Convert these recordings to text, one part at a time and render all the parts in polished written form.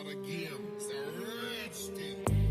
doroguinho, c'est rusty.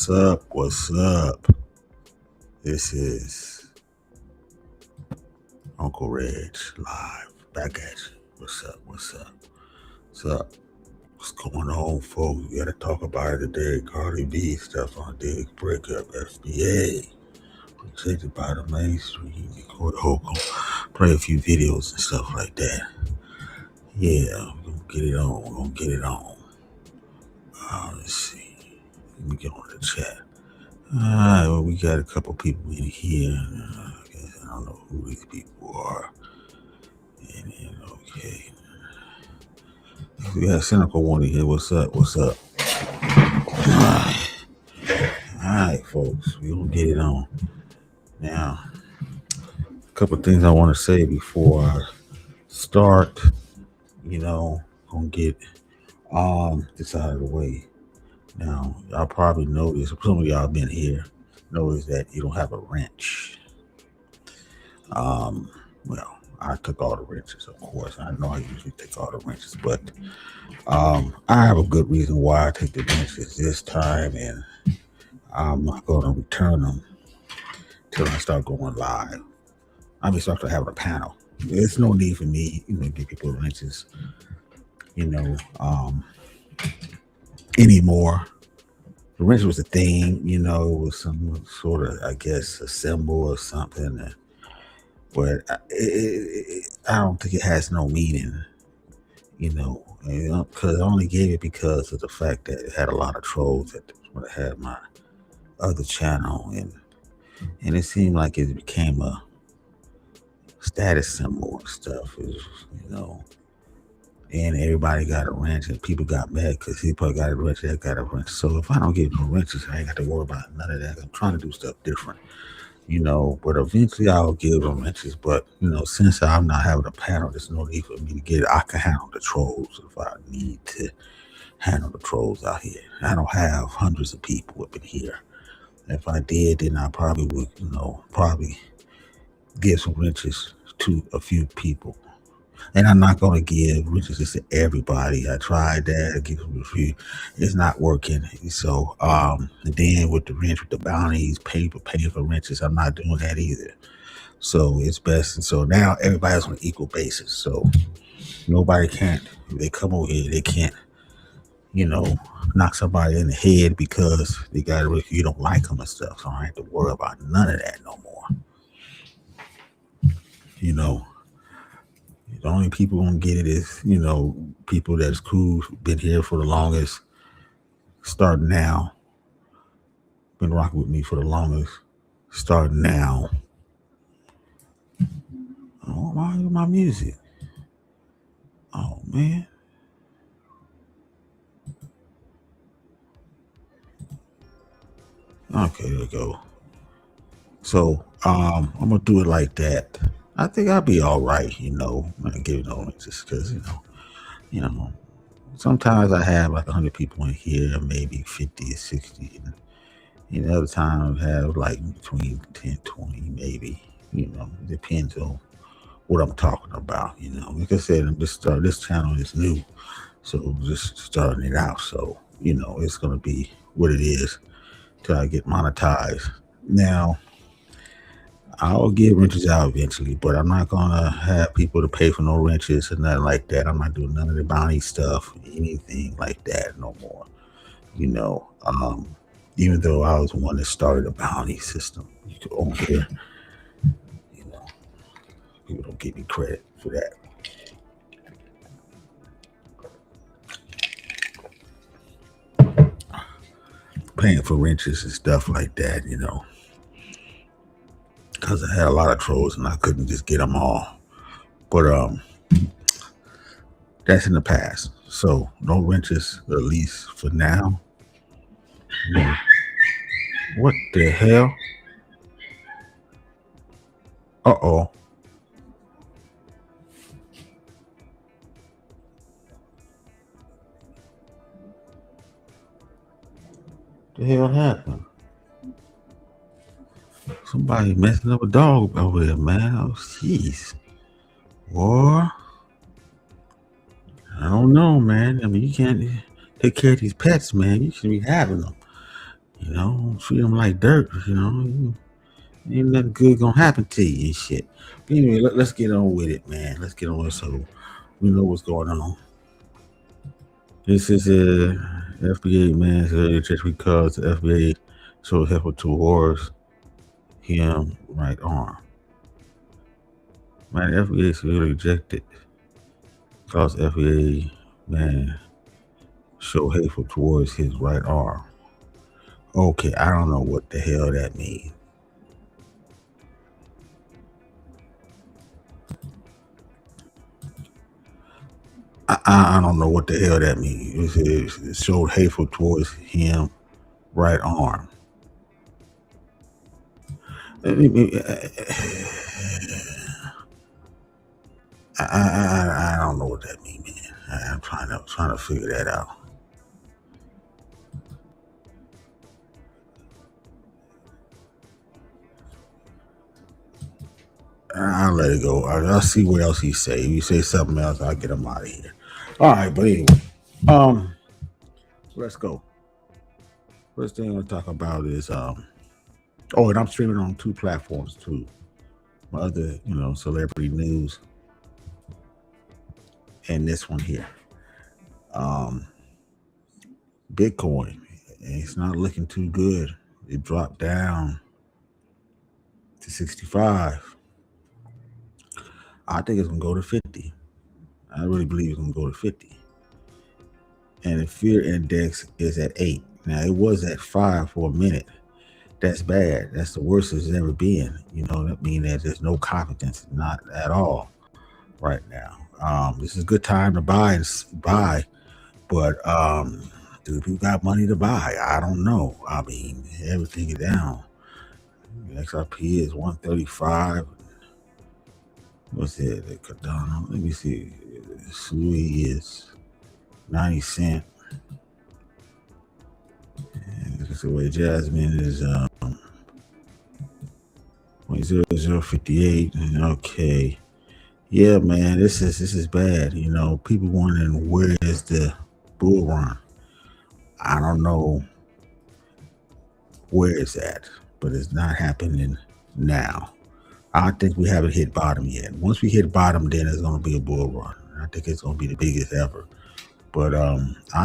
What's up? What's up? This is Uncle REG live back at you. What's up? What's up? What's up? What's going on, folks? We gotta talk about it today. Cardi Stefon Diggs breakup, FBA. Rejected by the mainstream. Record Holcomb. Play a few videos and stuff like that. Yeah, we're gonna get it on. We're gonna get it on. Let's see. Let me get on the chat. Alright, well, we got a couple people in here. I don't know who these people are. And okay. We got Cynical One in here. What's up? What's up? Alright, folks. We're going to get it on. Now, a couple things I want to say before I start. Gonna get this out of the way. Now, y'all probably noticed, some of y'all been here, notice that you don't have a wrench. Well, I took all the wrenches, of course. I know I usually take all the wrenches, but I have a good reason why I take the wrenches this time, and I'm not going to return them till I start going live. Start having a panel. There's no need for me, to give people wrenches, anymore. The wrench was a thing, it was some sort of, I guess, a symbol or something. But I don't think it has no meaning, because I only gave it because of the fact that it had a lot of trolls that when I had my other channel, and it seemed like it became a status symbol and stuff. It was, and everybody got a wrench, and people got mad because people got a wrench, they got a wrench. So if I don't get no wrenches, I ain't got to worry about none of that. I'm trying to do stuff different. But eventually I'll give them wrenches. But, since I'm not having a panel, there's no need for me to get it. I can handle the trolls if I need to handle the trolls out here. I don't have hundreds of people up in here. If I did, then I probably would, probably give some wrenches to a few people. And I'm not going to give wrenches to everybody. I tried that. I give them a few. It's not working. So, and then with the wrench, with the bounties, paying for wrenches, I'm not doing that either. So it's best. And so now everybody's on an equal basis. So nobody can't, if they come over here, they can't, knock somebody in the head because they got a you don't like them and stuff. So I don't have to worry about none of that no more. The only people gonna get it is, people that's cool, been here for the longest, start now, been rocking with me for the longest, start now. Oh, why is my music? Oh man. Okay, there we go. So I'm gonna do it like that. I think I'll be all right, I'm gonna give it no just because, sometimes I have like 100 people in here, maybe 50 or 60, and other times I have like between 10, 20, maybe. It depends on what I'm talking about. Like I said, this channel is new, so just starting it out. So it's gonna be what it is till I get monetized. Now, I'll get wrenches out eventually, but I'm not gonna have people to pay for no wrenches or nothing like that. I'm not doing none of the bounty stuff, anything like that no more. Even though I was the one that started the bounty system, you could over here, people don't give me credit for that. Paying for wrenches and stuff like that, because I had a lot of trolls and I couldn't just get them all. But that's in the past. So no wrenches, at least for now. What the hell? Uh-oh. The hell happened? Somebody messing up a dog over there, man. Oh, jeez. Or I don't know, man. You can't take care of these pets, man. You should be having them. Treat them like dirt. Ain't nothing good gonna happen to you and shit. But anyway, let's get on with it, man. Let's get on with it so we know what's going on. This is a FBA, man. So just because the FBA showed helpful towards him right arm. Man, the FBA severely rejected because FBA, man, showed hateful towards his right arm. Okay, I don't know what the hell that means. I don't know what the hell that means. It showed hateful towards him right arm. I don't know what that means, man. I'm trying to figure that out. I'll let it go. I'll see what else he say. If he say something else, I'll get him out of here. All right, but anyway, let's go. First thing I want to talk about is oh, and I'm streaming on 2 platforms too. My other, celebrity news, and this one here. Bitcoin, it's not looking too good. It dropped down to 65. I think it's gonna go to 50. I really believe it's gonna go to 50. And the fear index is at 8. Now it was at 5 for a minute. That's bad. That's the worst it's ever been. That means that there's no confidence, not at all, right now. This is a good time to buy, but do people got money to buy? I don't know. I mean, everything is down. XRP is 135. What's it? Cardano. Let me see. Sui is 90 cents. The way Jasmine is 0.0058. Okay. Yeah, man, this is bad. People wondering where is the bull run. I don't know where it's at, but it's not happening now. I think we haven't hit bottom yet. Once we hit bottom, then it's going to be a bull run. I think it's going to be the biggest ever. But I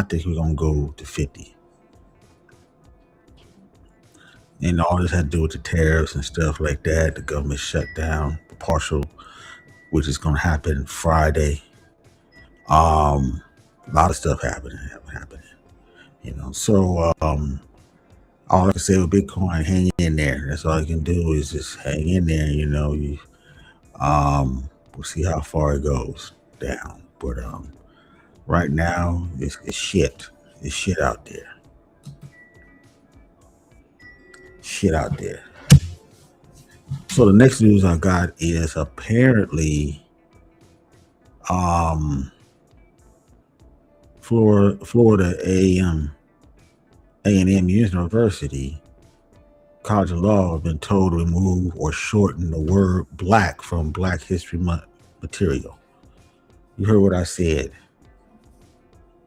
think we're going to go to 50. And all this had to do with the tariffs and stuff like that. The government shut down partial, which is going to happen Friday. A lot of stuff happening. So all I can say with Bitcoin, hang in there. That's all you can do is just hang in there. We'll see how far it goes down. But right now, it's shit. It's shit out there. Shit out there. So the next news I got is apparently Florida A&M University College of Law have been told to remove or shorten the word black from Black History Month material. You heard what I said.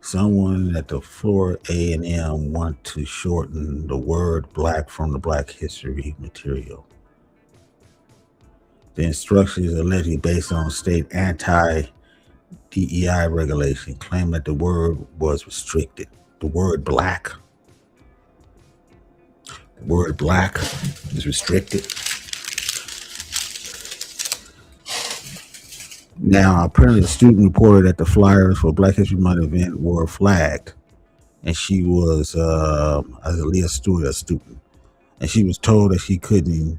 Someone at the Florida A&M want to shorten the word black from the Black History material. The instruction is allegedly based on state anti-DEI regulation, claiming that the word was restricted. The word black is restricted. Now, apparently, a student reported that the flyers for Black History Month event were flagged, and she was Leah Stewart, a student, and she was told that she couldn't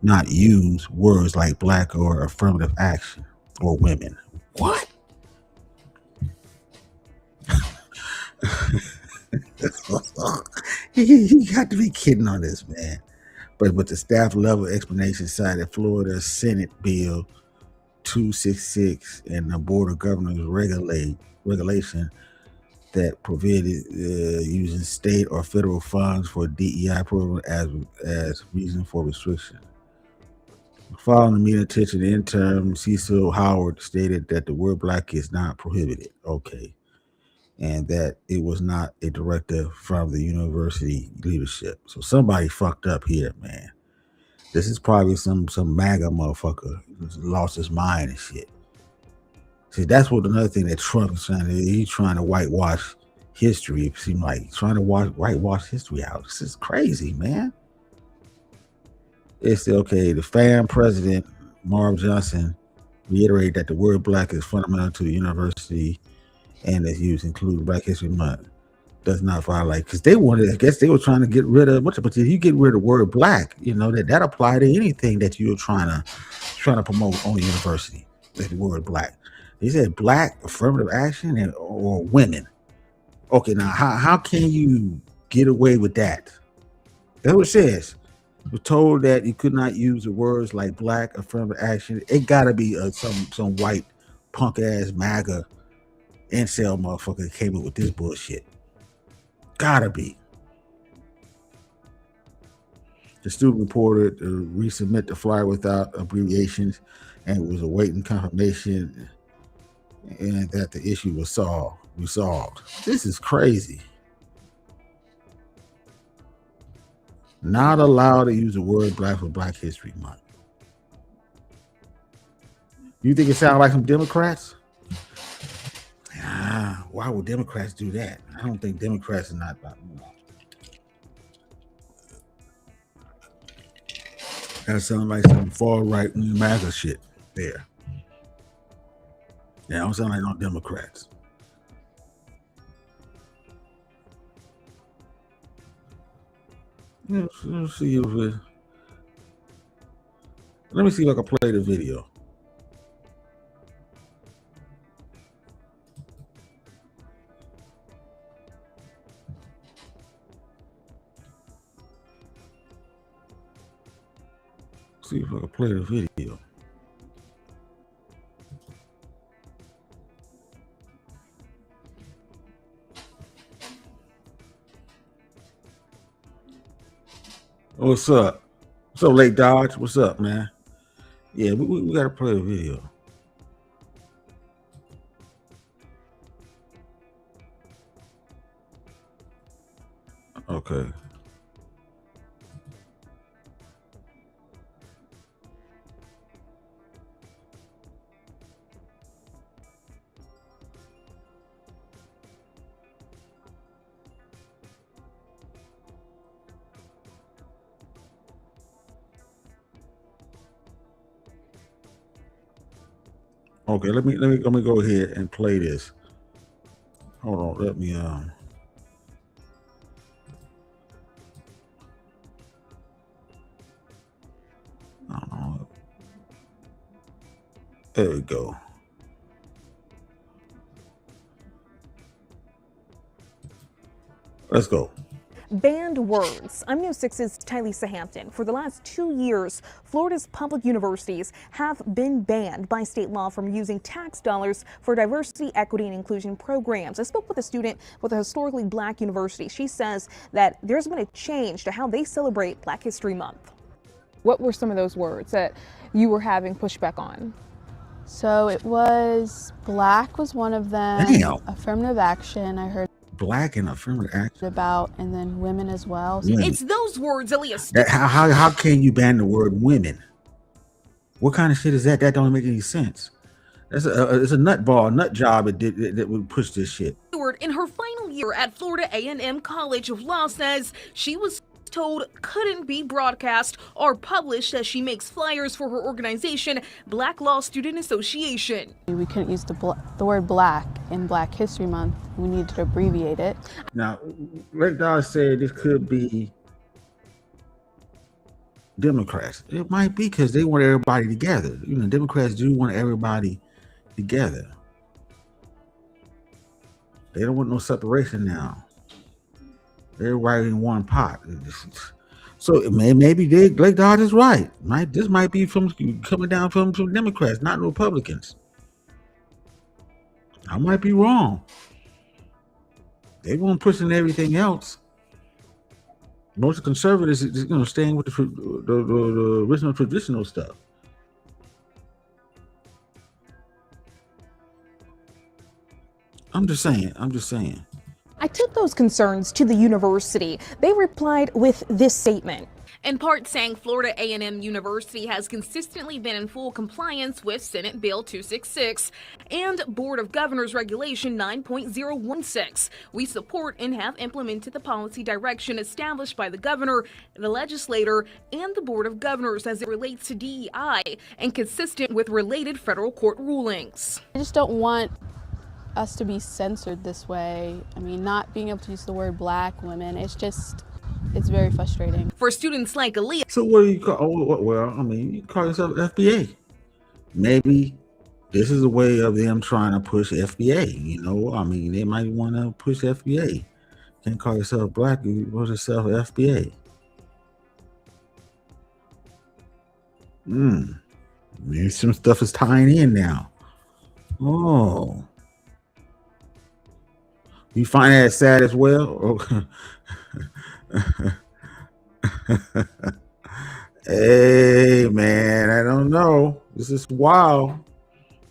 not use words like black or affirmative action or women. What? You got to be kidding on this, man. But the staff level explanation cited Florida Senate Bill 266 and the Board of Governors regulation that prohibited using state or federal funds for DEI program as reason for restriction. Following the meeting attention, the interim Cecil Howard stated that the word black is not prohibited. Okay. and that it was not a directive from the university leadership. So somebody fucked up here, man. This is probably some MAGA motherfucker who's lost his mind and shit. See, that's what another thing that Trump is trying to do. He's trying to whitewash history. It seems like he's trying to whitewash history out. This is crazy, man. It's okay. The FAM president, Marv Johnson, reiterated that the word black is fundamental to the university and its use, including Black History Month, does not violate. Because they wanted, I guess they were trying to get rid of, but if you get rid of the word black, you know, that apply to anything that you're trying to promote on the university. The word black. He said black, affirmative action, or women. Okay, now how can you get away with that? That's what it says. We're told that you could not use the words like black, affirmative action. It gotta be some white punk ass MAGA incel motherfucker that came up with this bullshit. Gotta be. The student reported to resubmit the flyer without abbreviations and was awaiting confirmation and that the issue was resolved. This is crazy. Not allowed to use the word black for Black History Month. You think it sounds like some Democrats? Why would Democrats do that? I don't think Democrats are not. That sounds like some far right MAGA shit there. Yeah, I don't sound like no Democrats. Let's see if let me see if I can play the video. See if I can play the video. What's up? What's up, Lake Dodge? What's up, man? Yeah, we gotta play a video. Okay. Okay, let me go ahead and play this. Hold on, let me I don't know. There we go. Let's go. Banned words. I'm News 6's Tylisa Hampton. For the last 2 years, Florida's public universities have been banned by state law from using tax dollars for diversity, equity, and inclusion programs. I spoke with a student with a historically black university. She says that there's been a change to how they celebrate Black History Month. What were some of those words that you were having pushback on? So it was black was one of them. Damn. Affirmative action, I heard Black and affirmative action about, and then women as well. Women. It's those words, Elias. How can you ban the word women? What kind of shit is that? That don't make any sense. It's a nut job that would push this shit. In her final year at Florida A&M College of Law says she was told couldn't be broadcast or published as she makes flyers for her organization, Black Law Student Association. We couldn't use the word black in Black History Month. We needed to abbreviate it. Now, Rick Dawes said this could be Democrats. It might be because they want everybody together. You know, Democrats do want everybody together. They don't want no separation now. Everybody in one pot. So maybe Blake Dodge is right. This might be coming down from Democrats, not Republicans. I might be wrong. They won't pushing everything else. Most conservatives is staying with the original traditional stuff. I'm just saying. I took those concerns to the university. They replied with this statement. In part saying Florida A&M University has consistently been in full compliance with Senate Bill 266 and Board of Governors Regulation 9.016. We support and have implemented the policy direction established by the governor, the legislator, and the Board of Governors as it relates to DEI and consistent with related federal court rulings. I just don't want us to be censored this way. I mean, not being able to use the word black women, it's very frustrating. For students like Aaliyah. So what do you call? Well, I mean, you call yourself FBA. Maybe this is a way of them trying to push FBA. You know, I mean, they might want to push FBA. Can't call yourself black. You call yourself FBA. Maybe some stuff is tying in now. Oh. You find that sad as well? Hey, man, I don't know. This is wild.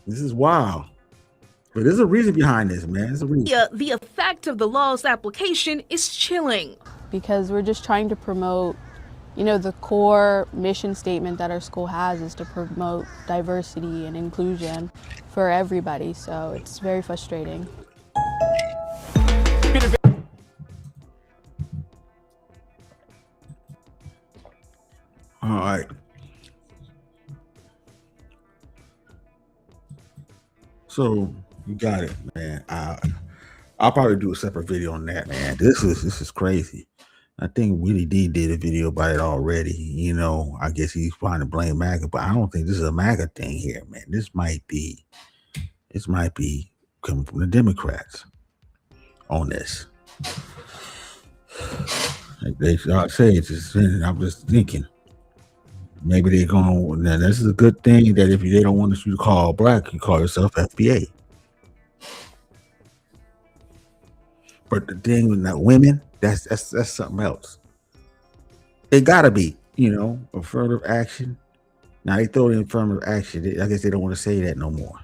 But there's a reason behind this, man. There's a reason. Yeah, the effect of the law's application is chilling. Because we're just trying to promote, you know, the core mission statement that our school has is to promote diversity and inclusion for everybody. So it's very frustrating. All right. So you got it, man. I'll probably do a separate video on that, man. This is crazy. I think Willie D did a video about it already. You know, I guess he's trying to blame MAGA, but I don't think this is a MAGA thing here, man. This might be coming from the Democrats on this. Like they start saying, I'm just thinking. Maybe they're going, now this is a good thing that if they don't want you to call black, you call yourself FBA. But the thing with that women, that's something else. It gotta be, you know, affirmative action. Now they throw in affirmative action. I guess they don't want to say that no more.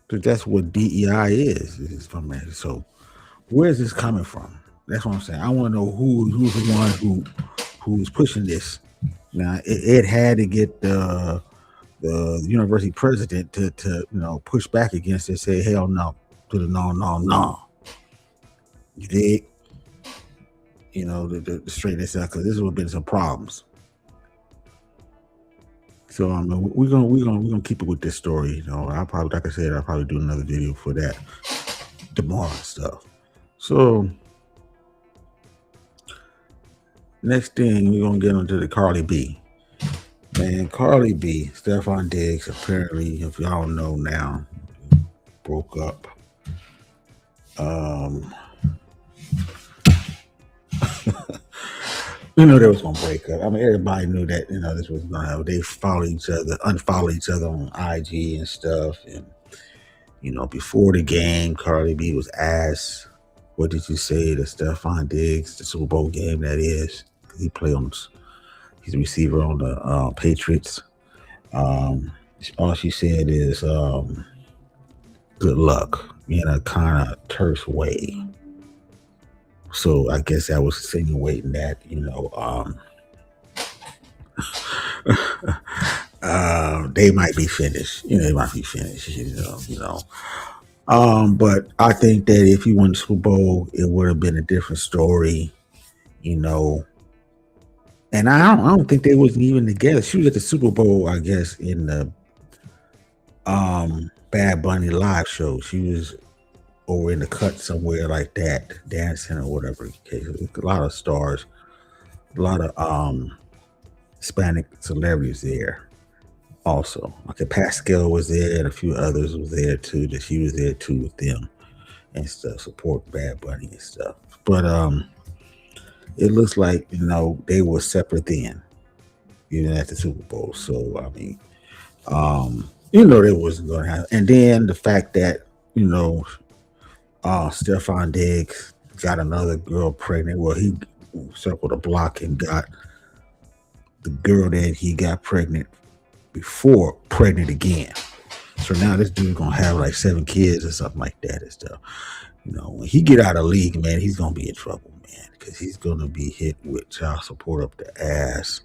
Because that's what DEI is from that. So where's this coming from? That's what I'm saying. I want to know who's the one who's pushing this. Now it had to get the university president to you know push back against it, say hell no to the no. You dig? You know, the straighten this out, because this would have been some problems. So we're gonna keep it with this story. You know, I'll probably, like I said, I'll probably do another video for that tomorrow and stuff. So next thing, we're gonna get into the Cardi B. Man, Cardi B, Stefon Diggs, apparently, if y'all know now, broke up. You know they was gonna break up. I mean, everybody knew that, you know, this was gonna happen. They unfollow each other on IG and stuff. And you know, before the game, Cardi B was asked, what did you say to Stefon Diggs, the Super Bowl game that is? He played on, he's a receiver on the Patriots. All she said is good luck, in a kind of terse way. So I guess that was insinuating that, you know, they might be finished. You know, they might be finished, you know. But I think that if he won the Super Bowl, it would have been a different story, you know. And I don't think they wasn't even together. She was at the Super Bowl, I guess, in the Bad Bunny live show. She was over in the cut somewhere like that, dancing or whatever. A lot of stars, a lot of Hispanic celebrities there. Also, okay, Pascal was there, and a few others was there too. That she was there too with them and stuff, support Bad Bunny and stuff. But it looks like, you know, they were separate then, even at the Super Bowl. So I mean, you know, they wasn't going to happen. And then the fact that, you know, Stefon Diggs got another girl pregnant. Well, he circled the block and got the girl that he got pregnant before pregnant again. announcer now. This dude's gonna have like 7 kids or something like that and stuff. You know, when he get out of league, man, he's gonna be in trouble, man, because he's gonna be hit with child support up the ass.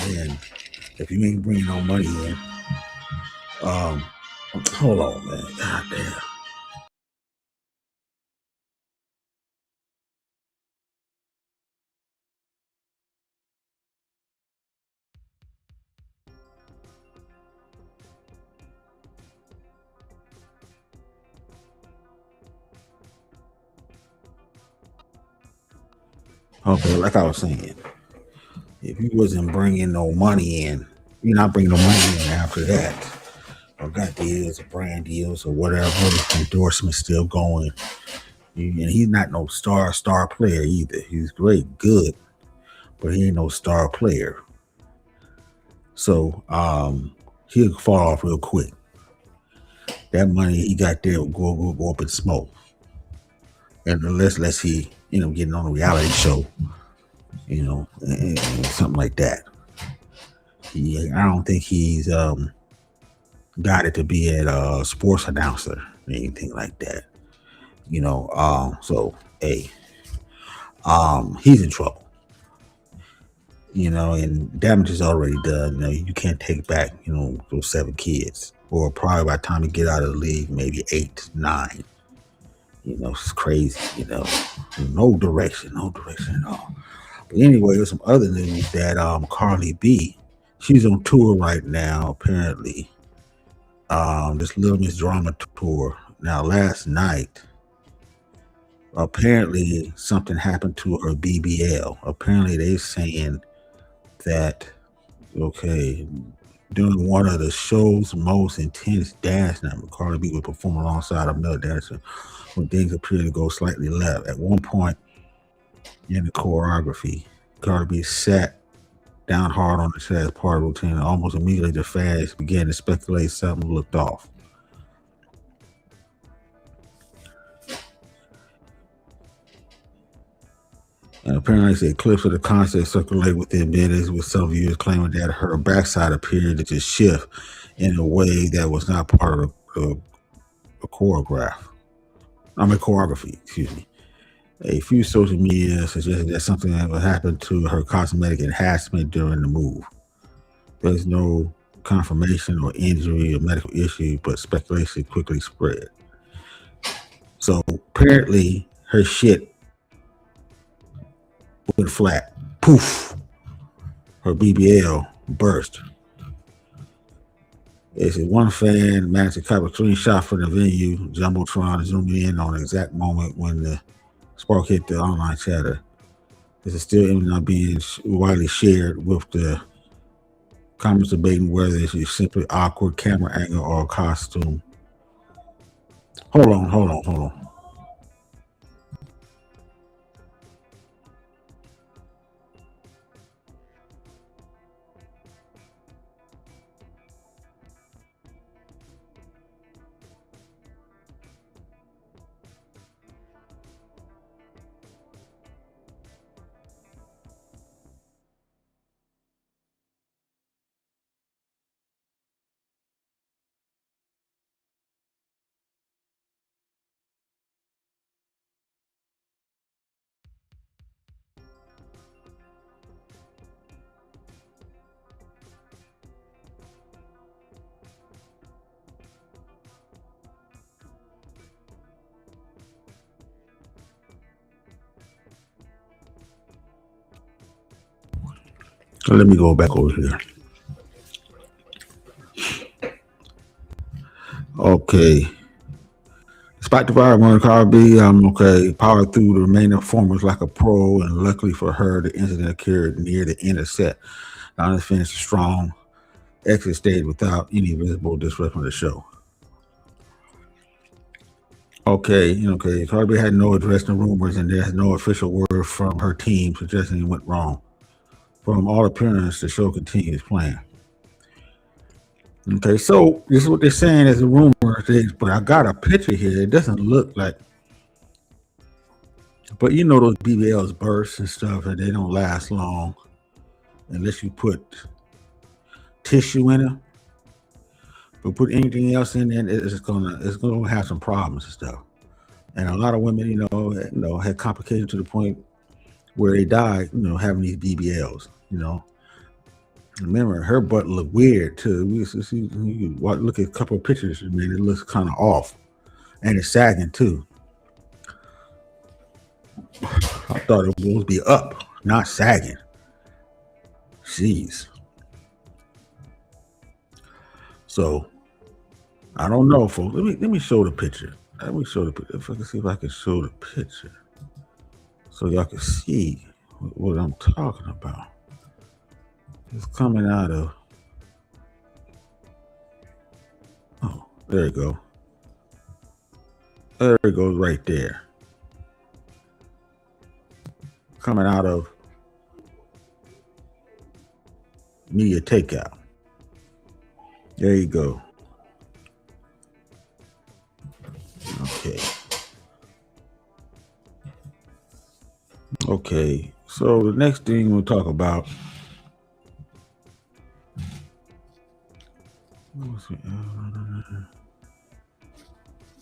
And if you ain't bringing no money in, hold on, man. God damn. Okay, like I was saying, if you wasn't bringing no money in, you're not bringing no money in after that, or got deals or brand deals or whatever, endorsement still going. And he's not no star player either. He's great, good, but he ain't no star player. So he'll fall off real quick. That money he got there will go up in smoke. And unless he, getting on a reality show, and something like that. I don't think he's got it to be a sports announcer or anything like that. So hey, he's in trouble. And damage is already done. You can't take back, those 7 kids, or probably by the time you get out of the league, maybe 8, 9. It's crazy. No direction at all. But anyway, there's some other news that Cardi B, she's on tour right now. Apparently, this Little Miss Drama tour. Now, last night, apparently something happened to her BBL. Apparently, they're saying that, during one of the show's most intense dance numbers, Cardi B would perform alongside another dancer when things appear to go slightly left. At one point in the choreography, Cardi B sat down hard on the set as part of the routine, and almost immediately the fans began to speculate something looked off. And apparently, the clips of the concert circulate within minutes, with some viewers claiming that her backside appeared to just shift in a way that was not part of the choreography. Excuse me. A few social media suggested that something that would happen to her cosmetic enhancement during the move. There's no confirmation or injury or medical issue, but speculation quickly spread. So apparently, her shit went flat. Poof. Her BBL burst. It says one fan managed to capture a screenshot from the venue. Jumbotron zoomed in on the exact moment when the spark hit the online chatter. This is still not being widely shared, with the comments debating whether this is simply awkward camera angle or a costume. Hold on. Let me go back over here. Okay. Despite the fire, Cardi B, powered through the remaining performance like a pro, and luckily for her, the incident occurred near the end of the set. Now, finished a strong exit stage without any visible disruption of the show. Cardi B had no address to rumors, and there's no official word from her team suggesting it went wrong. From all appearance, the show continues playing. Okay, so this is what they're saying as a rumor, but I got a picture here. It doesn't look like, but those BBLs burst and stuff, and they don't last long unless you put tissue in them. But put anything else in there, it's gonna have some problems and stuff. And a lot of women, had complications to the point where they died, having these BBLs. Remember, her butt looked weird too. We used to see, you look at a couple of pictures, man, it looks kind of off, and it's sagging too. I thought it would be up, not sagging. Jeez. So I don't know, folks. Let me show the picture. Let me show the picture. If I can see if I can show the picture, so y'all can see what I'm talking about. It's coming out of. Oh, there you go. There it goes right there. Coming out of Media Takeout. There you go. Okay. Okay. So the next thing we'll talk about.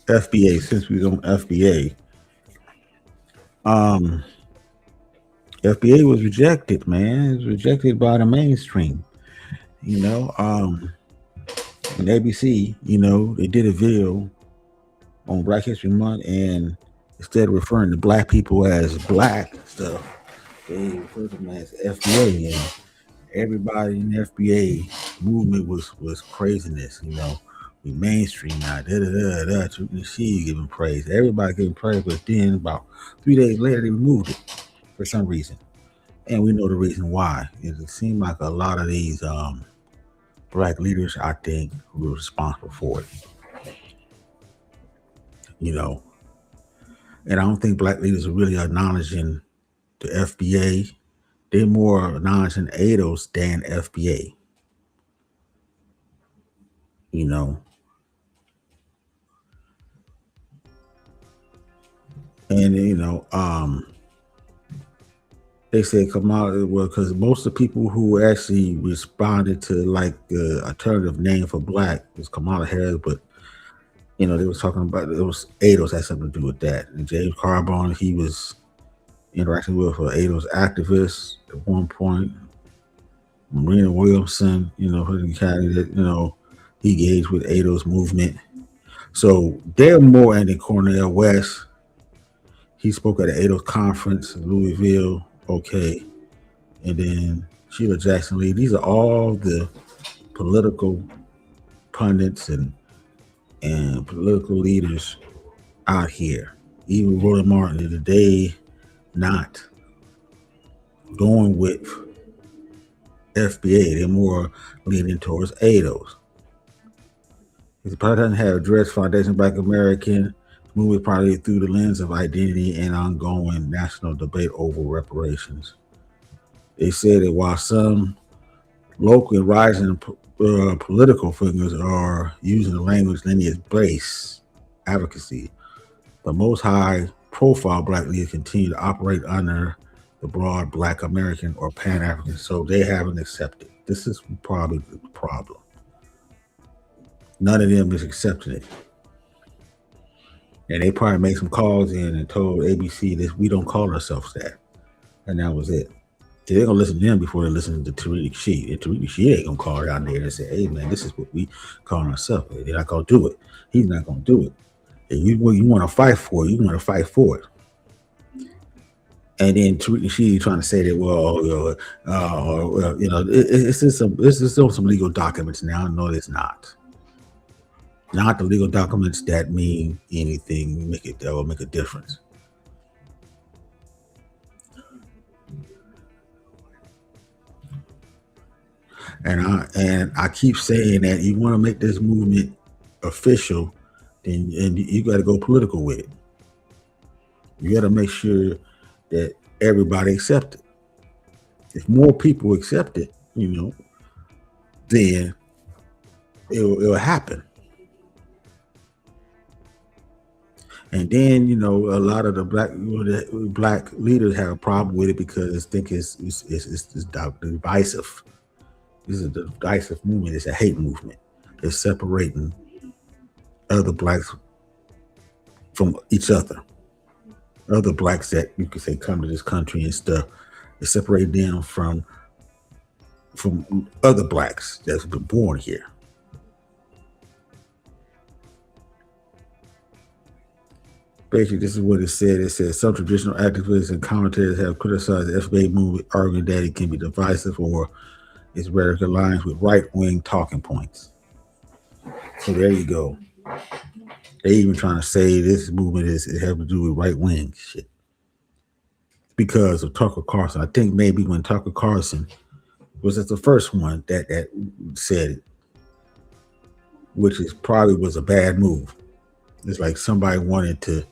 FBA, since we're on FBA. FBA was rejected, man. It was rejected by the mainstream. And ABC, they did a video on Black History Month, and instead of referring to black people as black stuff, they referred to them as FBA, and everybody in the FBA movement was praising this. We mainstream now. She giving praise. Everybody giving praise, but then about 3 days later they removed it for some reason, and we know the reason why. It seemed like a lot of these black leaders, I think, were responsible for it. And I don't think black leaders are really acknowledging the FBA. They're more acknowledging ADOS than FBA. And they said Kamala, well, because most of the people who actually responded to like the alternative name for black was Kamala Harris, but they was talking about it was ADOS had something to do with that. And James Carbone, he was interacting with ADOS activists at one point. Marina Williamson, her candidate, he engaged with ADOS movement. So they're more, and then Cornel West, he spoke at the ADOS conference in Louisville. Okay. And then Sheila Jackson Lee. These are all the political pundits and political leaders out here. Even Roland Martin today not going with FBA. They're more leaning towards ADOS. It probably doesn't have Address Foundation Black American movie, probably through the lens of identity and ongoing national debate over reparations. They said that while some local and rising political figures are using the language lineage-based advocacy, the most high-profile black leaders continue to operate under the broad Black American or Pan-African, so they haven't accepted. This is probably the problem. None of them is accepting it. And they probably made some calls in and told ABC that we don't call ourselves that. And that was it. They're going to listen to them before they listen to Tariq Sheed. And Tariq Sheed ain't going to call down there and say, hey, man, this is what we call ourselves. They're not going to do it. He's not going to do it. And you want to fight for it, you want to fight for it. And then Tariq Sheed trying to say that, it's still some legal documents now. No, it's not. Not the legal documents that mean anything, that will make a difference. And I keep saying that you want to make this movement official, then you got to go political with it. You got to make sure that everybody accepts it. If more people accept it, then it'll happen. And then, a lot of the black leaders have a problem with it because they think it's divisive. This is a divisive movement. It's a hate movement. is separating other blacks from each other. Other blacks that you could say come to this country and stuff. It separates them from other blacks that's been born here. Basically, this is what it said. It says some traditional activists and commentators have criticized the FBA movement, arguing that it can be divisive or its rhetoric aligns with right-wing talking points. So there you go. They even trying to say this movement it has to do with right-wing shit because of Tucker Carlson. I think maybe when Tucker Carlson was the first one that said it, which is probably was a bad move. It's like somebody wanted to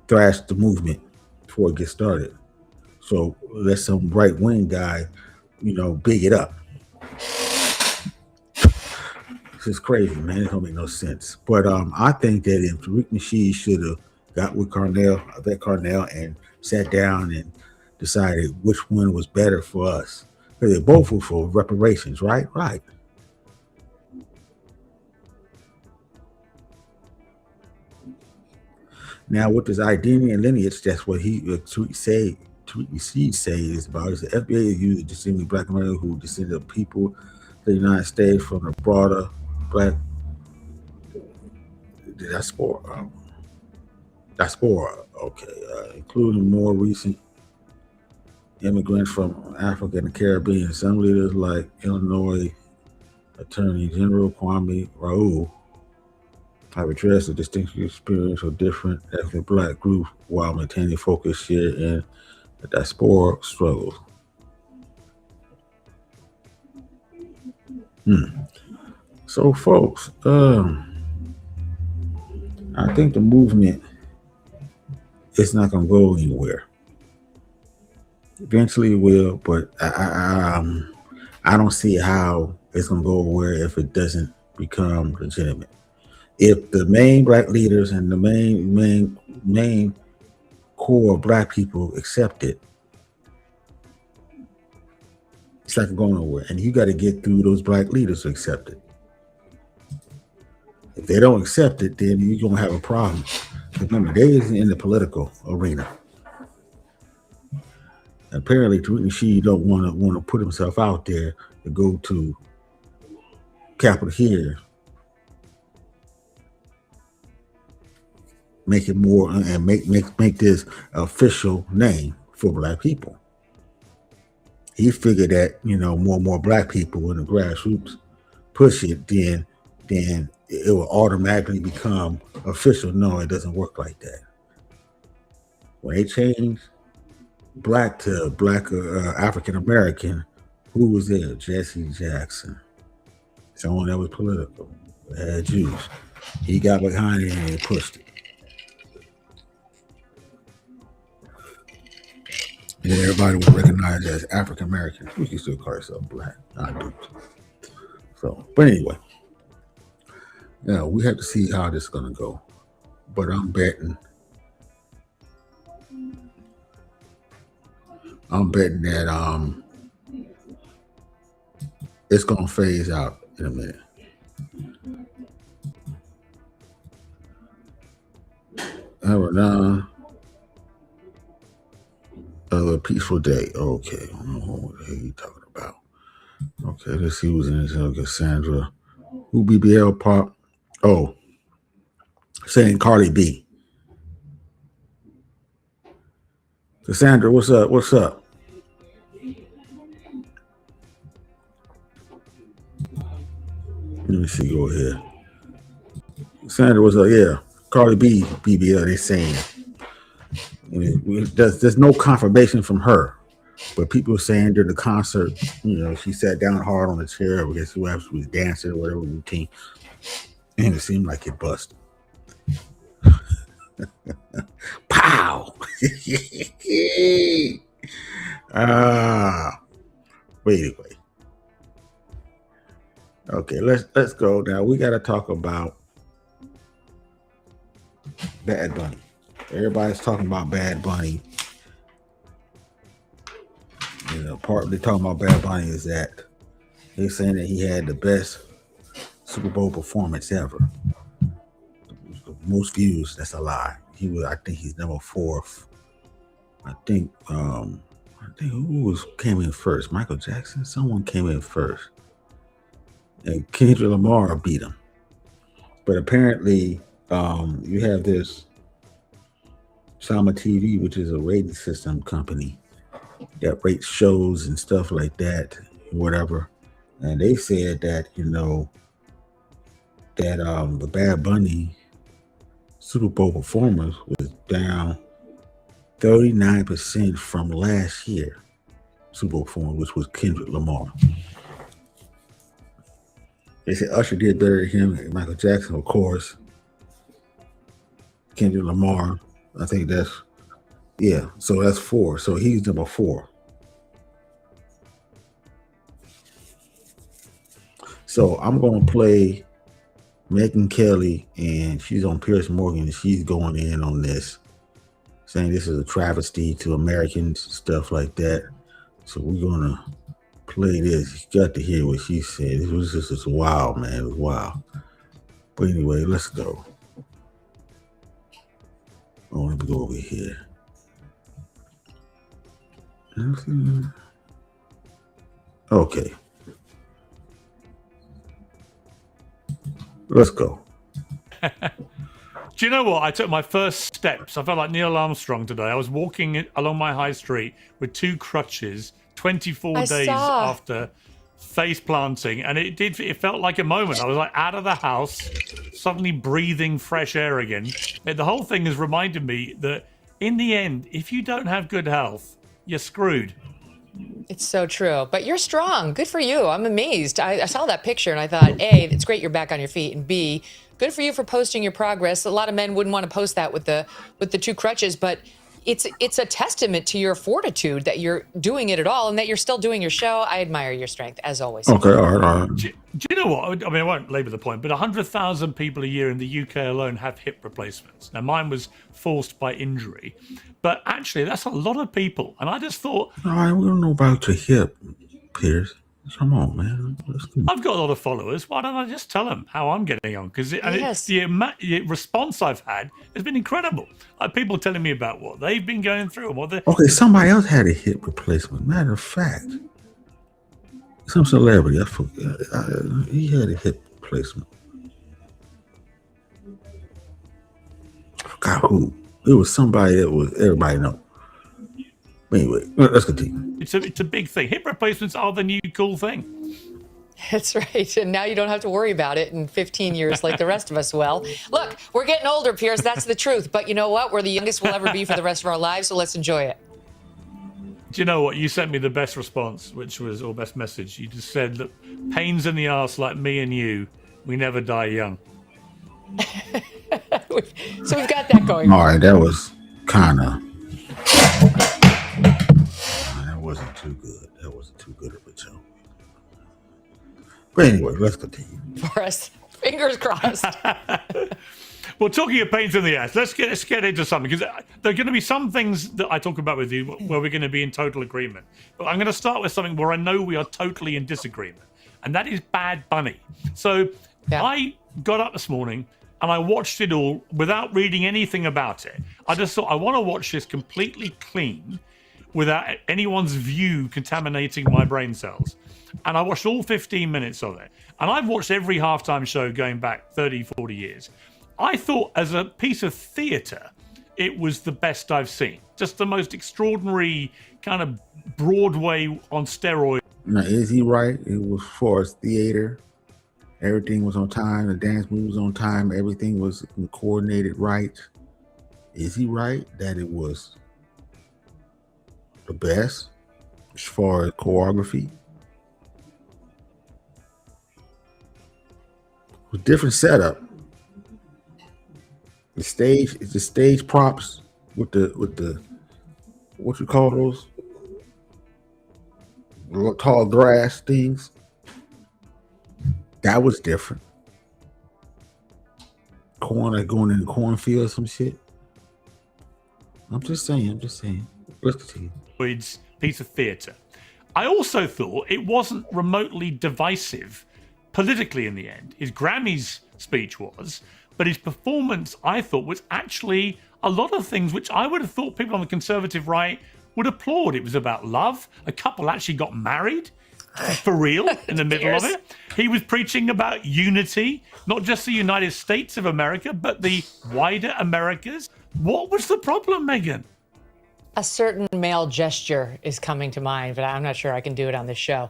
thrash the movement before it gets started. So let some right-wing guy, big it up. This is crazy, man. It don't make no sense. But I think that if Tariq Nasheed should have got with Vet Carnell, and sat down and decided which one was better for us. Because they both were for reparations, right? Right. Now, with this identity and lineage, that's what Tariq Nasheed say is about. Is the FBA is used to distinguish Black Americans who descended of people of the United States from the broader Black diaspora. Including more recent immigrants from Africa and the Caribbean. Some leaders like Illinois Attorney General Kwame Raoul have addressed the distinct experience of different ethnic Black groups while maintaining focus here in the diaspora struggles. So, folks, I think the movement is not going to go anywhere. Eventually it will, but I don't see how it's going to go anywhere if it doesn't become legitimate. If the main Black leaders and the main core of Black people accept it, it's not going nowhere. And you got to get through those Black leaders to accept it. If they don't accept it, then you're going to have a problem. Remember, they isn't in the political arena. Apparently, Tariq Nasheed don't want to put himself out there to go to Capitol Hill, make it more and make this official name for Black people. He figured that more and more Black people in the grassroots push it, then it will automatically become official. No, it doesn't work like that. When they change Black to Black African American, who was there? Jesse Jackson. Someone that was political, had Jews. He got behind it and pushed it. And then everybody was recognized as African American. We can still call ourselves Black, not Jews. So, but anyway. We have to see how this is going to go. But I'm betting that it's going to phase out in a minute. A peaceful day. Okay. I don't know what the hell you talking about. Okay, let's see who's in this. Cassandra. Who BBL pop? Oh, saying Cardi B. Cassandra, what's up? What's up? Let me see. Go ahead. Cassandra, what's up? Yeah, Cardi B, BBL. They saying there's no confirmation from her, but people are saying during the concert, she sat down hard on the chair. I guess whoever was dancing or whatever routine. And it seemed like it busted. Pow! But anyway. Okay, let's go now. We got to talk about Bad Bunny. Everybody's talking about Bad Bunny. Part they're talking about Bad Bunny is that they're saying that he had the best Super Bowl performance ever. Most views. That's a lie. I think he's number 4. I think who came in first? Michael Jackson. Someone came in first, and Kendrick Lamar beat him. But apparently, you have this Sama TV, which is a rating system company that rates shows and stuff like that, whatever. And they said that that the Bad Bunny Super Bowl performance was down 39% from last year Super Bowl performance, which was Kendrick Lamar. They said Usher did better than him, and Michael Jackson, of course. Kendrick Lamar, I think so that's 4. So he's number 4. So I'm going to play Megyn Kelly, and she's on Piers Morgan, and she's going in on this, saying this is a travesty to Americans, stuff like that. So we're going to play this. You got to hear what she said. It was just wild, man. It was wild. But anyway, let's go. Oh, let me go over here. Okay. Let's go. Do you know what? I took my first steps. I felt like Neil Armstrong today. I was walking along my high street with 2 crutches, 24 days after face planting, and it felt like a moment. I was like out of the house, suddenly breathing fresh air again. And the whole thing has reminded me that in the end, if you don't have good health, you're screwed. It's so true. But you're strong. Good for you. I'm amazed. I saw that picture and I thought, A, it's great you're back on your feet, and B, good for you for posting your progress. A lot of men wouldn't want to post that with the 2 crutches, but it's a testament to your fortitude that you're doing it at all and that you're still doing your show. I admire your strength, as always. Okay, all right. Do you know what? I mean, I won't labor the point, but 100,000 people a year in the UK alone have hip replacements. Now, mine was forced by injury, but actually, that's a lot of people. And I just thought, all right, we don't know about your hip, Piers. Come on, man. I've got a lot of followers. Why don't I just tell them how I'm getting on? Because the response I've had has been incredible. People telling me about what they've been going through and what they. Okay, somebody else had a hip replacement. Matter of fact, some celebrity, I forgot, he had a hip replacement. I forgot who. It was somebody that was everybody know. But anyway, let's continue. It's a big thing. Hip replacements are the new cool thing. That's right. And now you don't have to worry about it in 15 years like the rest of us will. Look, we're getting older, Piers. That's the truth. But you know what? We're the youngest we'll ever be for the rest of our lives, so let's enjoy it. Do you know what? You sent me the best response, or best message. You just said, look, pains in the arse like me and you, we never die young. So we've got that going. All right, that was kind of... that wasn't too good. That wasn't too good of a joke. But anyway, let's continue. For us, fingers crossed. Well, talking of pains in the ass, let's get into something, because there are going to be some things that I talk about with you where we're going to be in total agreement. But I'm going to start with something where I know we are totally in disagreement, and that is Bad Bunny. So I got up this morning and I watched it all without reading anything about it. I just thought, I want to watch this completely clean without anyone's view contaminating my brain cells. And I watched all 15 minutes of it. And I've watched every halftime show going back 30, 40 years. I thought as a piece of theatre, it was the best I've seen. Just the most extraordinary kind of Broadway on steroids. Now, is he right? It was for theater. Everything was on time. The dance moves on time. Everything was coordinated right. Is he right that it was the best as far as choreography? It was a different setup. The stage props with the what you call those tall grass things. That was different. Going in the cornfield or some shit. I'm just saying. Let's continue. Piece of theatre. I also thought it wasn't remotely divisive politically in the end. His Grammys speech was, but his performance, I thought, was actually a lot of things which I would have thought people on the conservative right would applaud. It was about love. A couple actually got married for real in the middle of it. He was preaching about unity, not just the United States of America, but the wider Americas. What was the problem, Megan? A certain male gesture is coming to mind, but I'm not sure I can do it on this show.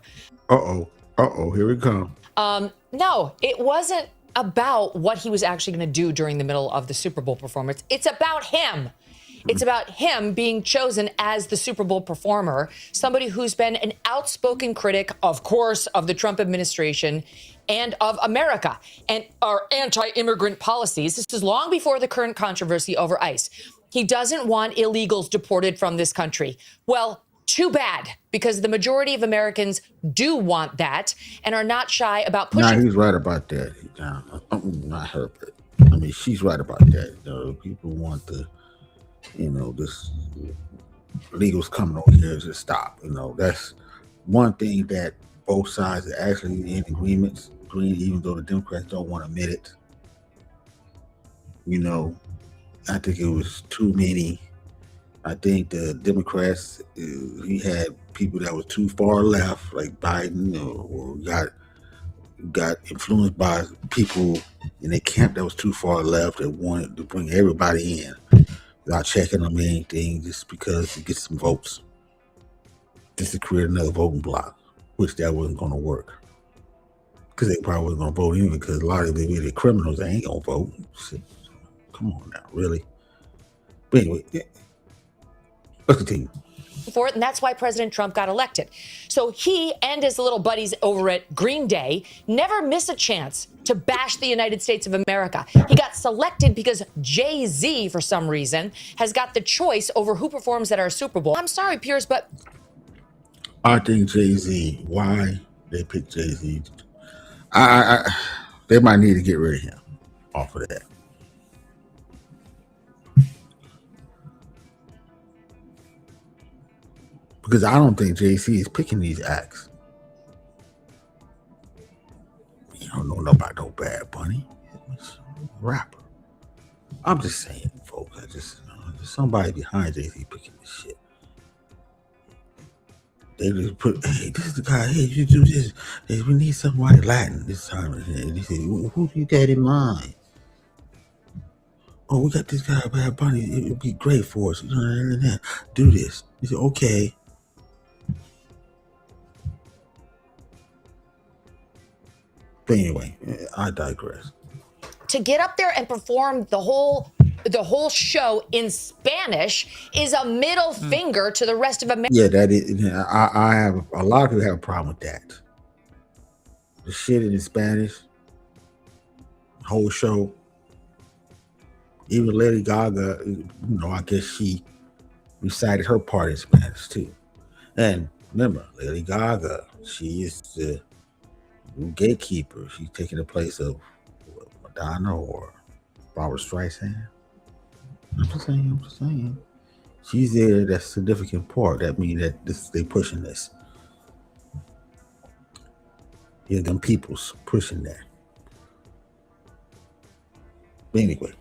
Here we come. No, it wasn't about what he was actually going to do during the middle of the Super Bowl performance. It's about him. It's about him being chosen as the Super Bowl performer, somebody who's been an outspoken critic, of course, of the Trump administration and of America and our anti-immigrant policies. This is long before the current controversy over ICE. He doesn't want illegals deported from this country. Well, too bad, because the majority of Americans do want that and are not shy about pushing. Nah, he's right about that. Not her, but I mean, she's right about that. People want this illegals coming over here to stop. That's one thing that both sides are actually in agreement, even though the Democrats don't want to admit it. I think it was too many. I think the Democrats, he had people that was too far left, like Biden, or got influenced by people in their camp that was too far left that wanted to bring everybody in without checking them anything, just because to get some votes, just to create another voting block, which that wasn't going to work. Because they probably wasn't going to vote anyway, because a lot of the criminals, they ain't going to vote. Shit. Come on now, really? But anyway, let's continue. For it, and that's why President Trump got elected. So he and his little buddies over at Green Day never miss a chance to bash the United States of America. He got selected because Jay-Z, for some reason, has got the choice over who performs at our Super Bowl. I'm sorry, Piers, but I think Jay-Z, why they picked Jay-Z, they might need to get rid of him off of that. Because I don't think Jay-Z is picking these acts. You don't know about no Bad Bunny. He's a rapper. I'm just saying, folks. There's somebody behind Jay-Z picking this shit. They just put, hey, this is the guy. Hey, you do this. Hey, we need somebody Latin this time. And they say, who you got in mind? Oh, we got this guy, Bad Bunny. It would be great for us. Do this. He said, okay. But anyway, I digress. To get up there and perform the whole show in Spanish is a middle finger to the rest of America. Yeah, that is. I have a lot of people have a problem with that. The shit in Spanish, whole show. Even Lady Gaga, I guess she recited her part in Spanish too. And remember, Lady Gaga, she is the gatekeeper. She's taking the place of Madonna or Barbara Streisand. I'm just saying. She's there. That's a significant part. That means that they pushing this. Yeah, them people's pushing that. But anyway,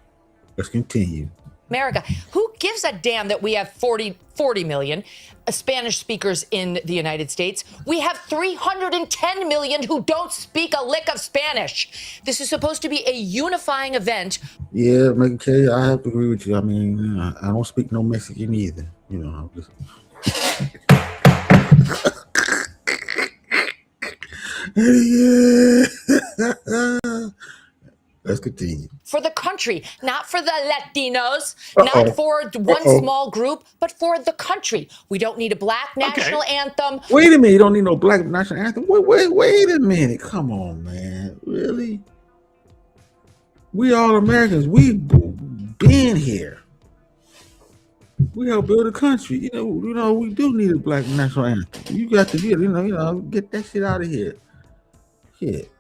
let's continue. America. Who gives a damn that we have 40 million Spanish speakers in the United States? We have 310 million who don't speak a lick of Spanish. This is supposed to be a unifying event. Yeah, Megan K, I have to agree with you. I mean, I don't speak no Mexican either. I'm just... Let's continue. For the country, not for the Latinos, not for one small group, but for the country. We don't need a black national anthem. Wait a minute, you don't need no black national anthem? Wait a minute. Come on, man. Really? We all Americans. We've been here. We help build a country. We do need a black national anthem. You got to get that shit out of here. Shit.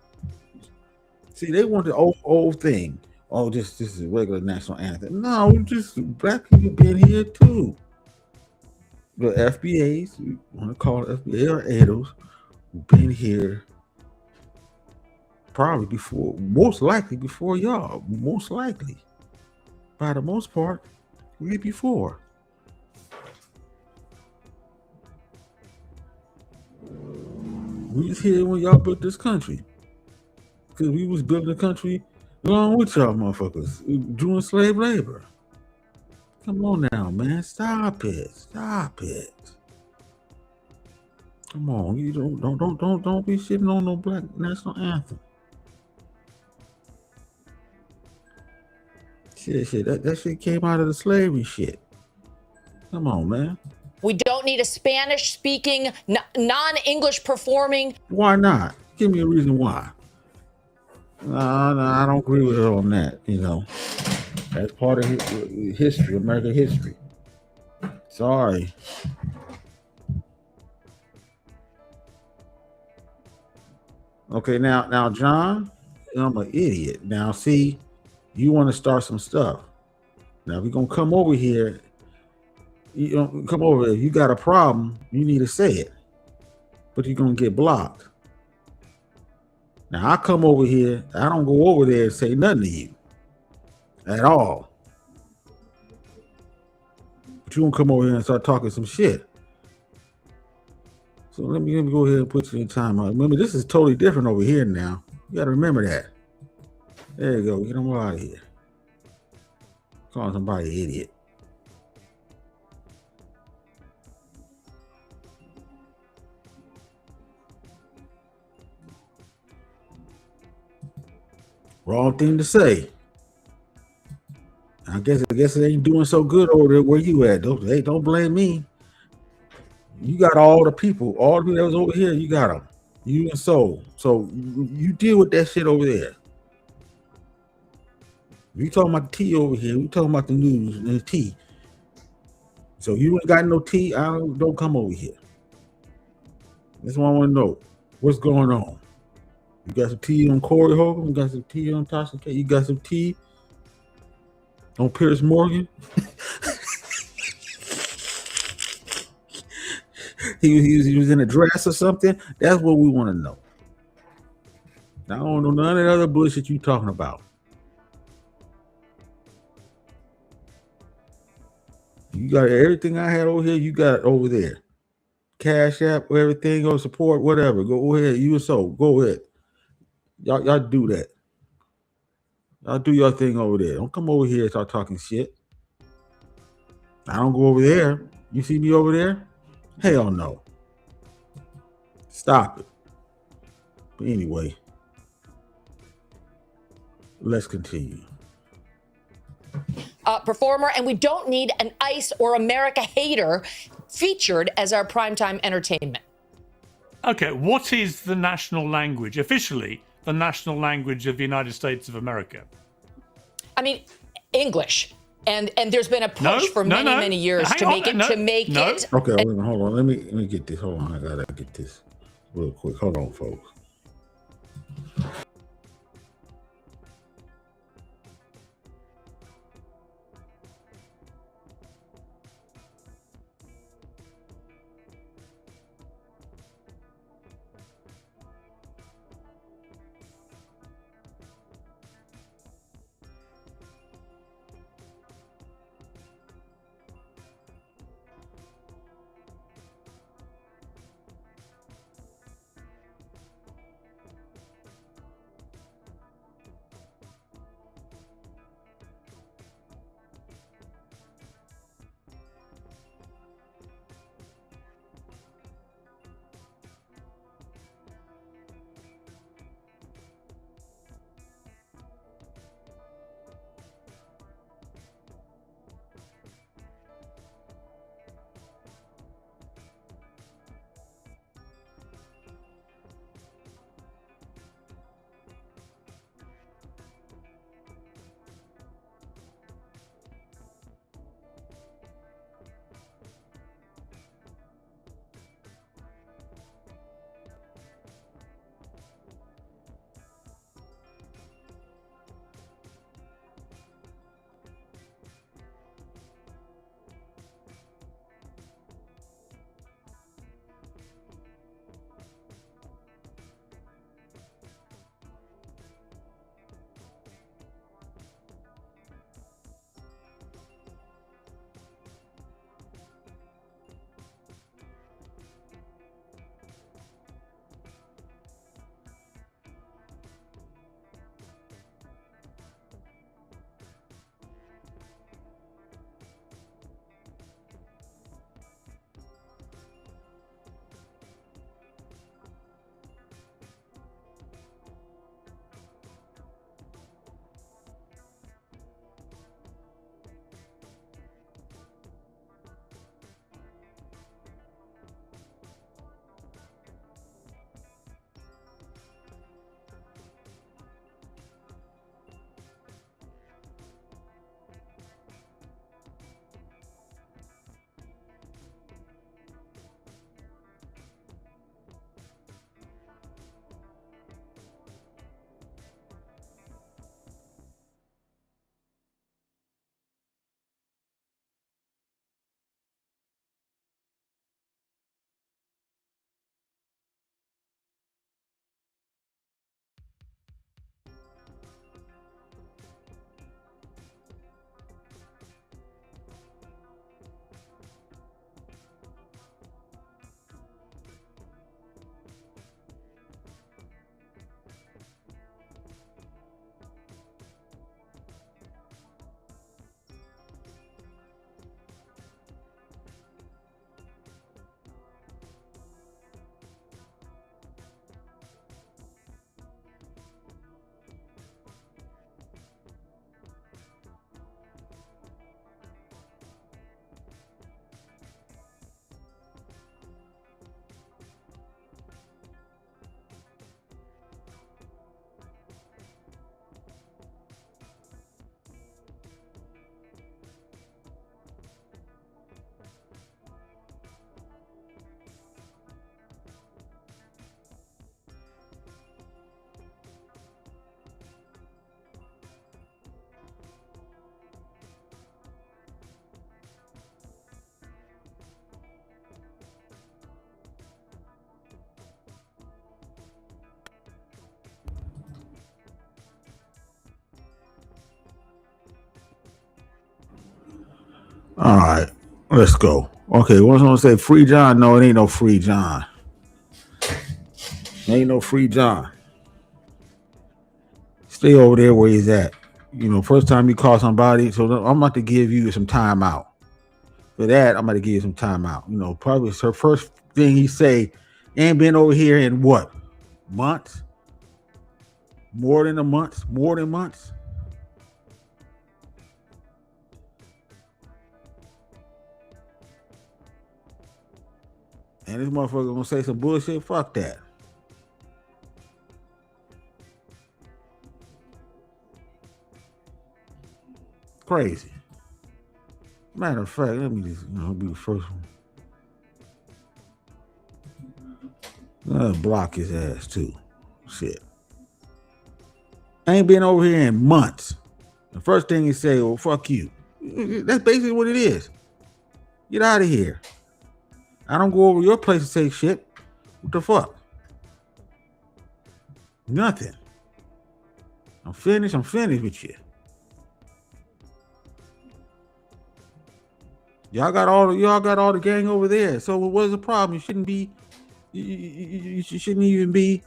See, they want the old thing. Oh, this is a regular national anthem. No, just black people been here too. The FBAs, we want to call it FBA or ADOs, who've been here probably before, most likely before y'all. Most likely, by the most part, way before. We was here when y'all built this country, because we was building the country along with y'all motherfuckers doing slave labor. Come on now, man. Stop it. Stop it. Come on. You don't be shitting on no black national anthem. Shit. That shit came out of the slavery shit. Come on, man. We don't need a Spanish-speaking, non-English performing. Why not? Give me a reason why. No, I don't agree with her on that. You know, that's part of history, American history. Sorry. Okay, now, John, I'm an idiot. Now, see, you want to start some stuff. Now, we're gonna come over here. You don't come over here. If you got a problem, you need to say it, but you're gonna get blocked. Now, I come over here. I don't go over there and say nothing to you at all. But you gonna come over here and start talking some shit. So let me go ahead and put you in timeout. Remember, this is totally different over here now. You gotta remember that. There you go. Get them out of here. Calling somebody an idiot. Wrong thing to say. I guess it ain't doing so good over there where you at. Don't blame me. You got all the people that was over here. You got them. You and Soul. So you deal with that shit over there. We talking about the tea over here. We talking about the news and the tea. So you ain't got no tea. Don't come over here. That's what I want to know. What's going on? You got some tea on Corey Holcomb? You got some tea on Tasha K? You got some tea on Pierce Morgan? he was in a dress or something? That's what we want to know. I don't know none of the other bullshit you talking about. You got everything I had over here, you got over there. Cash App, everything, or support, whatever. Go ahead. You and so go ahead. Y'all do that. Y'all do your thing over there. Don't come over here and start talking shit. I don't go over there. You see me over there? Hell no. Stop it. But anyway, let's continue. Performer, and we don't need an ICE or America hater featured as our primetime entertainment. Okay, what is the national language, officially the national language of the United States of America? I mean, English. And there's been a push for many years to make it. Okay, hold on. Let me get this. Hold on, I gotta get this real quick. Hold on, folks. All right, let's go. Okay, what's gonna say free John? No, it ain't no free John. Ain't no free John. Stay over there where he's at. You know, first time you call somebody, so I'm about to give you some time out. For that, I'm going to give you some time out. You know, probably her first thing he say, ain't been over here in what? Months? More than a month? More than months? And this motherfucker gonna say some bullshit? Fuck that. Crazy. Matter of fact, let me just, be the first one. Block his ass too. Shit. I ain't been over here in months. The first thing he say, well, fuck you. That's basically what it is. Get out of here. I don't go over your place and say shit. What the fuck? Nothing. I'm finished with you. Y'all got all the gang over there. So what's the problem? You shouldn't be you shouldn't even be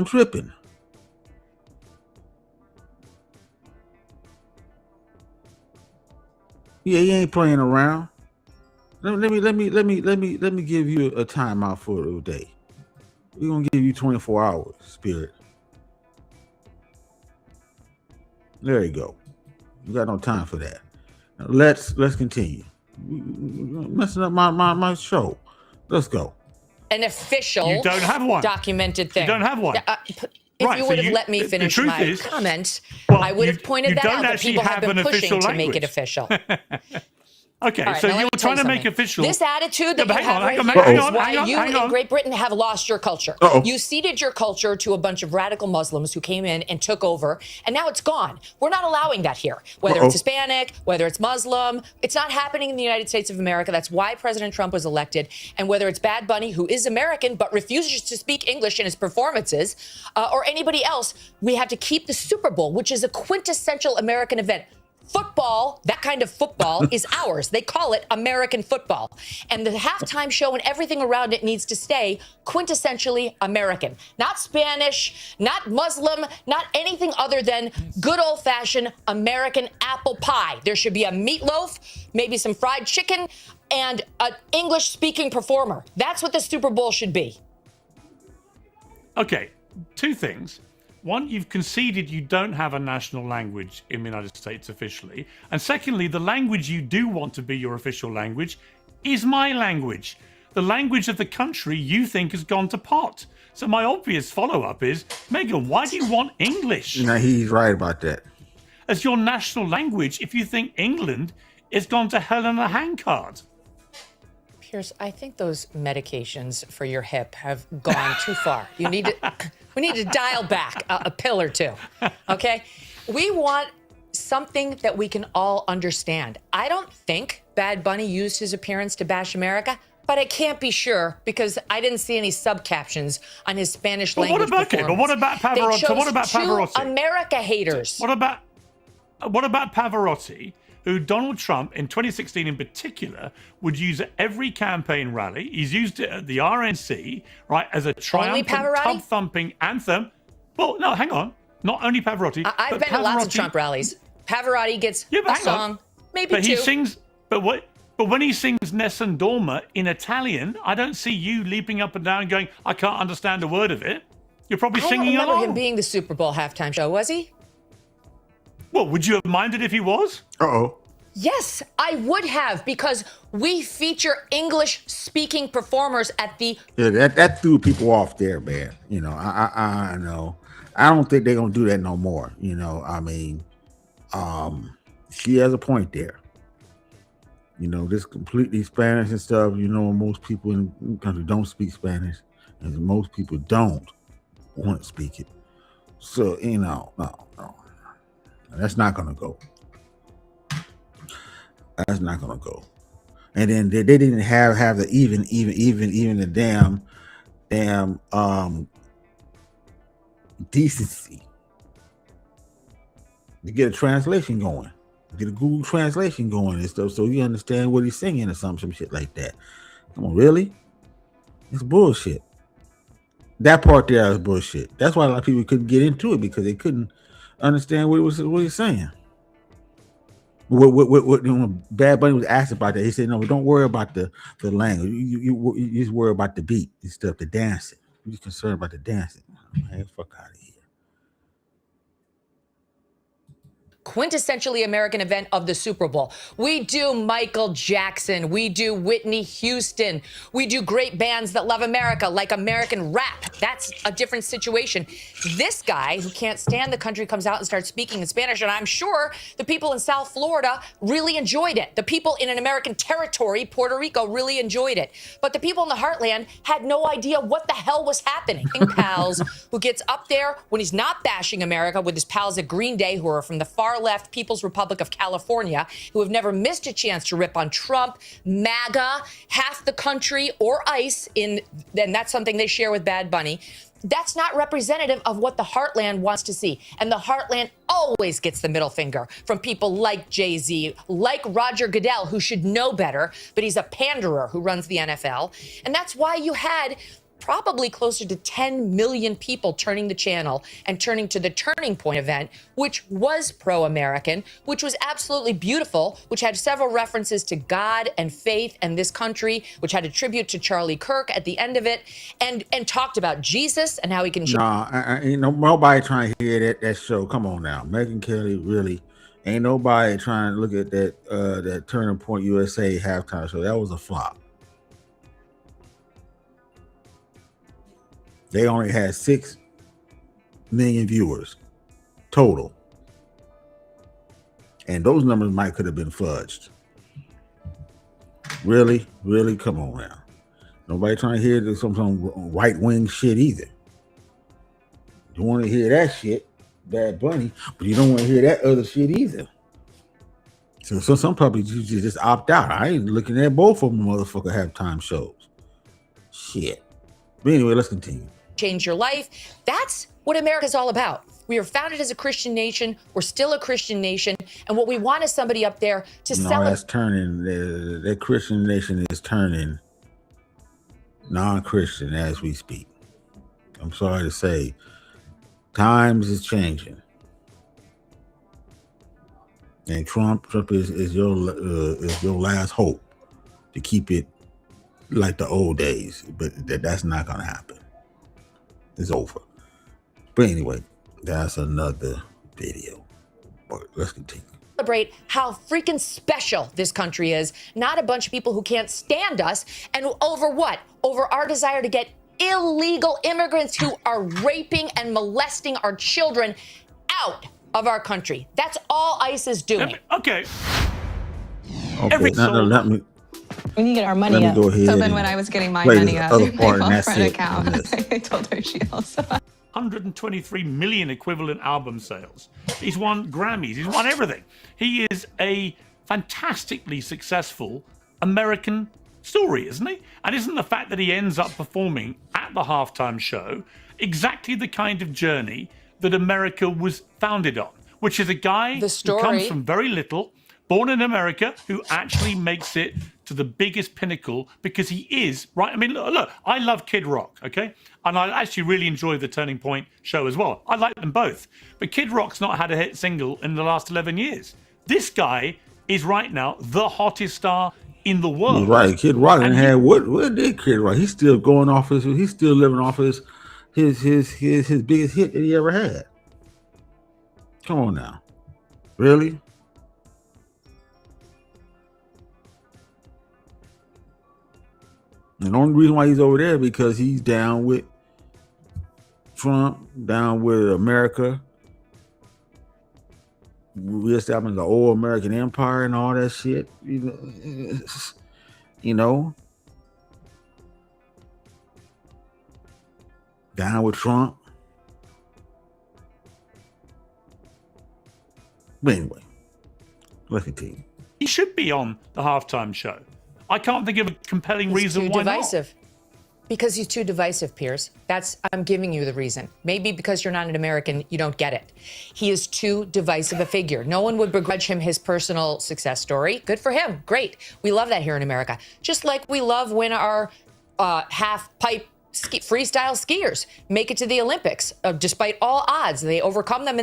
tripping. Yeah, he ain't playing around. Let me give you a timeout for the day. We're gonna give you 24 hours, Spirit. There you go. You got no time for that. Now let's continue. Messing up my show. Let's go. An official, you don't have one. Documented thing. You don't have one. If you would have let me finish my comment, I would have pointed that out. That people have been pushing to make it official. Okay, right, so you're trying to make official. This attitude that you have right here is why you in Great Britain have lost your culture. You ceded your culture to a bunch of radical Muslims who came in and took over, and now it's gone. We're not allowing that here. Whether it's Hispanic, whether it's Muslim, it's not happening in the United States of America. That's why President Trump was elected. And whether it's Bad Bunny, who is American but refuses to speak English in his performances, or anybody else, we have to keep the Super Bowl, which is a quintessential American event. Football, that kind of football, is ours. They call it American football. And the halftime show and everything around it needs to stay quintessentially American. Not Spanish, not Muslim, not anything other than good old-fashioned American apple pie. There should be a meatloaf, maybe some fried chicken, and an English-speaking performer. That's what the Super Bowl should be. Okay, two things. One, you've conceded you don't have a national language in the United States officially. And secondly, the language you do want to be your official language is my language. The language of the country you think has gone to pot. So my obvious follow-up is, Megan, why do you want English? No, he's right about that. As your national language if you think England has gone to hell in a handcart? Pierce, I think those medications for your hip have gone too far. We need to dial back a pill or two, okay? We want something that we can all understand. I don't think Bad Bunny used his appearance to bash America, but I can't be sure because I didn't see any subcaptions on his Spanish language performance. But what about Pavarotti? They chose two America haters. What about Pavarotti, who Donald Trump in 2016 in particular would use at every campaign rally? He's used it at the RNC, right, as a triumphant, tub-thumping anthem. Well, no, hang on. Not only Pavarotti. I've been to lots of Trump rallies. Pavarotti gets a song, maybe but two. He sings, but when he sings Nessun Dorma in Italian, I don't see you leaping up and down and going, I can't understand a word of it. You're probably singing along. I don't remember him being the Super Bowl halftime show, was he? Well, would you have minded if he was? Uh-oh. Yes, I would have, because we feature English-speaking performers at the... Yeah, that threw people off there, man. You know, I know. I don't think they're going to do that no more. You know, I mean, she has a point there. You know, this completely Spanish and stuff, you know, most people in the country don't speak Spanish, and most people don't want to speak it. So, you know, no. That's not gonna go. That's not gonna go. And then they didn't have the even the damn decency to get a translation going. Get a Google translation going and stuff so you understand what he's singing or some shit like that. Come on, really? It's bullshit. That part there is bullshit. That's why a lot of people couldn't get into it because they couldn't understand what he's saying. What Bad Bunny was asked about that, he said, "No, don't worry about the language. You just worry about the beat and stuff, the dancing. You're just concerned about the dancing." Man, fuck out of here. Quintessentially American event of the Super Bowl. We do Michael Jackson. We do Whitney Houston. We do great bands that love America, like American rap. That's a different situation. This guy who can't stand the country comes out and starts speaking in Spanish, and I'm sure the people in South Florida really enjoyed it. The people in an American territory, Puerto Rico, really enjoyed it. But the people in the heartland had no idea what the hell was happening. Pals who gets up there when he's not bashing America with his pals at Green Day, who are from the far left People's Republic of California, who have never missed a chance to rip on Trump, MAGA, half the country, or ICE, and that's something they share with Bad Bunny. That's not representative of what the heartland wants to see. And the heartland always gets the middle finger from people like Jay-Z, like Roger Goodell, who should know better, but he's a panderer who runs the NFL. And that's why you had probably closer to 10 million people turning the channel and turning to the Turning Point event, which was pro-American, which was absolutely beautiful, which had several references to God and faith and this country, which had a tribute to Charlie Kirk at the end of it, and talked about Jesus and how he can... Nah, ain't nobody trying to hear that show. Come on now. Megyn Kelly, really. Ain't nobody trying to look at that Turning Point USA halftime show. That was a flop. They only had 6 million viewers total. And those numbers might could have been fudged. Really? Really? Come on now. Nobody trying to hear some right-wing shit either. You want to hear that shit, Bad Bunny, but you don't want to hear that other shit either. So some probably just opt out. I ain't looking at both of them motherfucker halftime shows. Shit. But anyway, let's continue. Change your life. That's what America's all about. We are founded as a Christian nation. We're still a Christian nation. And what we want is somebody up there to celebrate. That's turning, that Christian nation is turning non-Christian as we speak. I'm sorry to say, times is changing. And Trump is your last hope to keep it like the old days. But that's not going to happen. It's over. But anyway, that's another video. But let's continue. Celebrate how freaking special this country is. Not a bunch of people who can't stand us. And over what? Over our desire to get illegal immigrants who are raping and molesting our children out of our country. That's all ICE is doing. Okay. Let me... We need to get our money up. So then when I was getting my money up, my friend account, I told her she also... 123 million equivalent album sales. He's won Grammys. He's won everything. He is a fantastically successful American story, isn't he? And isn't the fact that he ends up performing at the halftime show exactly the kind of journey that America was founded on? Which is a guy who comes from very little, born in America, who actually makes it to the biggest pinnacle because he is, right? I mean, look, I love Kid Rock, okay? And I actually really enjoy the Turning Point show as well. I like them both. But Kid Rock's not had a hit single in the last 11 years. This guy is right now the hottest star in the world. You're right. Kid Rock and had what did Kid Rock? He's still going off he's still living off his biggest hit that he ever had. Come on now. Really? And the only reason why he's over there because he's down with Trump, down with America, reestablishing the old American empire and all that shit. You know, down with Trump. But anyway, let's continue. He should be on the halftime show. I can't think of a compelling reason why divisive. not. Because he's too divisive, Piers. I'm giving you the reason. Maybe because you're not an American, you don't get it. He is too divisive a figure. No one would begrudge him his personal success story. Good for him. Great. We love that here in America. Just like we love when our half-pipe freestyle skiers make it to the Olympics. Despite all odds, they overcome them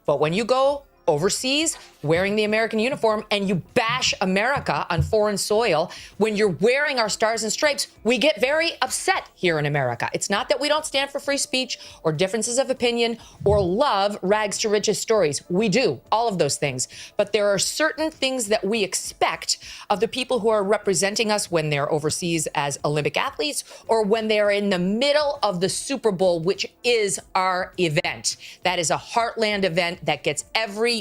but when you go overseas wearing the American uniform and you bash America on foreign soil, when you're wearing our stars and stripes, we get very upset here in America. It's not that we don't stand for free speech or differences of opinion or love rags to riches stories. We do, all of those things. But there are certain things that we expect of the people who are representing us when they're overseas as Olympic athletes or when they're in the middle of the Super Bowl, which is our event. That is a heartland event that gets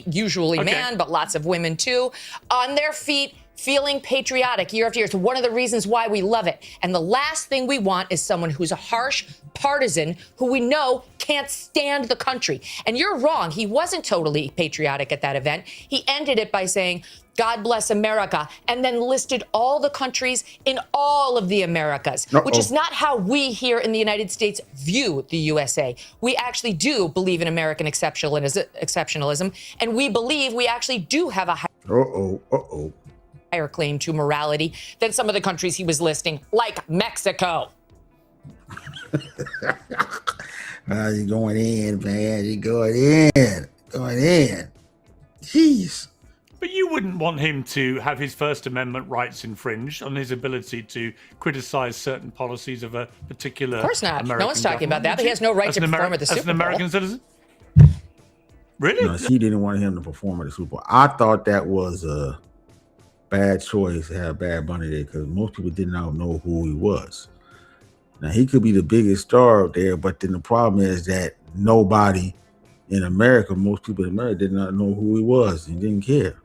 usually man, but lots of women too, on their feet, feeling patriotic year after year. It's one of the reasons why we love it. And the last thing we want is someone who's a harsh partisan who we know can't stand the country. And you're wrong. He wasn't totally patriotic at that event. He ended it by saying, God bless America, and then listed all the countries in all of the Americas, which is not how we here in the United States view the USA. We actually do believe in American exceptionalism, and we believe we actually do have a higher claim to morality than some of the countries he was listing, like Mexico. You're going in, man. You're going in. Going in. Jeez. But you wouldn't want him to have his First Amendment rights infringed on his ability to criticize certain policies of a particular. Of course not. American no one's talking government, about that. But he has no right to perform at the Super Bowl. As an American citizen? Really? No, she didn't want him to perform at the Super Bowl. I thought that was a bad choice to have Bad Bunny there because most people did not know who he was. Now, he could be the biggest star there, but then the problem is that nobody in America, most people in America did not know who he was and didn't care.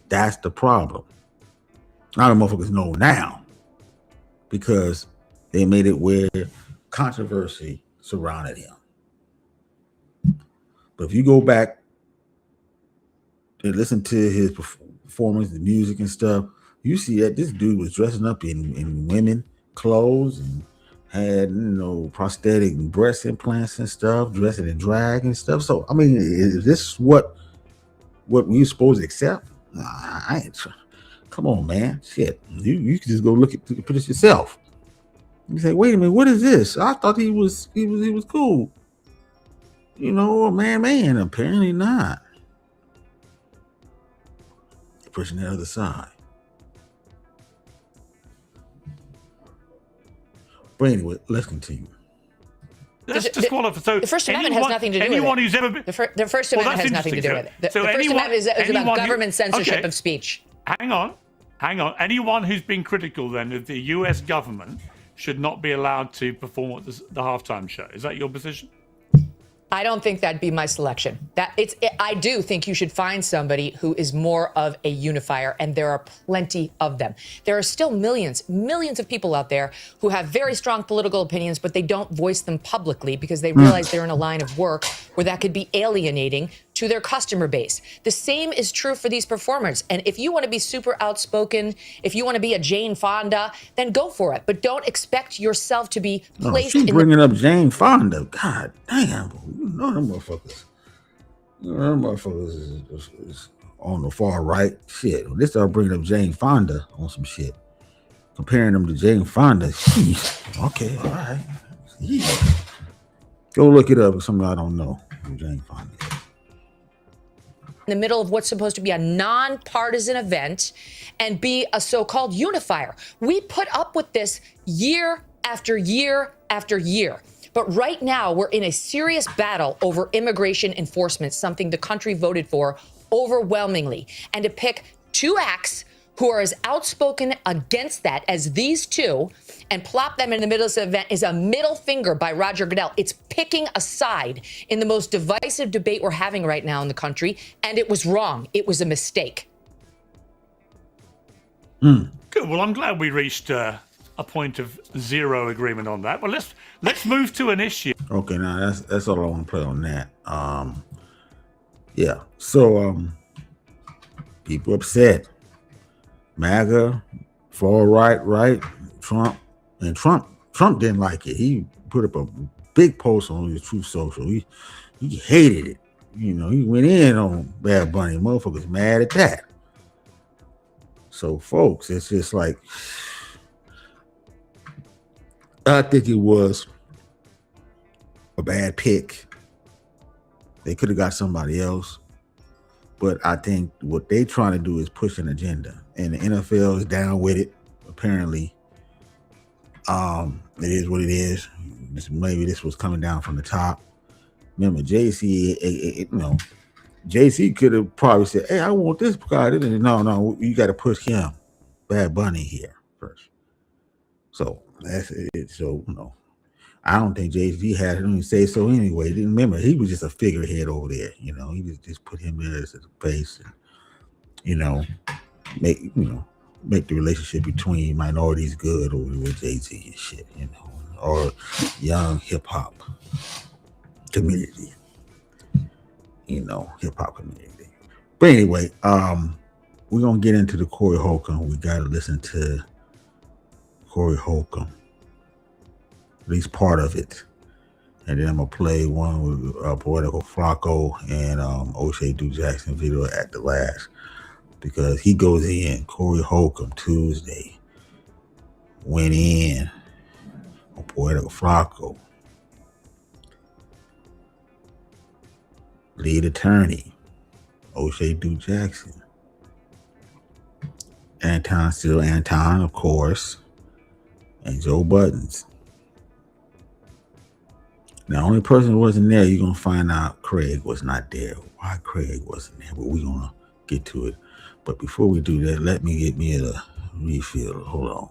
That's the problem. Now the motherfuckers know now because they made it where controversy surrounded him. But if you go back and listen to his performance, the music and stuff, you see that this dude was dressing up in women clothes and had, prosthetic breast implants and stuff, dressing in drag and stuff. So, I mean, is this what we supposed to accept? Nah, I ain't. Come on, man. Shit. You can just go look at the pictures yourself. You say, wait a minute, what is this? I thought he was cool. A man. Apparently not. Pushing the other side. But anyway, let's continue. That's disqualified. So the First Amendment has nothing to do with it. Anyone who's ever been... The First Amendment has nothing to do with it. The First Amendment is about government censorship of speech. Hang on. Anyone who's been critical then of the US government should not be allowed to perform at the halftime show. Is that your position? I don't think that'd be my selection. I do think you should find somebody who is more of a unifier, and there are plenty of them. There are still millions of people out there who have very strong political opinions, but they don't voice them publicly because they realize they're in a line of work where that could be alienating to their customer base. The same is true for these performers. And if you want to be super outspoken, if you want to be a Jane Fonda, then go for it. But don't expect yourself to be placed in bringing up Jane Fonda. God damn. Them motherfuckers. Them motherfuckers is on the far right. Shit. They start bringing up Jane Fonda on some shit. Comparing them to Jane Fonda. Jeez. Okay, all right. Jeez. Go look it up. Something I don't know who Jane Fonda is. In the middle of what's supposed to be a nonpartisan event and be a so-called unifier. We put up with this year after year after year. But right now, we're in a serious battle over immigration enforcement, something the country voted for overwhelmingly. And to pick two acts who are as outspoken against that as these two and plop them in the middle of the event is a middle finger by Roger Goodell. It's picking a side in the most divisive debate we're having right now in the country, and it was wrong. It was a mistake. Good. Well, I'm glad we reached a point of zero agreement on that. Well, let's move to an issue. Okay, now that's all I want to play on that. Yeah. So people upset. MAGA, far right, Trump, And Trump didn't like it. He put up a big post on his Truth Social. He hated it. You know, he went in on Bad Bunny. Motherfuckers mad at that. So, folks, it's just like, I think it was a bad pick. They could have got somebody else. But I think what they trying to do is push an agenda. And the NFL is down with it, apparently. It is what it is. Maybe this was coming down from the top. Remember, JC could have probably said, hey, I want this guy. No, you got to push him. Bad Bunny here first. So that's it. So, I don't think JC had to say so anyway. Remember, he was just a figurehead over there. He just put him there as a base and, make the relationship between minorities good over with Jay-Z and shit, or young hip hop community, hip hop community. But anyway, we're gonna get into the Corey Holcomb. We gotta listen to Corey Holcomb, at least part of it, and then I'm gonna play one with Poetical Flacco and O'Shea Du Jackson video at the last, because he goes in. Corey Holcomb Tuesday went in on Poetical Flacco. Lead attorney O'Shea Du Jackson. Anton, of course, and Joe Buttons. The only person who wasn't there, you're going to find out Craig was not there. Why Craig wasn't there, but we're going to get to it. But before we do that, let me get me a refill. Hold on.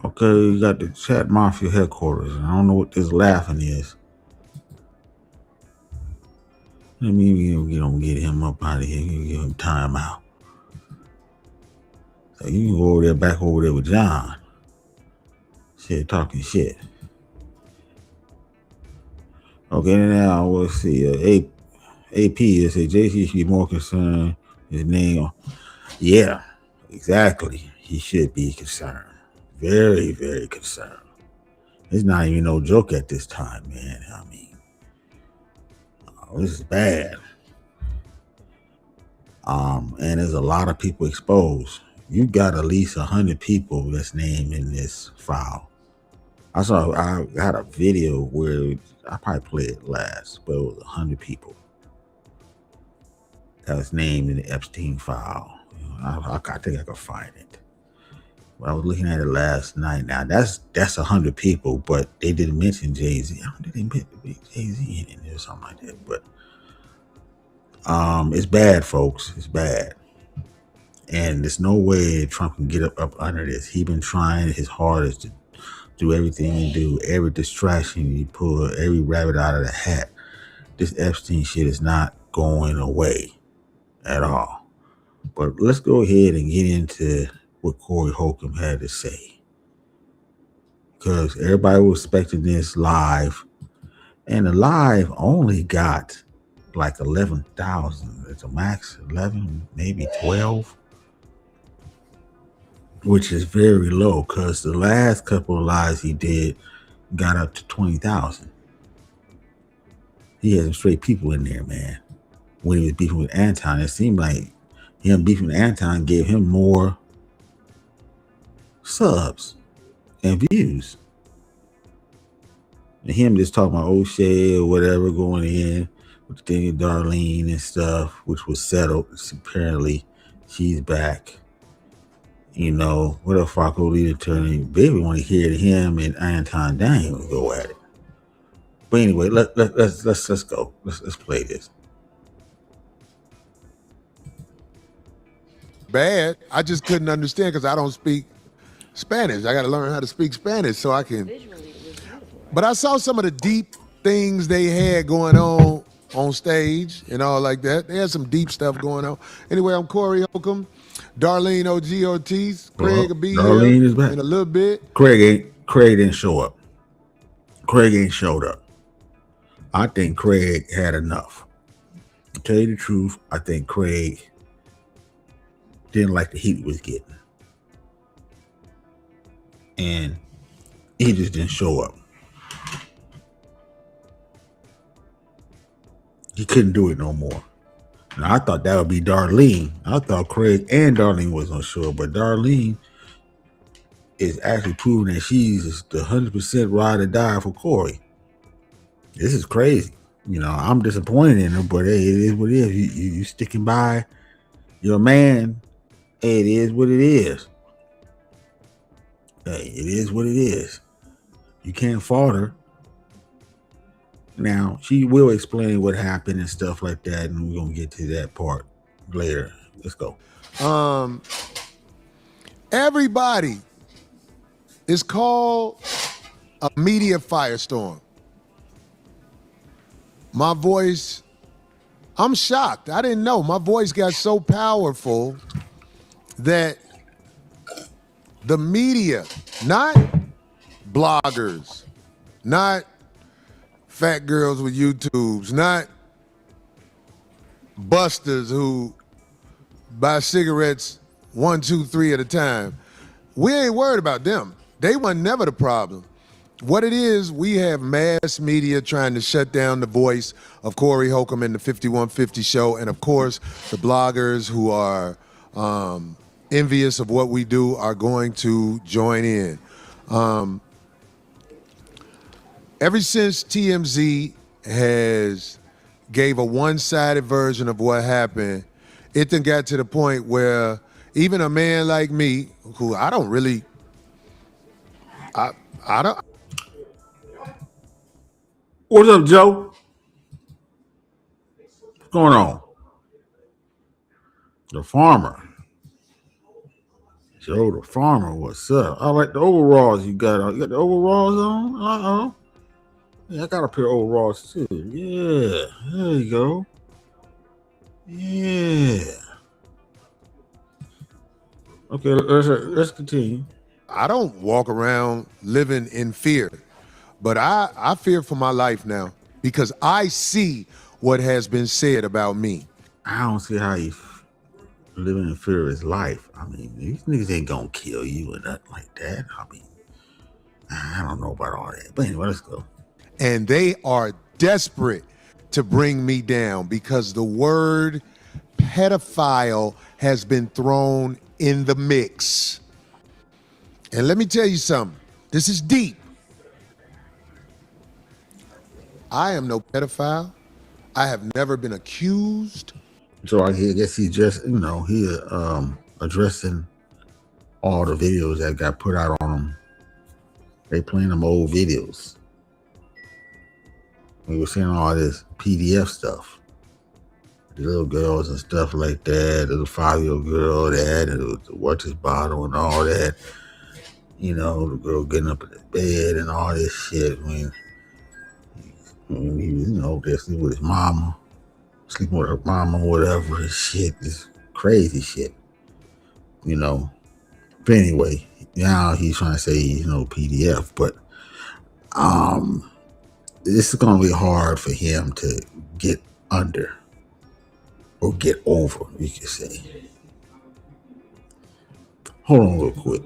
Okay, you got the Chat Mafia headquarters. I don't know what this laughing is. Let me get him up out of here. Give him time out. So you can go over there, back over there with John. Shit, talking shit. Okay, now we'll see. AP is say JC should be more concerned. His name. Yeah, exactly. He should be concerned. Very, very concerned. It's not even no joke at this time, man. I mean, this is bad. And there's a lot of people exposed. You got at least 100 people that's named in this file. I had a video where I probably played it last, but it was 100 people that was named in the Epstein file. I think I could find it. I was looking at it last night. Now that's 100 people, but they didn't mention Jay-Z. I don't think they put Jay-Z in it or something like that. But it's bad, folks. It's bad, and there's no way Trump can get up under this. He's been trying his hardest to do everything he do, every distraction he pull, every rabbit out of the hat. This Epstein shit is not going away at all. But let's go ahead and get into what Corey Holcomb had to say, because everybody was expecting this live, and the live only got like 11,000. It's a max 11, maybe 12, which is very low, because the last couple of lives he did got up to 20,000. He had some straight people in there, man. When he was beefing with Anton, it seemed like him beefing with Anton gave him more subs and views. And him just talking about O'Shea or whatever going in with the thing of Darlene and stuff, which was settled. Apparently, she's back. You know, what if Farco lead attorney Baby want to hear him and Anton Daniel go at it? But anyway, let's go. Let's play this. Bad. I just couldn't understand because I don't speak Spanish. I got to learn how to speak Spanish so I can. But I saw some of the deep things they had going on stage and all like that. They had some deep stuff going on. Anyway, I'm Corey Holcomb. Darlene OG Ortiz. Craig will be Darlene here is back in a little bit. Craig didn't show up. Craig ain't showed up. I think Craig had enough. To tell you the truth, I think Craig didn't like the heat he was getting. And he just didn't show up. He couldn't do it no more. Now, I thought that would be Darlene. I thought Craig and Darlene was on show, but Darlene is actually proving that she's the 100% ride or die for Corey. This is crazy. You know, I'm disappointed in her, but hey, it is what it is. You sticking by your man. Hey, it is what it is. Hey, it is what it is. You can't fault her. Now, she will explain what happened and stuff like that, and we're going to get to that part later. Let's go. Everybody is called a media firestorm. My voice, I'm shocked. I didn't know. My voice got so powerful that the media, not bloggers, not fat girls with YouTubes, not busters who buy cigarettes 1, 2, 3 at a time. We ain't worried about them. They were never the problem. What it is, we have mass media trying to shut down the voice of Corey Holcomb and the 5150 show, and of course, the bloggers who are envious of what we do are going to join in. Ever since TMZ has gave a one-sided version of what happened, it then got to the point where even a man like me, who I don't really, I don't. What's up, Joe? What's going on? The farmer. Joe the farmer, what's up? I like the overalls you got on. You got the overalls on? Uh-oh. Yeah, I got a pair of overalls too. Yeah, there you go. Yeah. Okay, let's continue. I don't walk around living in fear, but I fear for my life now because I see what has been said about me. I don't see how you living in fear of his life. I mean, these niggas ain't gonna kill you or nothing like that. I mean, I don't know about all that. But anyway, let's go. And they are desperate to bring me down because the word pedophile has been thrown in the mix. And let me tell you something. This is deep. I am no pedophile. I have never been accused. So I guess he just, he addressing all the videos that got put out on him. They playing them old videos. We were seeing all this PDF stuff. The little girls and stuff like that. The little 5-year-old girl that and the water's bottle and all that. You know, the girl getting up in the bed and all this shit. I mean, he was, there sleeping with his mama, sleeping with her mama, whatever. This shit, this crazy shit. But anyway, now he's trying to say, PDF, but this is going to be hard for him to get under or get over, you could say. Hold on real quick.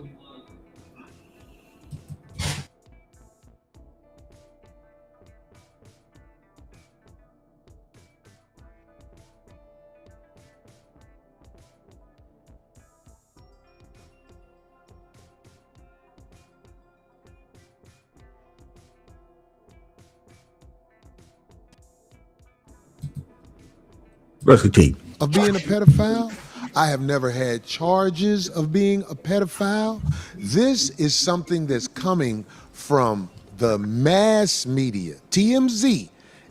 Let's continue. Of being a pedophile, I have never had charges of being a pedophile. This is something that's coming from the mass media, TMZ.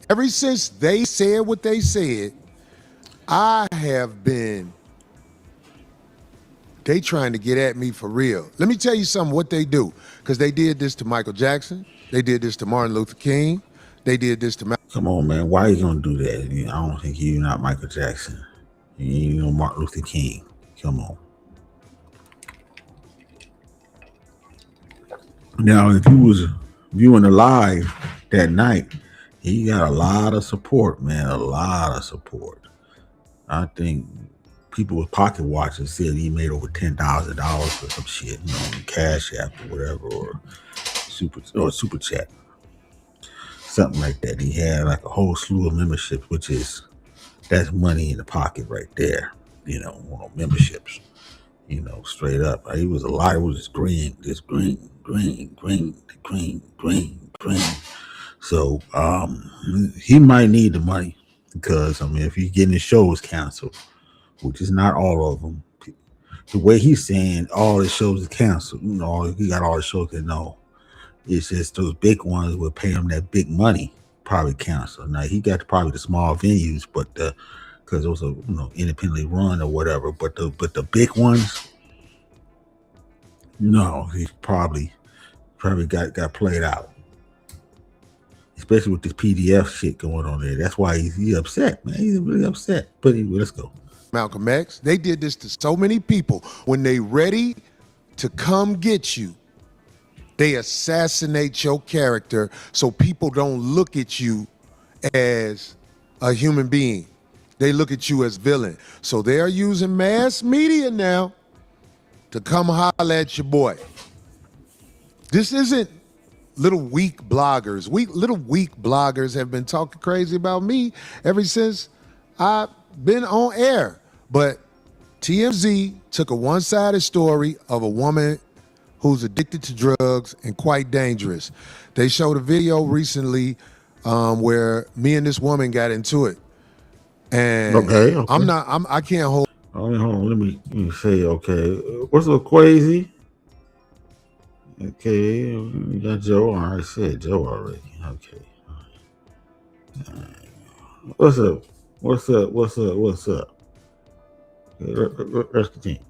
Ever since they said what they said, I have been, they trying to get at me for real. Let me tell you something, what they do, because they did this to Michael Jackson. They did this to Martin Luther King. They did this to Come on, man. Why are you going to do that? I don't think you're not Michael Jackson. You know Martin Luther King. Come on. Now, if you was viewing the live that night, he got a lot of support, man. A lot of support. I think people with pocket watches said he made over $10,000 for some shit, Cash App or whatever, or super chat, something like that. He had like a whole slew of memberships, that's money in the pocket right there, memberships, straight up. He was a lot. It was just green. So he might need the money because if he's getting his shows canceled, which is not all of them, the way he's saying all his shows are canceled, he got all the shows that it's just those big ones will pay him that big money, probably canceled. Now he got probably the small venues, but because those are independently run or whatever, but the big ones, no, he probably got played out. Especially with this PDF shit going on there. That's why he's upset, man. He's really upset. But anyway, let's go. Malcolm X. They did this to so many people. When they ready to come get you, they assassinate your character so people don't look at you as a human being. They look at you as villain. So they are using mass media now to come holler at your boy. This isn't little weak bloggers. Little weak bloggers have been talking crazy about me ever since I've been on air. But TMZ took a one-sided story of a woman who's addicted to drugs and quite dangerous. They showed a video recently where me and this woman got into it. And okay. I can't hold. Hold on. Let me say, okay. What's up, Quasi? Okay, we got Joe. I already said Joe already. Okay. All right. What's up? Let's continue.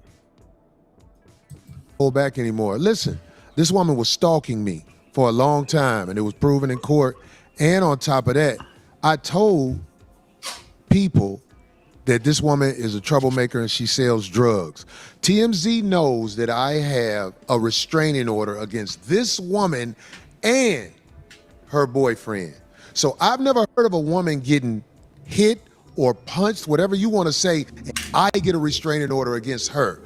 Hold back anymore. Listen, this woman was stalking me for a long time, and it was proven in court. And on top of that, I told people that this woman is a troublemaker and she sells drugs. TMZ knows that I have a restraining order against this woman and her boyfriend. So I've never heard of a woman getting hit or punched, whatever you want to say, and I get a restraining order against her.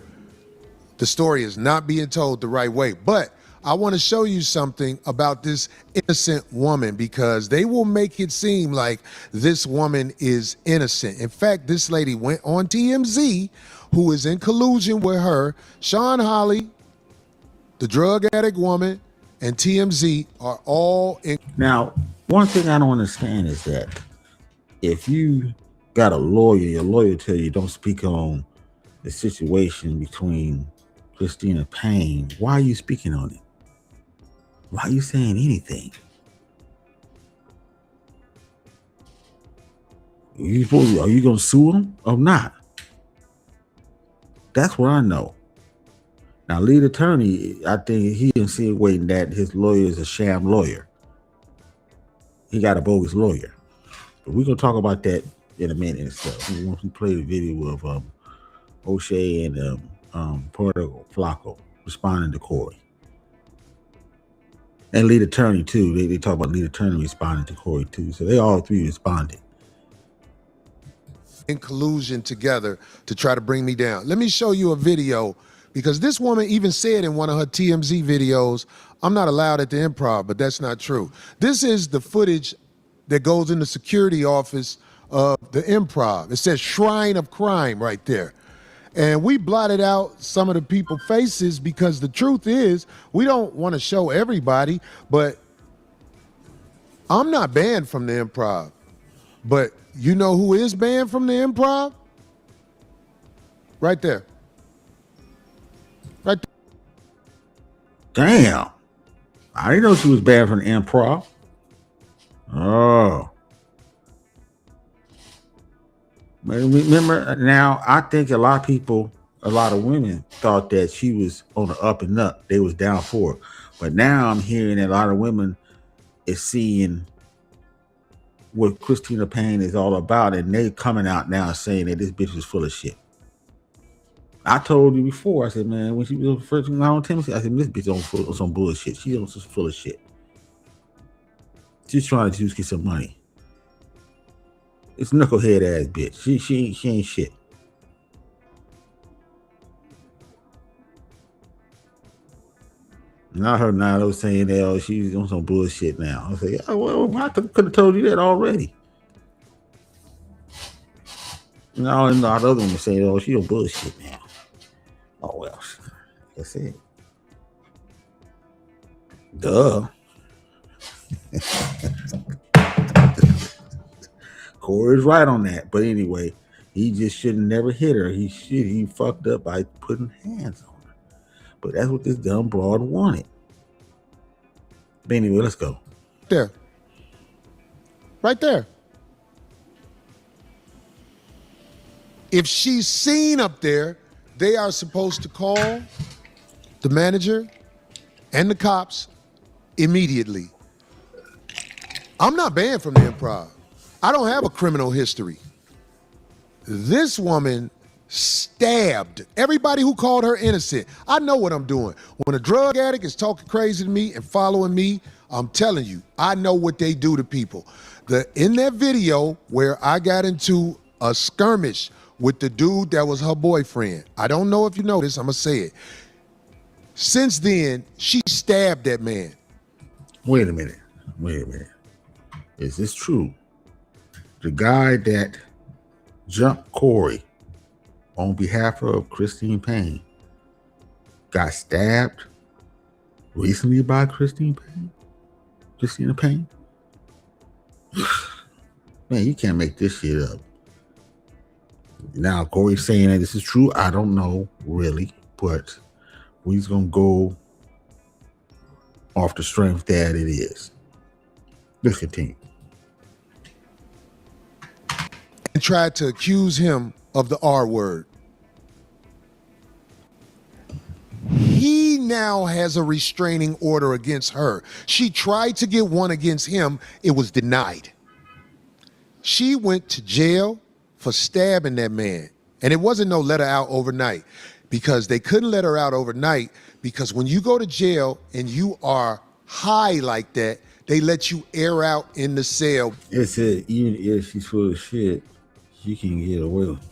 The story is not being told the right way. But I want to show you something about this innocent woman because they will make it seem like this woman is innocent. In fact, this lady went on TMZ, who is in collusion with her. Sean Holly, the drug addict woman, and TMZ are all in. Now, one thing I don't understand is that if you got a lawyer, your lawyer tell you don't speak on the situation between Christina Payne, why are you speaking on it? Why are you saying anything? Are you going to sue him or not? That's what I know. Now, lead attorney, I think he insinuating that his lawyer is a sham lawyer. He got a bogus lawyer. But we're going to talk about that in a minute and stuff. Once we play the video of O'Shea and Puerto Flaco responding to Corey. And lead attorney too. They talk about lead attorney responding to Corey too. So they all three responded. In collusion together to try to bring me down. Let me show you a video because this woman even said in one of her TMZ videos, I'm not allowed at the Improv, but that's not true. This is the footage that goes in the security office of the Improv. It says Shrine of Crime right there. And we blotted out some of the people's faces because the truth is we don't want to show everybody, but I'm not banned from the Improv. But you know who is banned from the Improv? Right there. Right there. Damn. I didn't know she was banned from the improv. Oh. Remember, now I think a lot of women thought that she was on the up and up. They was down for it. But now I'm hearing that a lot of women is seeing what Christina Payne is all about, and they coming out now saying that this bitch is full of shit. I told you before, I said, man, when she was first on Timothy, I said, this bitch on some bullshit. She's just full of shit. She's trying to just get some money. It's knucklehead ass bitch. She ain't shit. And I heard Nilo saying that, oh, she's on some bullshit now. I said, oh, well, I could have told you that already. And all the other women saying, oh, she on bullshit now. Oh, well, that's it. Duh. Corey's right on that. But anyway, he just should have never hit her. He fucked up by putting hands on her. But that's what this dumb broad wanted. But anyway, let's go. There. Right there. If she's seen up there, they are supposed to call the manager and the cops immediately. I'm not banned from the improv. I don't have a criminal history. This woman stabbed everybody who called her innocent. I know what I'm doing. When a drug addict is talking crazy to me and following me, I'm telling you, I know what they do to people. In that video where I got into a skirmish with the dude that was her boyfriend, I don't know if you know this, I'm gonna say it. Since then, she stabbed that man. Wait a minute. Is this true? The guy that jumped Corey on behalf of Christina Payne got stabbed recently by Christina Payne? Man, you can't make this shit up. Now, Corey's saying that this is true. I don't know, really, but we're just going to go off the strength that it is. Let's continue. And tried to accuse him of the R word. He now has a restraining order against her. She tried to get one against him. It was denied. She went to jail for stabbing that man. And it wasn't no let her out overnight, because they couldn't let her out overnight, because when you go to jail and you are high like that, they let you air out in the cell. It said even if she's full of shit, she can get away with it.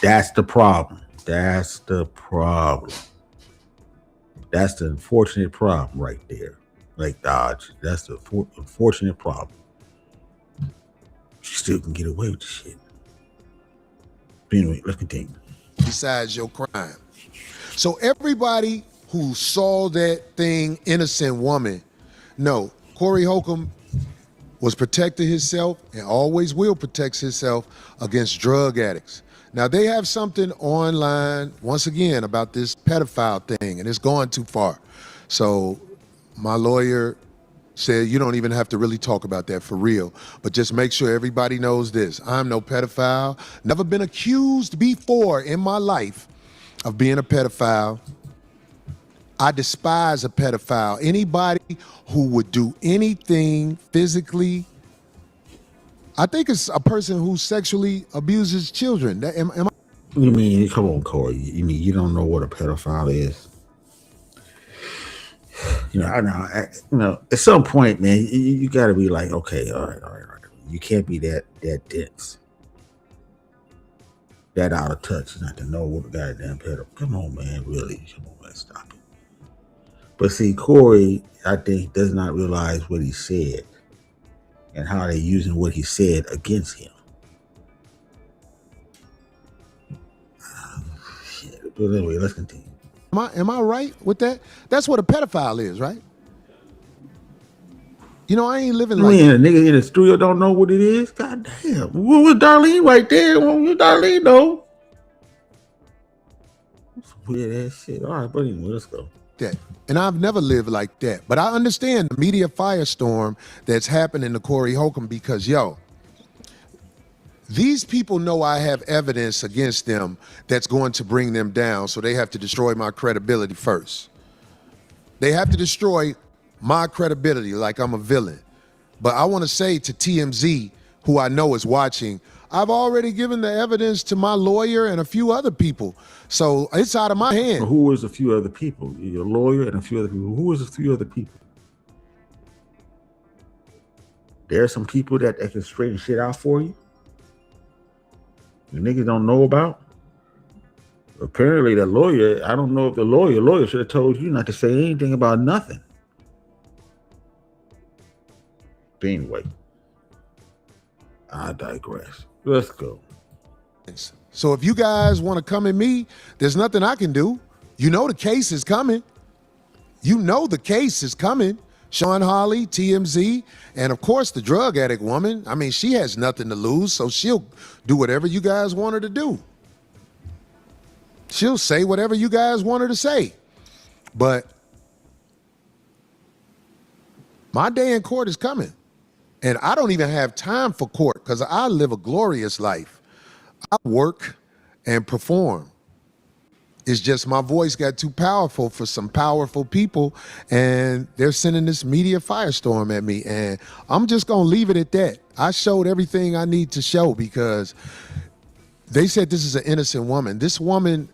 That's the problem. That's the unfortunate problem right there. Like Dodge. That's the unfortunate problem. She still can get away with the shit. But anyway, let's continue. Besides your crime. So everybody who saw that thing, innocent woman, no, Corey Holcomb was protecting himself and always will protect himself against drug addicts. Now, they have something online, once again, about this pedophile thing, and it's going too far. So my lawyer said, you don't even have to really talk about that for real, but just make sure everybody knows this. I'm no pedophile, never been accused before in my life of being a pedophile. I despise a pedophile. Anybody who would do anything physically, I think it's a person who sexually abuses children. Am I? You mean, come on, Corey. You mean you don't know what a pedophile is? You know, I know. At some point, man, you got to be like, okay, all right. You can't be that dense, that out of touch, not to know what a goddamn pedophile. Come on, man, really? Come on, man, stop it. But see, Corey, I think, does not realize what he said and how they're using what he said against him. Shit. But anyway, let's continue. Am I right with that? That's what a pedophile is, right? You know, I ain't living like a nigga in the studio don't know what it is? God damn. What was Darlene right there? What was Darlene, though? Weird ass shit. All right, but anyway, let's go. That. And I've never lived like that. But I understand the media firestorm that's happening to Corey Holcomb because, yo, these people know I have evidence against them that's going to bring them down, so they have to destroy my credibility first. They have to destroy my credibility like I'm a villain. But I want to say to TMZ, who I know is watching, I've already given the evidence to my lawyer and a few other people. So it's out of my hands. So who is a few other people? Your lawyer and a few other people. Who is a few other people? There are some people that can straighten shit out for you. The niggas don't know about. Apparently the lawyer, I don't know if the lawyer should have told you not to say anything about nothing. But anyway, I digress. Let's go. So if you guys want to come at me, there's nothing I can do. You know the case is coming. You know the case is coming. Sean Hawley, TMZ, and of course the drug addict woman. I mean, she has nothing to lose, so she'll do whatever you guys want her to do. She'll say whatever you guys want her to say. But my day in court is coming. And I don't even have time for court because I live a glorious life. I work and perform. It's just my voice got too powerful for some powerful people, and they're sending this media firestorm at me, and I'm just going to leave it at that. I showed everything I need to show because they said this is an innocent woman. This woman,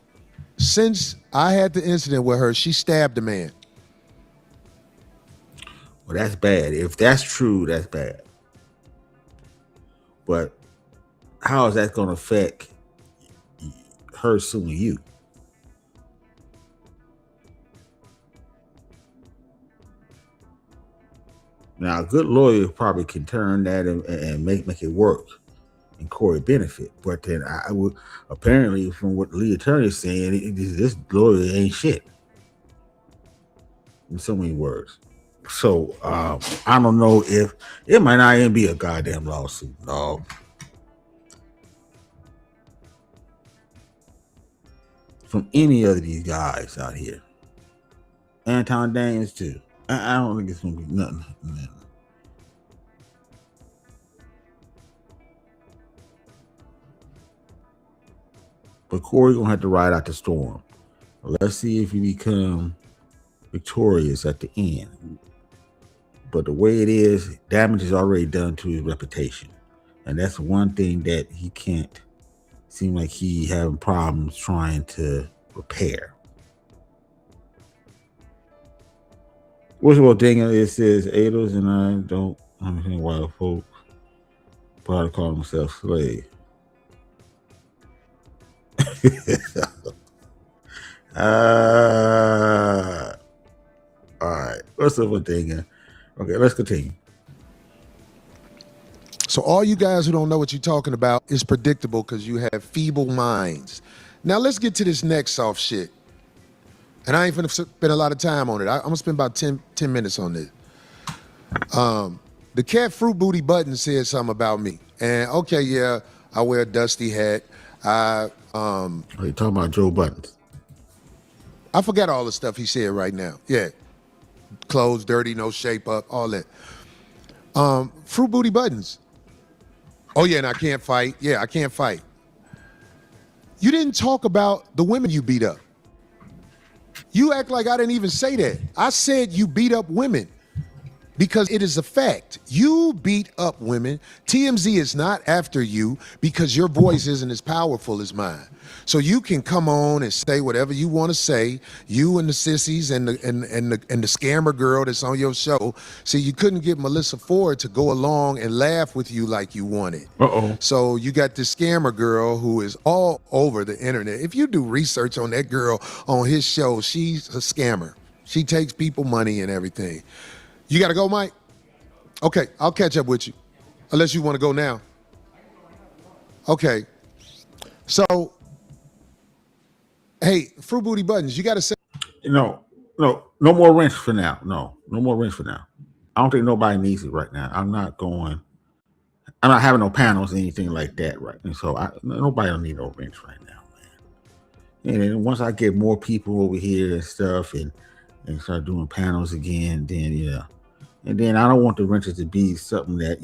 since I had the incident with her, she stabbed a man. Well, that's bad. If that's true, that's bad. But how is that going to affect her suing you? Now, a good lawyer probably can turn that and make it work in court benefit. But then I would apparently, from what the lead attorney is saying, this lawyer ain't shit. In so many words. So I don't know if it might not even be a goddamn lawsuit, dog. From any of these guys out here. Anton Daniels too. I don't think it's gonna be nothing. But Corey gonna have to ride out the storm. Let's see if he become victorious at the end. But the way it is, damage is already done to his reputation. And that's one thing that he can't seem like he having problems trying to repair. What's about Dinger? It says Ados and I don't understand why folks probably call themselves slave. All right. What's up with Dinger? Okay, let's continue. So all you guys who don't know what you're talking about is predictable because you have feeble minds. Now let's get to this next soft shit. And I ain't gonna spend a lot of time on it. I'm gonna spend about 10 minutes on this. The cat Fruit Booty Button said something about me. And okay, yeah, I wear a dusty hat. Are you talking about Joe Buttons? I forgot all the stuff he said right now. Yeah. Clothes dirty, no shape up, all that. Fruit Booty Buttons. Oh yeah, and I can't fight. Yeah, I can't fight. You didn't talk about the women you beat up. You act like I didn't even say that. I said you beat up women because it is a fact. You beat up women. TMZ is not after you because your voice isn't as powerful as mine. So you can come on and say whatever you want to say. You and the sissies and the scammer girl that's on your show. See, you couldn't get Melissa Ford to go along and laugh with you like you wanted. So you got this scammer girl who is all over the internet. If you do research on that girl on his show, she's a scammer. She takes people money and everything. You got to go, Mike? Okay, I'll catch up with you. Unless you want to go now. Okay. So, hey, Fruit Booty Buttons, you got to say. No more rent for now. No more rent for now. I don't think nobody needs it right now. I'm not having no panels or anything like that right now. So nobody don't need no rent right now, man. And then once I get more people over here and stuff, and start doing panels again, then yeah. And then I don't want the renters to be something that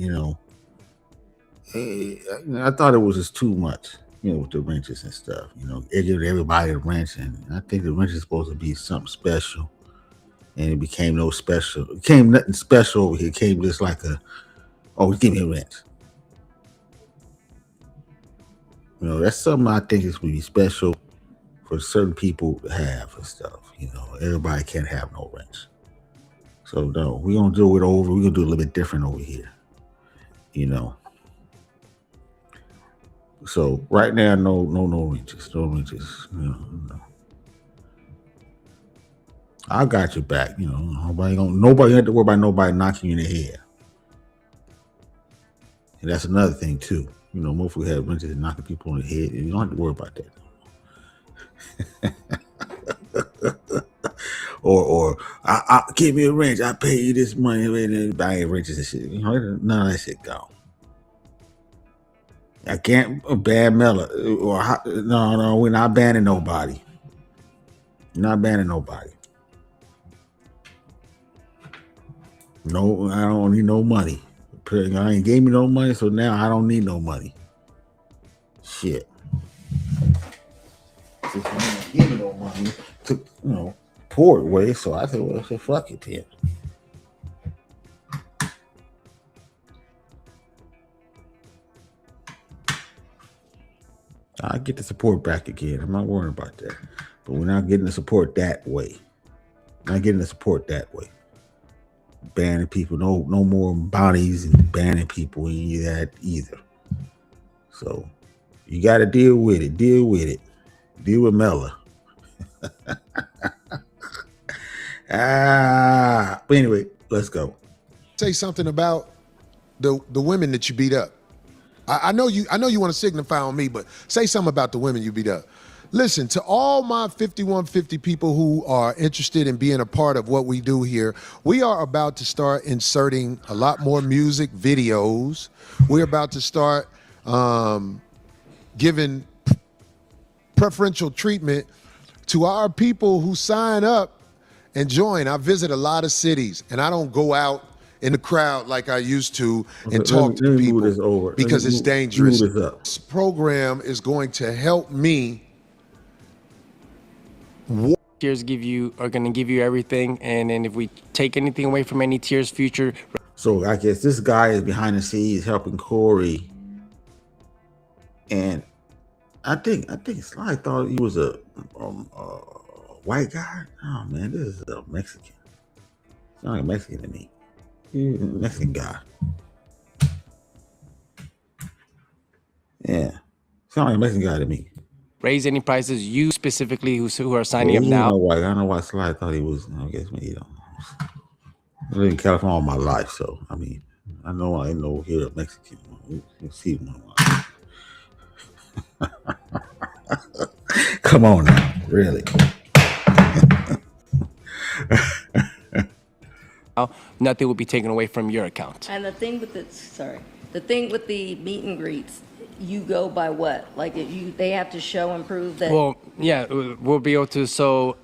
I thought it was just too much, with the wrenches and stuff. It gave everybody a wrench, and I think the wrench is supposed to be something special. And it became no special. It became nothing special over here. It came just like give me a wrench. That's something I think is would be special for certain people to have and stuff. Everybody can't have no wrench. So no, we're gonna do it over. We're gonna do a little bit different over here. So right now, no wrenches. No wrenches. No. I got your back. Nobody had to worry about nobody knocking you in the head. And that's another thing too. Most people have wrenches and knocking people on the head. And you don't have to worry about that. or I give me a wrench. I pay you this money and buying wrenches and shit. None of that shit gone. I can't ban Mella. No, we're not banning nobody. Not banning nobody. No, I don't need no money. I ain't gave me no money, so now I don't need no money. Shit. Since you didn't give me no money, took pour it away, so I said, well, so fuck it then. I get the support back again. I'm not worrying about that. But we're not getting the support that way. Banning people, no more bounties and banning people and that either. So you got to deal with it. Deal with Mella. But anyway, let's go. Say something about the women that you beat up. I know you want to signify on me, but say something about the women you beat up. Listen, to all my 5150 people who are interested in being a part of what we do here, we are about to start inserting a lot more music videos. We're about to start giving preferential treatment to our people who sign up and join. I visit a lot of cities, and I don't go out in the crowd like I used to and talk to people because it's dangerous. This program is going to help me. Tiers are going to give you everything, and then if we take anything away from any tiers future. So I guess this guy is behind the scenes helping Corey, and I think Sly thought he was a white guy. Oh man, this is a Mexican. It's not a Mexican to me. He's a Mexican guy. Yeah, it's not like a Mexican guy to me. Raise any prices, you specifically who are signing up now. I don't know why Sly thought he was. I guess maybe don't know. I lived in California all my life, so I mean, I know here a Mexican. You see one. Come on now, really. Nothing will be taken away from your account. And the thing with the meet and greets, you go by what? Like they have to show and prove that. Well, yeah, we'll be able to. So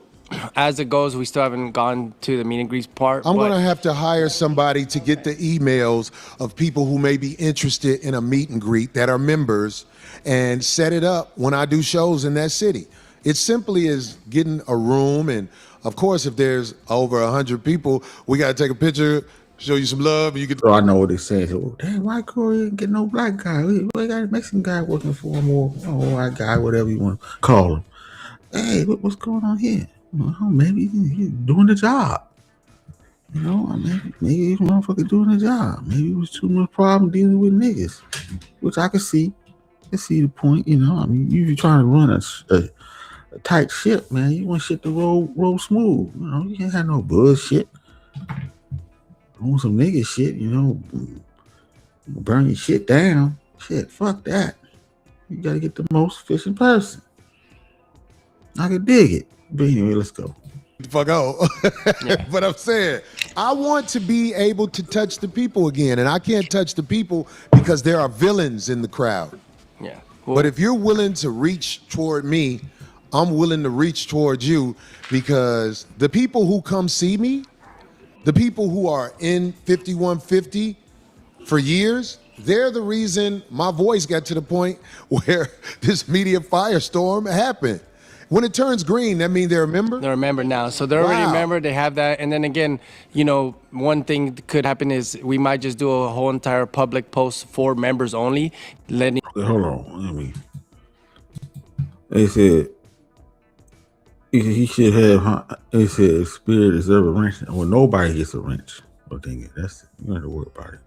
as it goes, we still haven't gone to the meet and greets part. I'm going to have to hire somebody to get the emails of people who may be interested in a meet and greet that are members and set it up when I do shows in that city. It simply is getting a room, and of course, if there's over 100 people, we got to take a picture, show you some love, and you can. So I know what they're saying. So, damn, why Corey didn't get no black guy? We got a Mexican guy working for him, or white guy, whatever you want to call him. Hey, what's going on here? Well, maybe he's doing the job. Maybe this motherfucker doing the job. Maybe it was too much problem dealing with niggas, which I can see. I see the point. You're trying to run a tight ship, man. You want shit to roll smooth. You can't have no bullshit. I want some nigga shit, burn your shit down. Shit, fuck that. You gotta get the most efficient person. I can dig it. But anyway, let's go. Fuck out. Yeah. But I'm saying, I want to be able to touch the people again, and I can't touch the people because there are villains in the crowd. Yeah. But if you're willing to reach toward me, I'm willing to reach towards you because the people who come see me, the people who are in 5150 for years, they're the reason my voice got to the point where this media firestorm happened. When it turns green, that means they're a member? They're a member now. So they're already a member. They have that. And then again, you know, one thing that could happen is we might just do a whole entire public post for members only. Hold on. Let me. They said he should have. They said spirit deserve a wrench. Well, nobody gets a wrench. But dang it, that's you don't have to worry about it.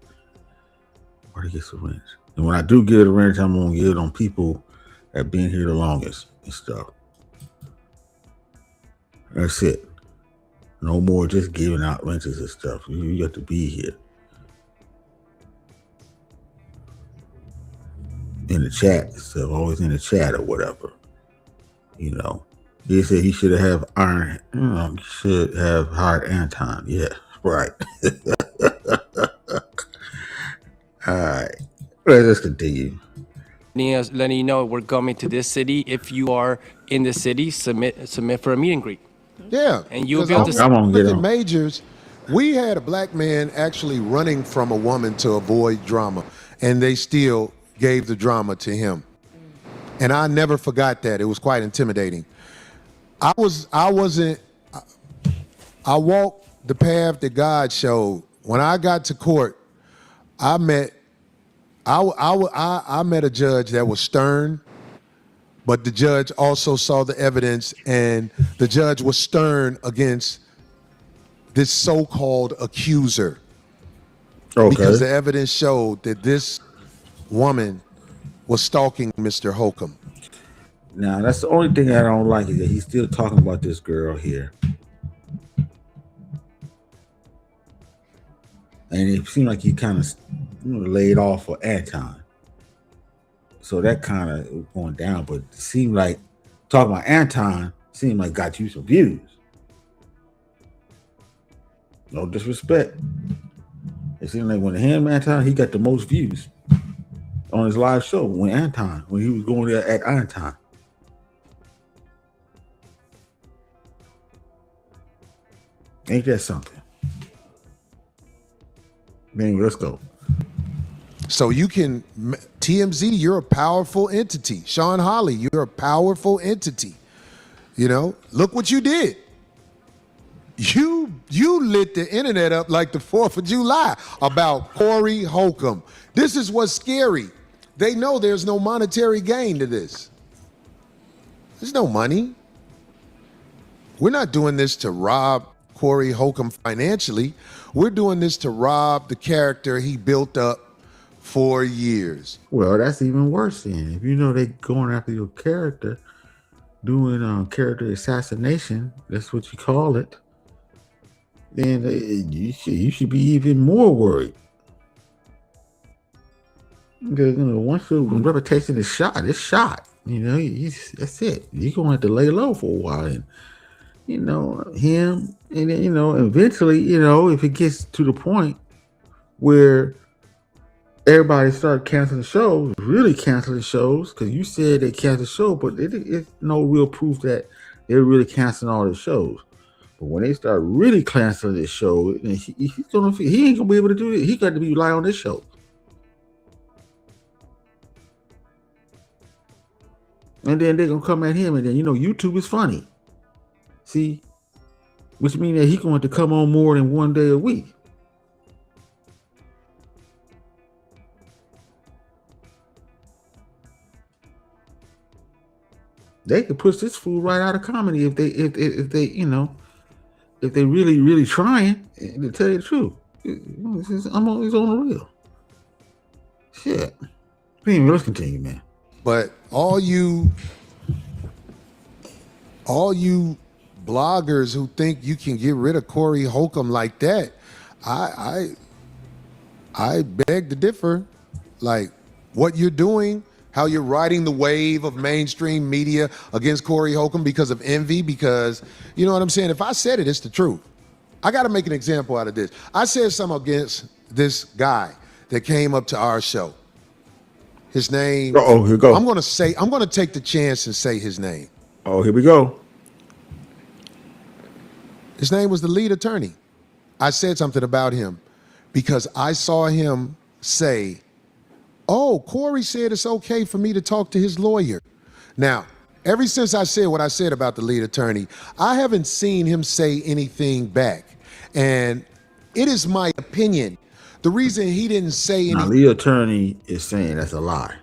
Nobody gets a wrench. And when I do get a wrench, I'm gonna get it on people that been here the longest and stuff. That's it. No more just giving out wrenches and stuff. You have to be here. In the chat and stuff, always in the chat or whatever. You know. He said he should have iron, he should have hired Anton. Yeah, right. All right. Let's continue. Letting you know we're coming to this city. If you are in the city, submit for a meet and greet. Yeah. And you'll be able to look at majors. We had a black man actually running from a woman to avoid drama, and they still gave the drama to him. And I never forgot that. It was quite intimidating. I walked the path that God showed. When I got to court, I met a judge that was stern, but the judge also saw the evidence, and the judge was stern against this so-called accuser. Okay. Because the evidence showed that this woman was stalking Mr. Holcomb. Now, that's the only thing I don't like is that he's still talking about this girl here. And it seemed like he kind of laid off for Anton. So that kind of going down, but it seemed like talking about Anton seemed like got you some views. No disrespect. It seemed like when him Anton, he got the most views on his live show when he was going there at Anton. Ain't that something? Anyway, let's go. So you can, TMZ, you're a powerful entity. Sean Holly, you're a powerful entity. You know, look what you did. You lit the internet up like the 4th of July about Corey Holcomb. This is what's scary. They know there's no monetary gain to this. There's no money. We're not doing this to rob Corey Holcomb financially. We're doing this to rob the character he built up for years. Well, that's even worse then. If you know they going after your character, doing character assassination, that's what you call it, then you should be even more worried. Because once your reputation is shot, it's shot. That's it. You're gonna have to lay low for a while, and him, and then eventually, if it gets to the point where everybody started canceling shows, really canceling shows, because you said they canceled the show, but it's no real proof that they're really canceling all the shows. But when they start really canceling this show, he ain't gonna be able to do it. He got to rely on this show. And then they're gonna come at him, and then YouTube is funny. See, which means that he's going to come on more than one day a week. They could push this fool right out of comedy if they really trying to tell you the truth. It's on the real. Shit. Anyway, let's continue, man. But all you bloggers who think you can get rid of Corey Holcomb like that, I beg to differ. Like what you're doing, how you're riding the wave of mainstream media against Corey Holcomb because of envy, because you know what I'm saying? If I said it, it's the truth. I got to make an example out of this. I said something against this guy that came up to our show. His name. Oh, here go. I'm going to take the chance and say his name. Oh, here we go. His name was the lead attorney. I said something about him because I saw him say, oh, Corey said it's okay for me to talk to his lawyer. Now, ever since I said what I said about the lead attorney, I haven't seen him say anything back. And it is my opinion. The reason he didn't say anything. Now, lead attorney is saying that's a lie.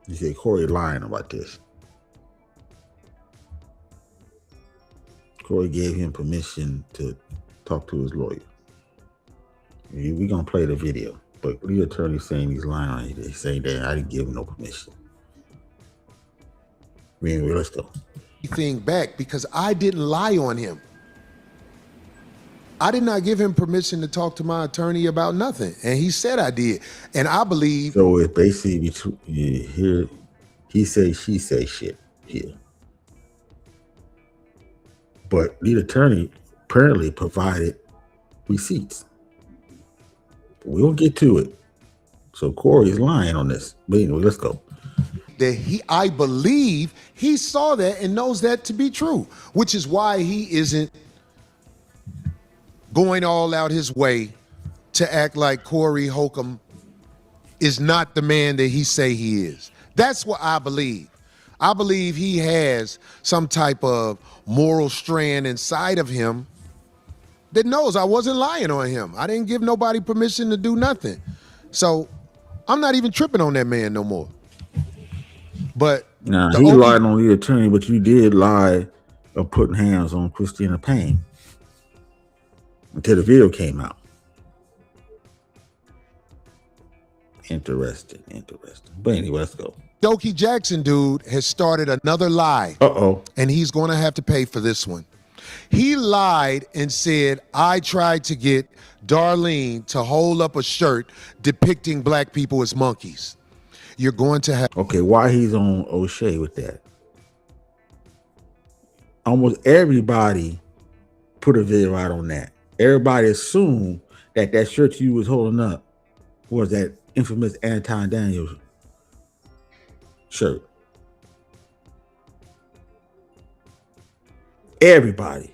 He said Corey lying about this. Corey gave him permission to talk to his lawyer. We're going to play the video. But the attorney saying he's lying on it. He's saying that I didn't give him no permission. Anyway, let's go. Anything back because I didn't lie on him. I did not give him permission to talk to my attorney about nothing. And he said I did. And I believe. So it's basically here, he say, she say shit here. But the attorney apparently provided receipts. We'll get to it. So Corey's lying on this. But anyway, let's go. That I believe he saw that and knows that to be true, which is why he isn't going all out his way to act like Corey Holcomb is not the man that he say he is. That's what I believe. I believe he has some type of moral strand inside of him that knows I wasn't lying on him. I didn't give nobody permission to do nothing. So I'm not even tripping on that man no more. But now he lied on the attorney, but you did lie of putting hands on Christina Payne until the video came out. Interesting. But anyway, let's go. Dokie Jackson dude has started another lie. And he's going to have to pay for this one. He lied and said, I tried to get Darlene to hold up a shirt depicting black people as monkeys. You're going to have. Okay, why he's on O'Shea with that? Almost everybody put a video out on that. Everybody assumed that that shirt you was holding up was that infamous Anton Daniels shirt. Everybody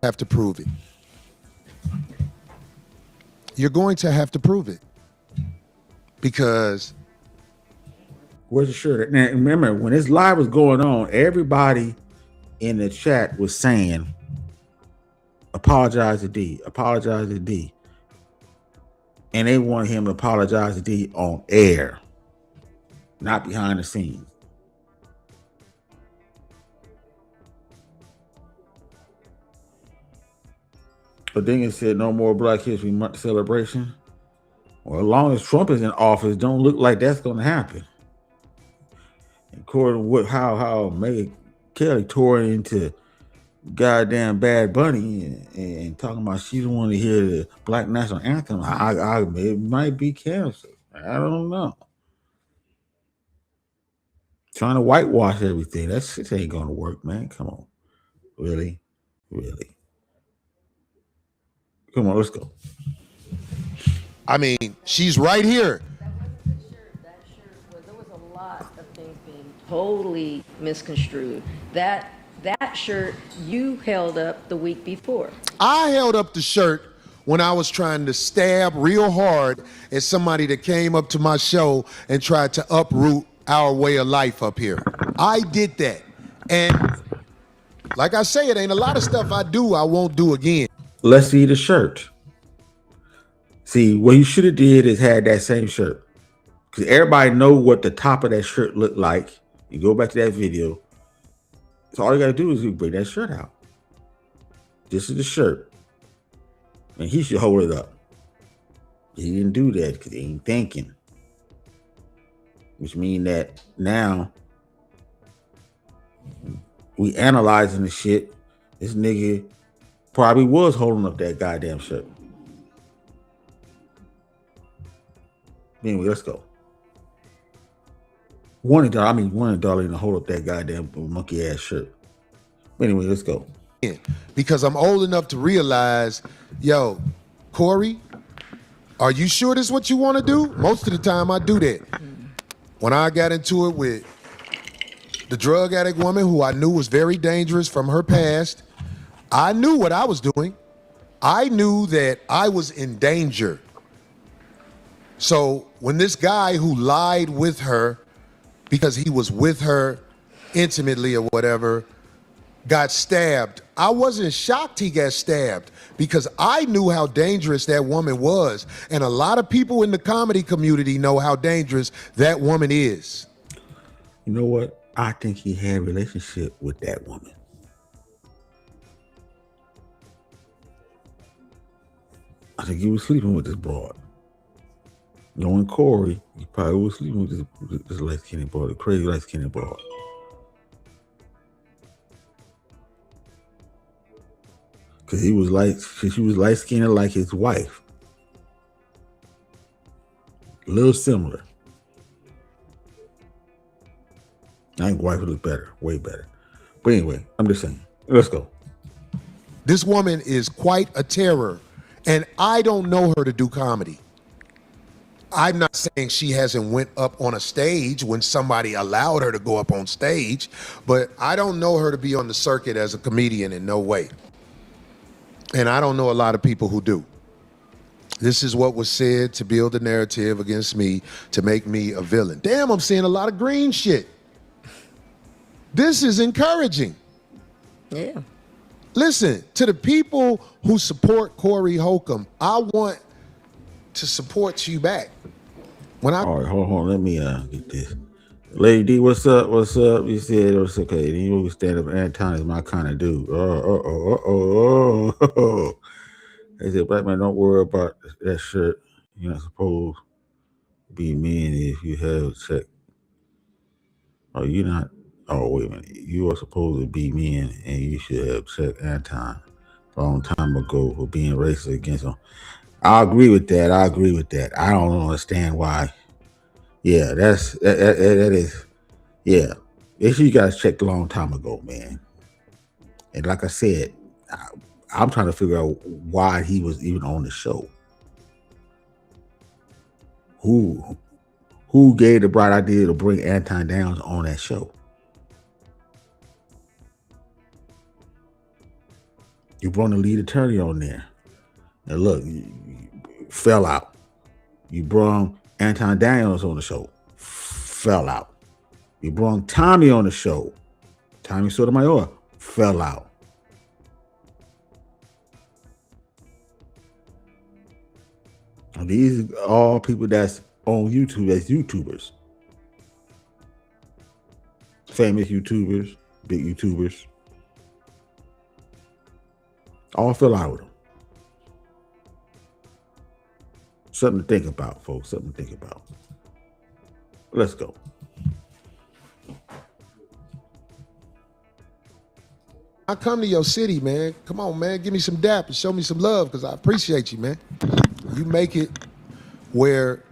have to prove it. You're going to have to prove it. Because where's the shirt? Now remember, when this live was going on, everybody in the chat was saying, apologize to D, apologize to D. And they wanted him to apologize to D on air, not behind the scenes. But then it said no more Black History Month celebration. Well, as long as Trump is in office, don't look like that's going to happen. According to what, how Megyn Kelly tore into goddamn Bad Bunny and talking about she don't want to hear the Black National Anthem, it might be canceled. I don't know. Trying to whitewash everything. That shit ain't going to work, man. Come on. Really? Come on, let's go. I mean, she's right here. That shirt there was a lot of things being totally misconstrued. That shirt you held up the week before. I held up the shirt when I was trying to stab real hard at somebody that came up to my show and tried to uproot our way of life up here. I did that. And like I say, it ain't a lot of stuff I do I won't do again. Let's see the shirt. See, what you should have did is had that same shirt. Because everybody know what the top of that shirt looked like. You go back to that video. So all you got to do is you bring that shirt out. This is the shirt. And he should hold it up. He didn't do that because he ain't thinking. Which means that now we analyzing the shit. This nigga probably was holding up that goddamn shirt. Anyway, let's go. Wanted Darlene to hold up that goddamn monkey ass shirt. Anyway, let's go. Because I'm old enough to realize, yo, Corey, are you sure this is what you want to do? Most of the time I do that. When I got into it with the drug addict woman who I knew was very dangerous from her past. I knew what I was doing. I knew that I was in danger. So when this guy who lied with her because he was with her intimately or whatever got stabbed, I wasn't shocked he got stabbed because I knew how dangerous that woman was. And a lot of people in the comedy community know how dangerous that woman is. You know what? I think he had a relationship with that woman. I think he was sleeping with this broad. Knowing Corey, he probably was sleeping with this light-skinned broad, the crazy light-skinned broad. Cause she was light-skinned like his wife. A little similar. I think wife was better, way better. But anyway, I'm just saying. Let's go. This woman is quite a terror, and I don't know her to do comedy. I'm not saying she hasn't went up on a stage when somebody allowed her to go up on stage, but I don't know her to be on the circuit as a comedian in no way. And I don't know a lot of people who do. This is what was said to build a narrative against me to make me a villain. Damn, I'm seeing a lot of green shit. This is encouraging. Yeah. Listen, to the people who support Corey Holcomb, I want to support you back. All right, hold on. Let me get this. Lady D, what's up? What's up? You said it's okay. Then you stand up. Anton is my kind of dude. They said, black man, don't worry about that shirt. You're not supposed to be mean if you have sex. Oh, you're not. Oh, wait a minute. You are supposed to be mean and you should have checked Anton a long time ago for being racist against him. I agree with that. I don't understand why. Yeah, that is. Yeah, issue you guys checked a long time ago, man. And like I said, I'm trying to figure out why he was even on the show. Who gave the bright idea to bring Anton Downs on that show? You brought the lead attorney on there. Now look, you fell out. You brought Anton Daniels on the show. Fell out. You brought Tommy on the show. Tommy Sotomayor fell out. And these are all people that's on YouTube as YouTubers. Famous YouTubers, big YouTubers. All fell out with them. Something to think about, folks. Something to think about. Let's go. I come to your city, man. Come on, man. Give me some dap and show me some love because I appreciate you, man. You make it where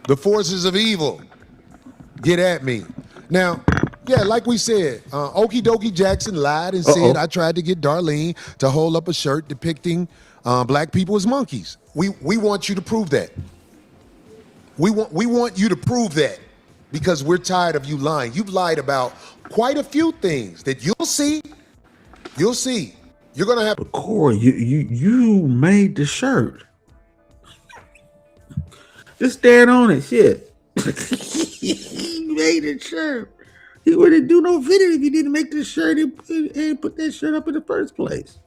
the forces of evil get at me. Now, yeah, like we said, Okie Dokie Jackson lied and said I tried to get Darlene to hold up a shirt depicting black people as monkeys. We want you to prove that. We want you to prove that because we're tired of you lying. You've lied about quite a few things that you'll see. You'll see. You're gonna have. But Corey, you made the shirt. Just stand on it, shit. You made the shirt. He wouldn't do no video if you didn't make the shirt and put that shirt up in the first place.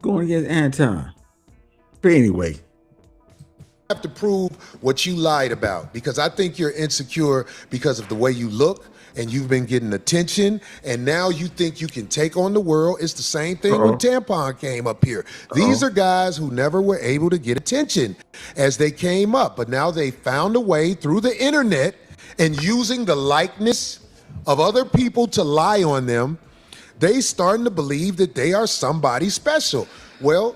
Going against Anton. But anyway. Have to prove what you lied about because I think you're insecure because of the way you look and you've been getting attention and now you think you can take on the world. It's the same thing when Tampon came up here. These are guys who never were able to get attention as they came up, but now they found a way through the internet and using the likeness of other people to lie on them. They starting to believe that they are somebody special. Well,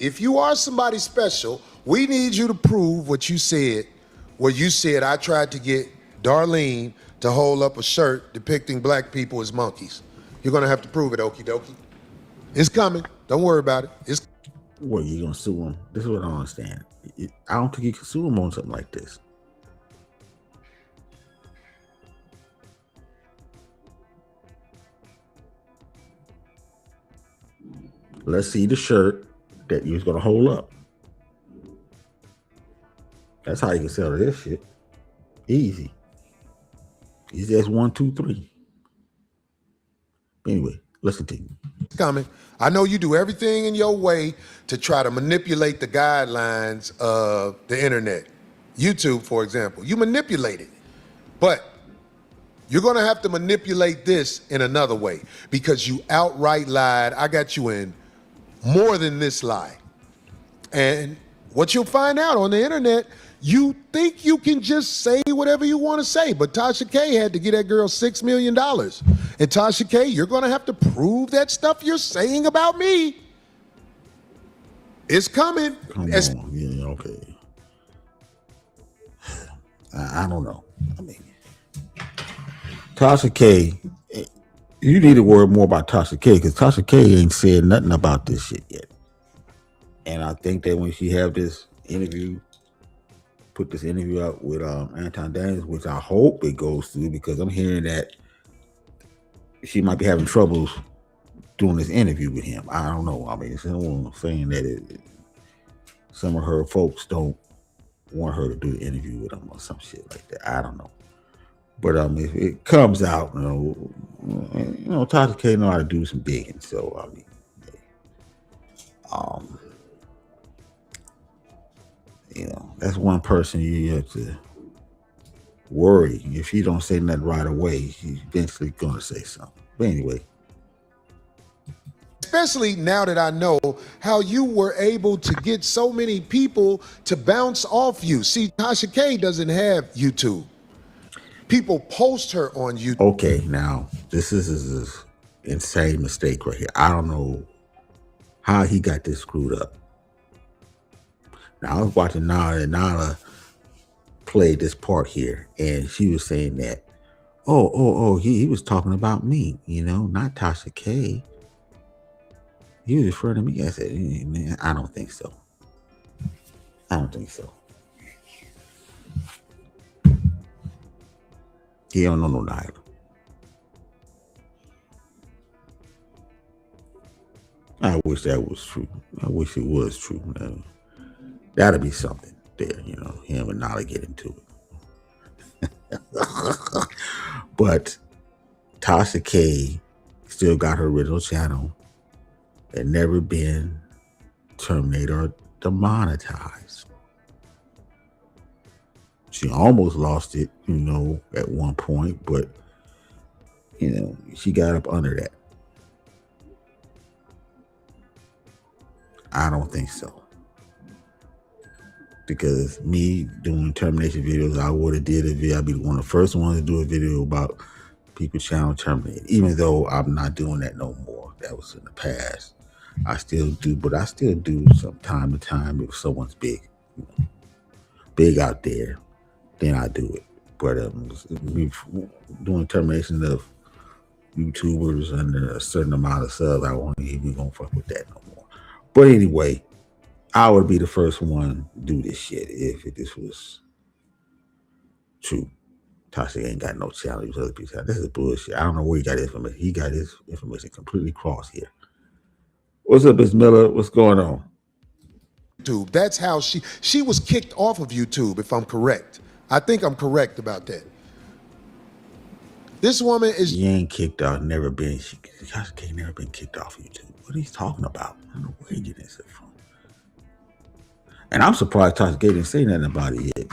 if you are somebody special, we need you to prove what you said, where you said I tried to get Darlene to hold up a shirt depicting black people as monkeys. You're gonna have to prove it, okie dokie. It's coming. Don't worry about it. What, you gonna sue him? This is what I don't understand. I don't think you can sue him on something like this. let's see the shirt that you was gonna hold up. That's how you can sell this shit. Easy. Easy as 1, 2, 3. Anyway, let's continue. Coming. I know you do everything in your way to try to manipulate the guidelines of the internet. YouTube, for example, you manipulate it. But you're gonna have to manipulate this in another way because you outright lied. I got you in more than this lie. And what you'll find out on the internet, you think you can just say whatever you want to say, but Tasha K had to get that girl $6 million. And Tasha K, you're going to have to prove that stuff you're saying about me is coming. Come on. Yeah, okay. I don't know. I mean, Tasha K, you need to worry more about Tasha K because Tasha K ain't said nothing about this shit yet. And I think that when she have this interview, put this interview out with Anton Daniels, which I hope it goes through because I'm hearing that she might be having troubles doing this interview with him. I don't know. I mean, someone saying that some of her folks don't want her to do the interview with him or some shit like that. I don't know. But if it comes out, you know, Tasha K know how to do some digging. So I mean, you know, that's one person you have to worry. If she don't say nothing right away, she's eventually gonna say something. But anyway. Especially now that I know how you were able to get so many people to bounce off you. See, Tasha K doesn't have YouTube. People post her on YouTube. Okay, now this is an insane mistake right here. I don't know how he got this screwed up. Now I was watching Nala, and Nala played this part here, and she was saying that, he was talking about me, you know, not Tasha K. He was referring to me. I said, man, I don't think so. I don't think so. He don't know no Nyla. I wish that was true. I wish it was true. That'd be something there, you know, him and Nyla get into it. But Tasha K still got her original channel and never been terminated or demonetized. She almost lost it, you know, at one point, but, you know, she got up under that. I don't think so. Because me doing termination videos, I would have did a video. I'd be one of the first ones to do a video about people's channel terminated, even though I'm not doing that no more. That was in the past. I still do, but I still do from time to time if someone's big, you know, big out there, then I do it. But doing termination of YouTubers under a certain amount of subs, I won't even gonna fuck with that no more. But anyway, I would be the first one to do this shit if this was true. Tasha ain't got no channel. These other people, this is bullshit. I don't know where he got his information. He got his information completely crossed here. What's up, Ms. Miller? What's going on? YouTube. That's how she was kicked off of YouTube, if I'm correct. I think I'm correct about that. This woman is. She ain't kicked out, never been. Tasha K never been kicked off YouTube. What are you talking about? I don't know where he getting this from. And I'm surprised Tasha K didn't say nothing about it yet.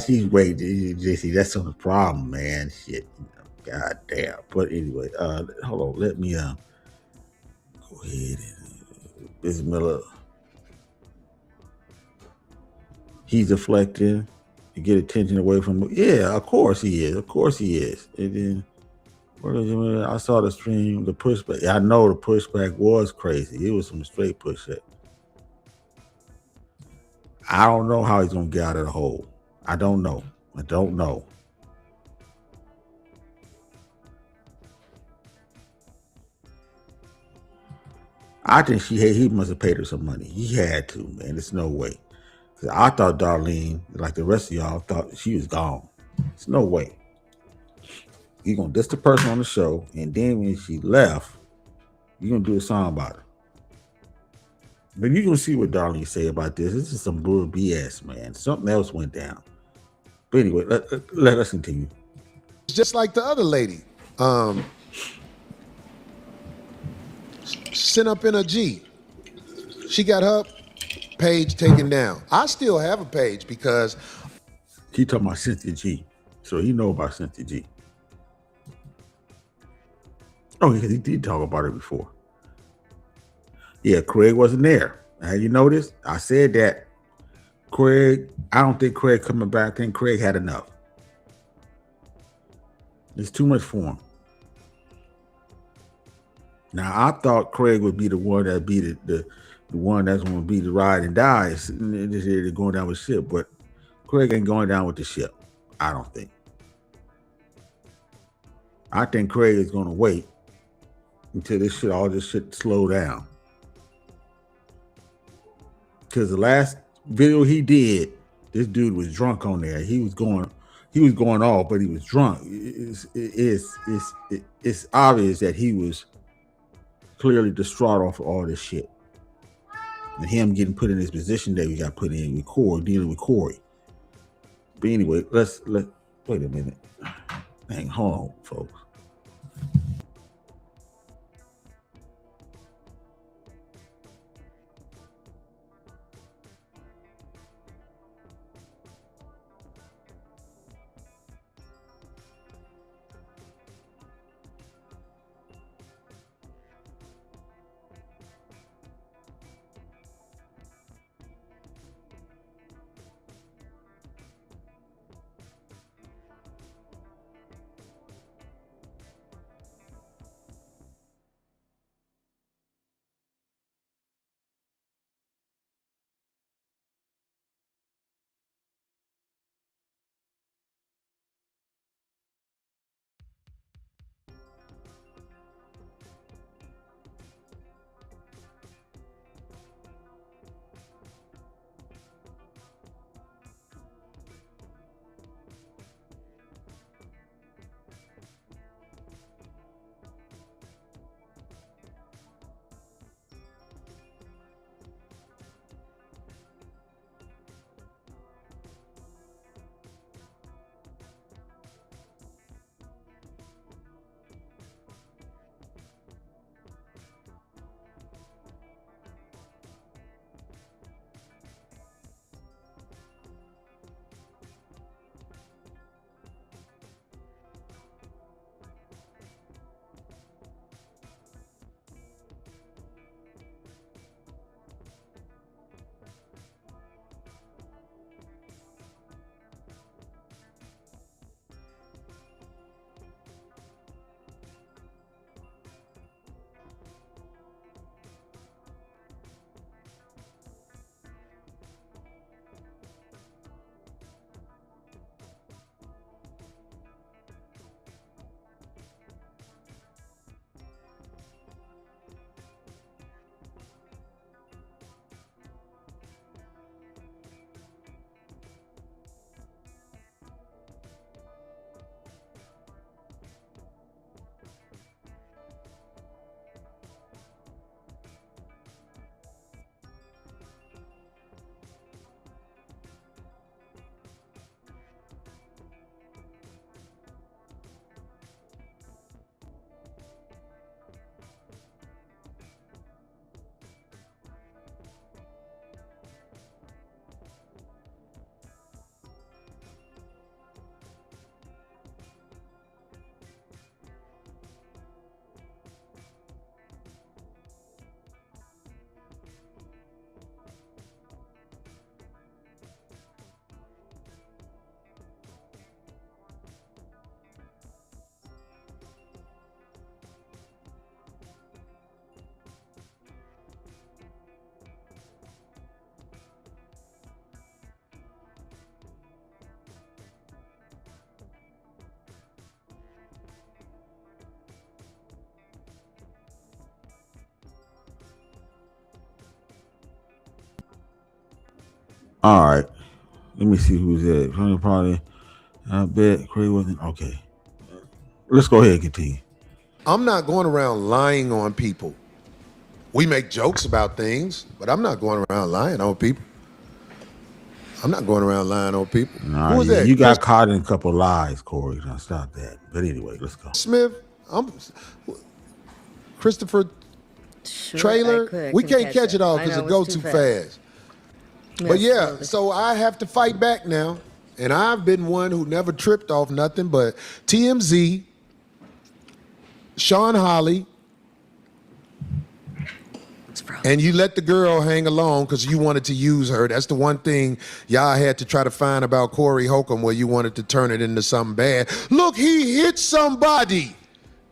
She's waiting. JC, that's on the problem, man. Shit. God damn. But anyway, hold on. Let me go ahead and Ms. Miller. He's deflecting to get attention away from. Yeah, of course he is. Of course he is. And then I saw the stream, the pushback. I know the pushback was crazy. It was some straight pushback. I don't know how he's gonna get out of the hole. I don't know. I don't know. I think he must have paid her some money. He had to, man. There's no way. Cause I thought Darlene, like the rest of y'all, thought she was gone. There's no way. You're gonna diss the person on the show, and then when she left, You're gonna do a song about it. But you're gonna see what Darlene say about this. This is some bull BS, man. Something else went down. But anyway, let us continue. Just like the other lady. Sent up in a G. She got her page taken down. I still have a page because he talking about Cynthia G. So he know about Cynthia G. Oh, because he did talk about it before. Yeah, Craig wasn't there. Now you notice? I said that Craig, I don't think Craig coming back. I think Craig had enough. It's too much for him. Now I thought Craig would be the one that be the one that's going to be the ride and die. They're going down with ship, but Craig ain't going down with the ship. I don't think. I think Craig is going to wait until all this shit slow down. Because the last video he did, this dude was drunk on there. He was going off, but he was drunk. It's obvious that he was clearly distraught off of all this shit. And him getting put in this position that we got put in dealing with Corey. But anyway, let's wait a minute. Hang on, folks. All right. Let me see who's there. Probably. I bet Craig wasn't. Okay. Let's go ahead and continue. I'm not going around lying on people. We make jokes about things, but I'm not going around lying on people. I'm not going around lying on people. Nah, Who was that? you got caught in a couple of lies, Corey. Now stop that. But anyway, let's go. Smith, Christopher Trailer. We can't catch it all because it goes too fast. But yeah, so I have to fight back now. And I've been one who never tripped off nothing but TMZ, Sean Holly, and you let the girl hang along because you wanted to use her. That's the one thing y'all had to try to find about Corey Holcomb, where you wanted to turn it into something bad. Look, he hit somebody.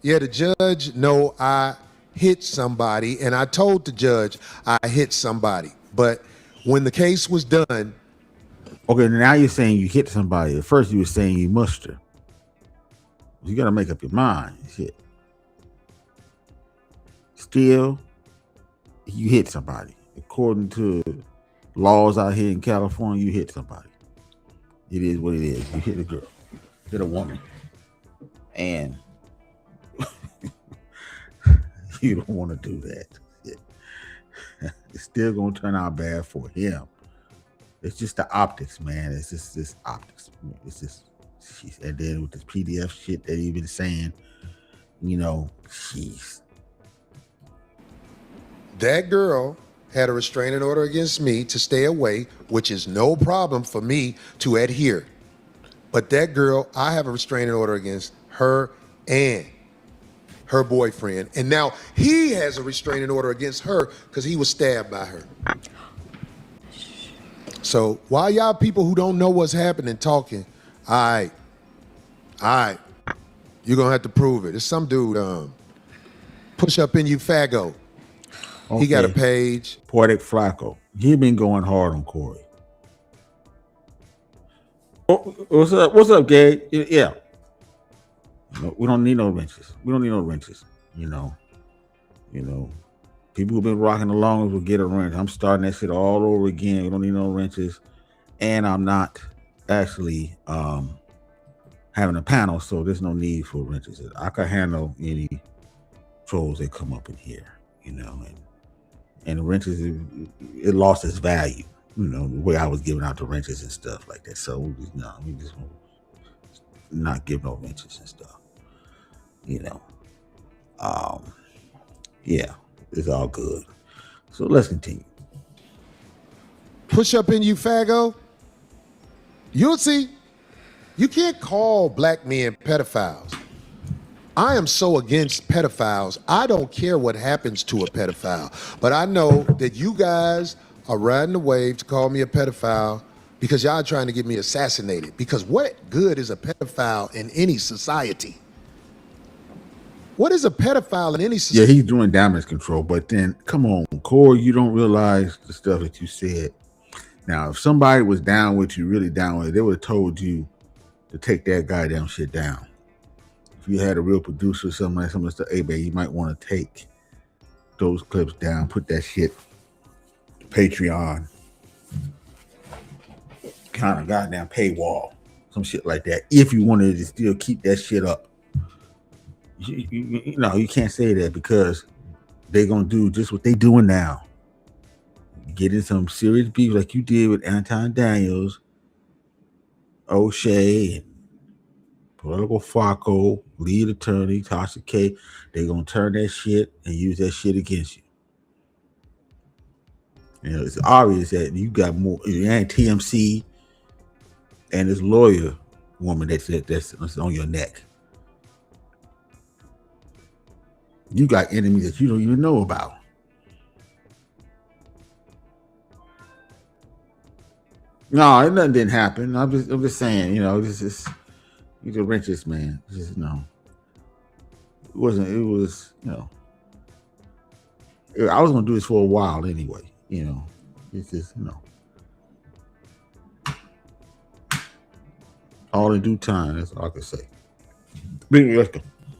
Yeah, the judge, no, I hit somebody, and I told the judge I hit somebody. But when the case was done. Okay, now you're saying you hit somebody. At first you were saying you mushed her. You got to make up your mind. Shit. Still, you hit somebody. According to laws out here in California, you hit somebody. It is what it is. You hit a girl. Hit a woman. And you don't want to do that. It's still going to turn out bad for him. It's just the optics, man. It's just this optics. It's just, and then with this PDF shit that he's been saying, you know, jeez. That girl had a restraining order against me to stay away, which is no problem for me to adhere. But that girl, I have a restraining order against her and her boyfriend. And now he has a restraining order against her because he was stabbed by her. So while y'all people who don't know what's happening talking, all right, you're going to have to prove it. It's some dude, push up in you faggo. Okay. He got a page. Poetic Flacco. He been going hard on Corey. Oh, what's up? What's up, Gabe? Yeah. We don't need no wrenches. We don't need no wrenches. You know. People who've been rocking the longest will get a wrench. I'm starting that shit all over again. We don't need no wrenches. And I'm not actually having a panel, so there's no need for wrenches. I can handle any trolls that come up in here, and the wrenches, it lost its value, the way I was giving out the wrenches and stuff like that. So we just not give no wrenches and stuff, yeah, it's all good. So let's continue. Push up in you faggo. You'll see. You can't call black men pedophiles. I am so against pedophiles. I don't care what happens to a pedophile. But I know that you guys are riding the wave to call me a pedophile because y'all trying to get me assassinated. Because what good is a pedophile in any society? What is a pedophile in any society? Yeah, he's doing damage control. But then, come on, Corey, you don't realize the stuff that you said. Now, if somebody was down with you, really down with it, they would have told you to take that goddamn shit down. If you had a real producer or something like that, hey, babe, you might want to take those clips down, put that shit Patreon, kind of goddamn paywall, some shit like that. If you wanted to still keep that shit up, you can't say that because they're gonna do just what they doing now. Get in some serious beef like you did with Anton Daniels, O'Shea, and Political Flacco, lead attorney, Tasha K. They're going to turn that shit and use that shit against you. It's obvious that you got more, and TMC and this lawyer woman that's on your neck. You got enemies that you don't even know about. No, nothing didn't happen. I'm just saying, this is. He's a wrenches, man. Just, it wasn't, it was, I was going to do this for a while anyway, it's just, all in due time, that's all I can say. Let's go.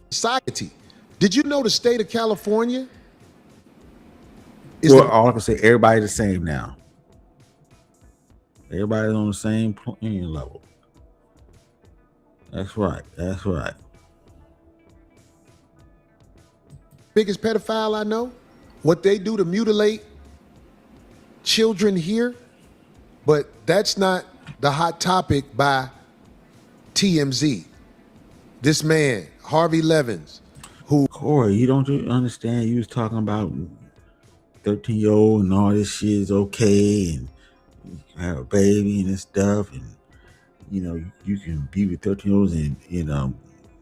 Society. Did you know the state of California? All I can say, everybody's the same now. Everybody's on the same playing level. That's right. That's right. Biggest pedophile I know? what they do to mutilate children here, but that's not the hot topic by TMZ. This man, Harvey Levins, who... Corey, you don't understand. You was talking about 13-year-old and all this shit is okay, and have a baby and this stuff, and you can be with 13-year-olds in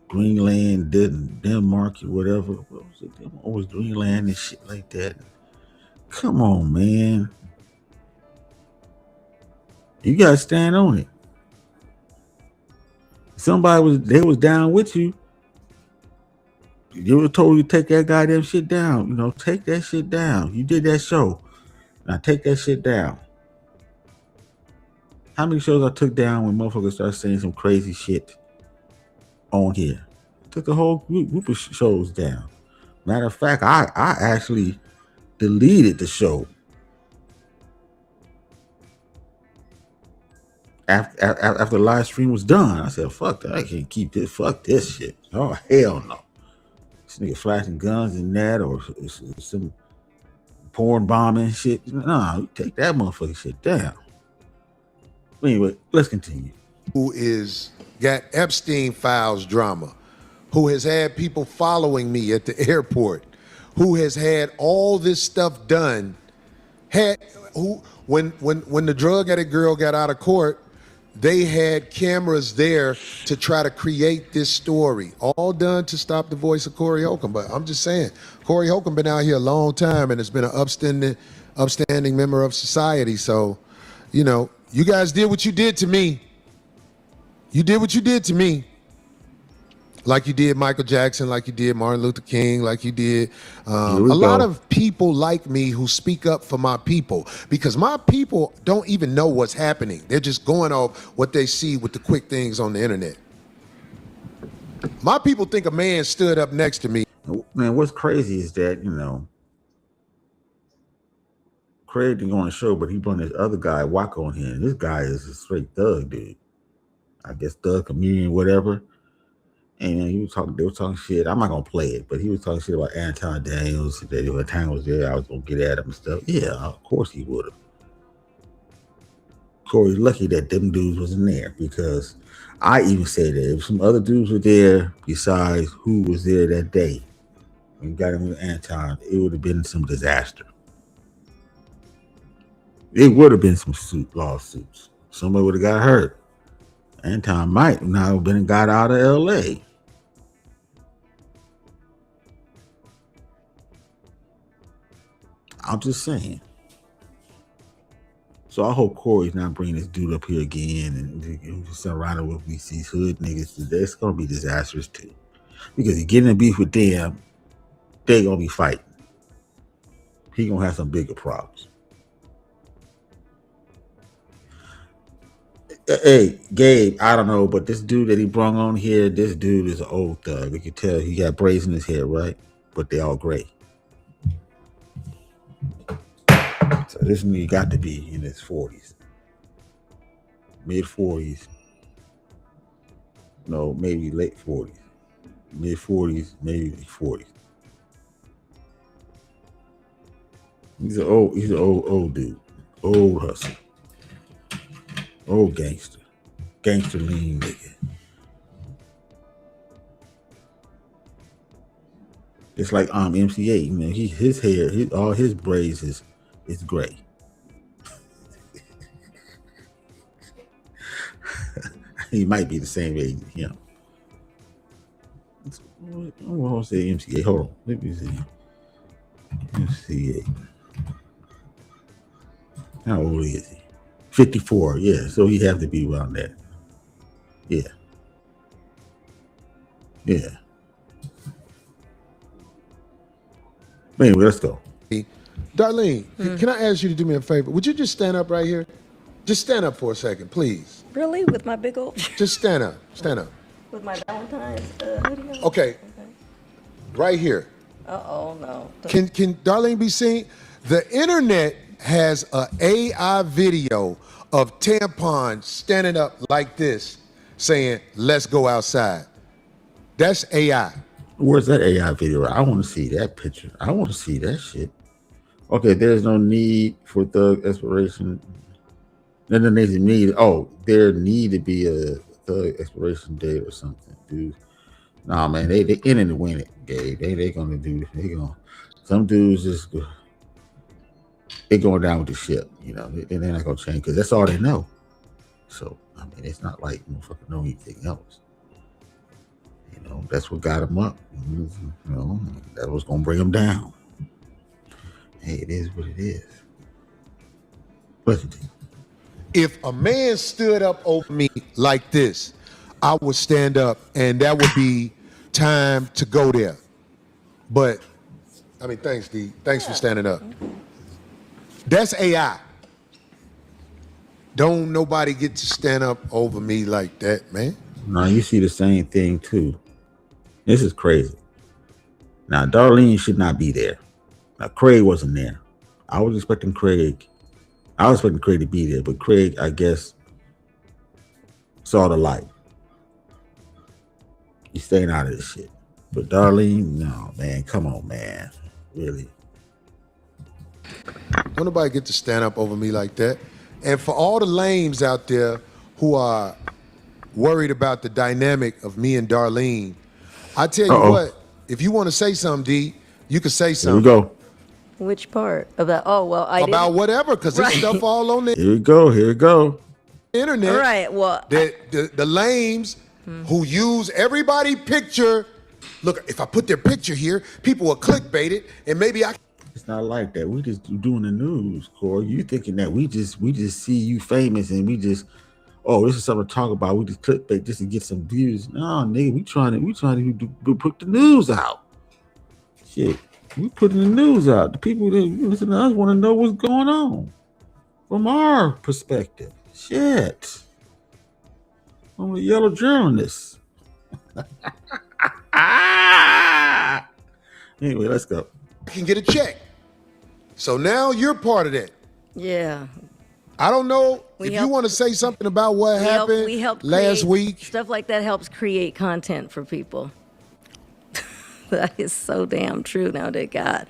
Greenland, Denmark, or whatever. What was it? Always Greenland and shit like that. Come on, man. You gotta stand on it. They was down with you. You were told you to take that goddamn shit down. Take that shit down. You did that show. Now take that shit down. How many shows I took down when motherfuckers started saying some crazy shit on here? Took the whole group of shows down. Matter of fact, I actually deleted the show after the live stream was done. I said, fuck that. I can't keep this. Fuck this shit. Oh, hell no. This nigga flashing guns and that, or some porn bombing shit. Nah, you take that motherfucking shit down. Anyway, let's continue. Who got Epstein files drama, who has had people following me at the airport, who has had all this stuff done, when the drug addict girl got out of court, they had cameras there to try to create this story, all done to stop the voice of Corey Holcomb. But I'm just saying, Corey Holcomb been out here a long time and has been an upstanding member of society. So, you guys did what you did to me. You did what you did to me. Like you did Michael Jackson, like you did Martin Luther King, like you did a lot of people like me who speak up for my people, because my people don't even know what's happening. They're just going off what they see with the quick things on the internet. My people think a man stood up next to me. Man, what's crazy is that, Craig didn't go on the show, but he brought this other guy, Waco, on here. And this guy is a straight thug, dude. I guess thug, comedian, whatever. And they were talking shit. I'm not gonna play it, but he was talking shit about Anton Daniels. That if Anton was there, I was gonna get at him and stuff. Yeah, of course he would have. Corey's lucky that them dudes wasn't there, because I even say that if some other dudes were there besides who was there that day when you got him with Anton, it would have been some disaster. It would have been some lawsuits. Somebody would have got hurt. Anton might now have been and got out of LA. I'm just saying. So I hope Corey's not bringing this dude up here again and just surrounded with these hood niggas. That's gonna be disastrous too, because he getting in beef with them, they gonna be fighting. He gonna have some bigger problems. Hey, Gabe, I don't know, but this dude that he brought on here, this dude is an old thug. You can tell he got braids in his hair, right? But they all gray. So this nigga got to be in his 40s. Mid 40s. No, maybe late 40s. Mid 40s, maybe 40s. He's an old dude. Old hustler. Old gangster. Gangster lean nigga. It's like MC8, his hair, all his braids is gray. He might be the same age as him. I want to say MC8. Hold on. Let me see. MC8. How old is he? 54. Yeah. So he have to be around that. Yeah. Yeah. But anyway, let's go. Darlene, can I ask you to do me a favor? Would you just stand up right here? Just stand up for a second, please. Really? With my big old... Just stand up. Stand up. With my Valentine's hoodie on? Okay. Right here. Uh-oh, no. Can Darlene be seen? The internet has a AI video of Tampon standing up like this saying, let's go outside. That's AI. Where's that AI video? I want to see that picture. I want to see that shit. Okay, there's no need for thug expiration. Then there needs to need. Oh, there need to be a thug expiration date or something, dude. Nah, man, they in it to win it, Gabe. They gonna do. They gonna. Some dudes just they going down with the ship. You know, they're not gonna change because that's all they know. So I mean, it's not like motherfucker know anything else. You know, that's what got them up. You know, that was gonna bring them down. Hey, it is what it is. What's it? If a man stood up over me like this, I would stand up and that would be time to go there. But, I mean, thanks, D. Thanks for standing up. That's AI. Don't nobody get to stand up over me like that, man. No, you see the same thing too. This is crazy. Now, Darlene should not be there. Now, Craig wasn't there. I was expecting Craig to be there, but Craig, I guess, saw the light. He's staying out of this shit. But Darlene, no, man, come on, man. Really. Don't nobody get to stand up over me like that. And for all the lames out there who are worried about the dynamic of me and Darlene, I tell you what, if you want to say something, D, you can say something. Here we go. Which part of that? Oh, well, I About didn't. whatever, because there's stuff all on the Here we go. internet. Right, well. The lames who use everybody picture. Look, if I put their picture here, people will clickbait it, and maybe I. It's not like that. We just doing the news, Corey. You thinking that we just see you famous and we just, oh, this is something to talk about. We just clickbait just to get some views. No, nigga, we trying to put the news out. Shit, we putting the news out. The people that listen to us want to know what's going on from our perspective. Shit, I'm a yellow journalist. Anyway, let's go. Can get a check. So now you're part of that. Yeah. I don't know if you want to say something about what happened last week. Stuff like that helps create content for people. That is so damn true now, dear God.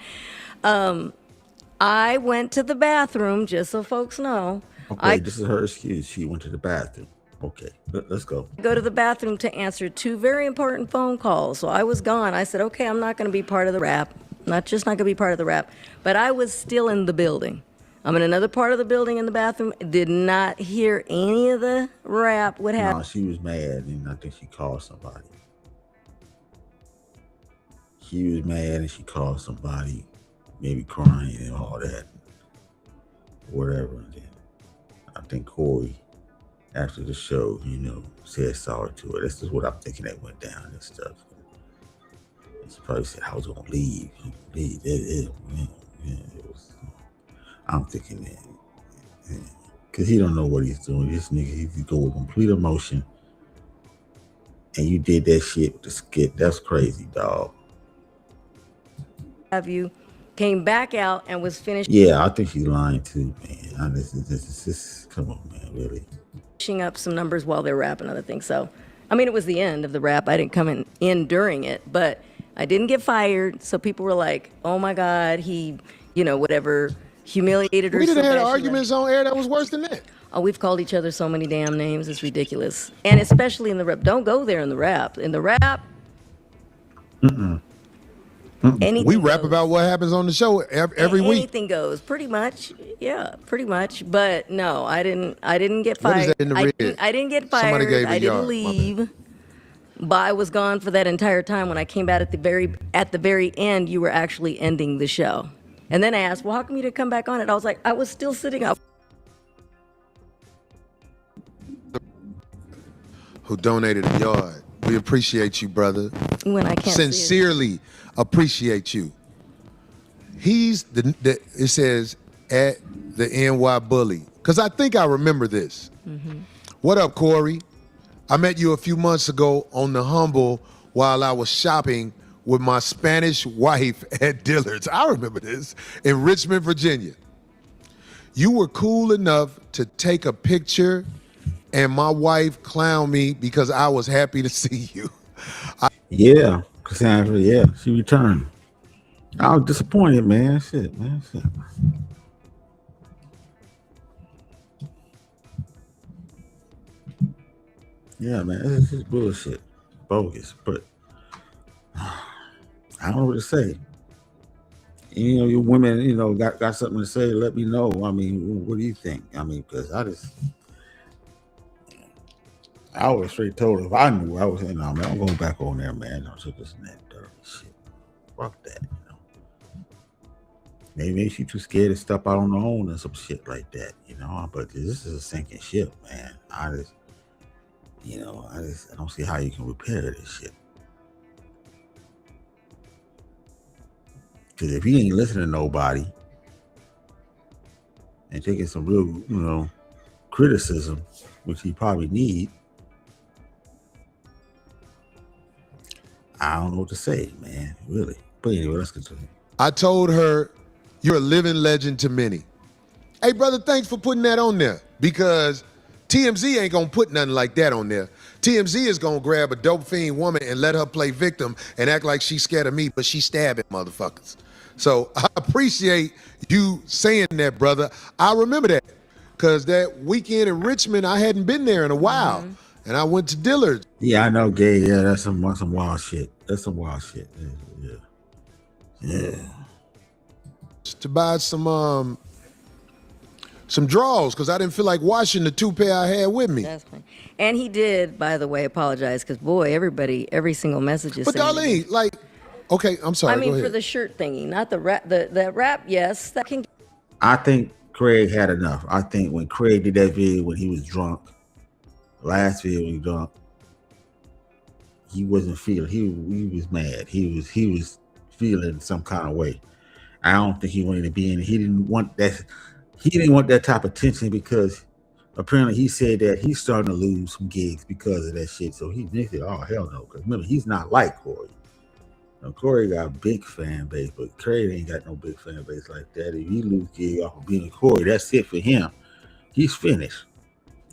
I went to the bathroom, just so folks know. Okay, this is her excuse. She went to the bathroom. Okay, let's go. I go to the bathroom to answer 2 very important phone calls. So I was gone. I said, okay, I'm not going to be part of the rap. Not going to be part of the rap. But I was still in the building. I'm in another part of the building in the bathroom. Did not hear any of the rap. What happened? No, she was mad, and I think she called somebody. She was mad, and she called somebody, maybe crying and all that, whatever. And then I think Corey, after the show, said sorry to her. This is what I'm thinking that went down and stuff. She probably said, I was going to leave. I'm thinking that. Because he don't know what he's doing. This nigga, he go with complete emotion. And you did that shit with the skit. That's crazy, dog. Have you came back out and was finished? Yeah, I think she's lying too, man. This come on, man, really. Finishing up some numbers while they're rapping other things. So, I mean, it was the end of the rap. I didn't come in during it, but I didn't get fired. So people were like, oh my God, he, whatever, humiliated her. We didn't so have bad, arguments on air that was worse than that. Oh, we've called each other so many damn names. It's ridiculous. And especially in the rap. Don't go there in the rap. In the rap. We rap about what happens on the show every week. Anything goes, pretty much. Yeah, pretty much. But no, I didn't get fired. What is that in the red? I didn't get fired. Somebody gave a I didn't yard, leave. But I was gone for that entire time. When I came back at the very end, you were actually ending the show. And then I asked, well, how come you didn't come back on it? I was like, I was still sitting up. Who donated a yard. We appreciate you, brother. When I can't Sincerely appreciate you. He's it says at the NY Bully. Because I think I remember this. What up, Corey? I met you a few months ago on the Humble while I was shopping with my Spanish wife at Dillard's. I remember this, in Richmond, Virginia. You were cool enough to take a picture and my wife clowned me because I was happy to see you. Yeah, Cassandra, yeah, she returned. I was disappointed, man. Shit, man. Shit. Yeah, man. It's just bullshit. Bogus. But I don't know what to say. You know, you women, you know, got something to say, let me know. I mean, what do you think? I mean, because I was straight told her if I knew, I was saying, no, man, I'm going back on there, man. Don't took this and that dirty shit. Fuck that, you know. Maybe she's too scared to step out on her own and some shit like that, you know. But this is a sinking ship, man. I don't see how you can repair this shit. Because if he ain't listening to nobody and taking some real, you know, criticism, which he probably need, I don't know what to say, man, really. But anyway, let's continue. I told her, you're a living legend to many. Hey, brother, thanks for putting that on there, because TMZ ain't gonna put nothing like that on there. TMZ is gonna grab a dope fiend woman and let her play victim and act like she's scared of me, but she's stabbing motherfuckers. So I appreciate you saying that, brother. I remember that, because that weekend in Richmond, I hadn't been there in a while, and I went to Dillard's. Yeah, I know, gay. Yeah, that's some wild shit. That's some wild shit. Yeah. To buy some drawers, because I didn't feel like washing the 2 pair I had with me. That's fine. And he did, by the way, apologize, because boy, every single message is. But Darlene, like, okay, I'm sorry. I mean, go ahead. for the shirt thingy, not the rap. The rap, yes, that can. I think Craig had enough. I think when Craig did that video when he was drunk, last video when he was drunk, he wasn't feeling. He was mad. He was feeling some kind of way. I don't think he wanted to be in. He didn't want that. He didn't want that type of tension, because apparently he said that he's starting to lose some gigs because of that shit. So he said, "Oh hell no!" Because remember, he's not like Corey. Now, Corey got a big fan base, but Craig ain't got no big fan base like that. If he lose gig off of being Corey, that's it for him. He's finished.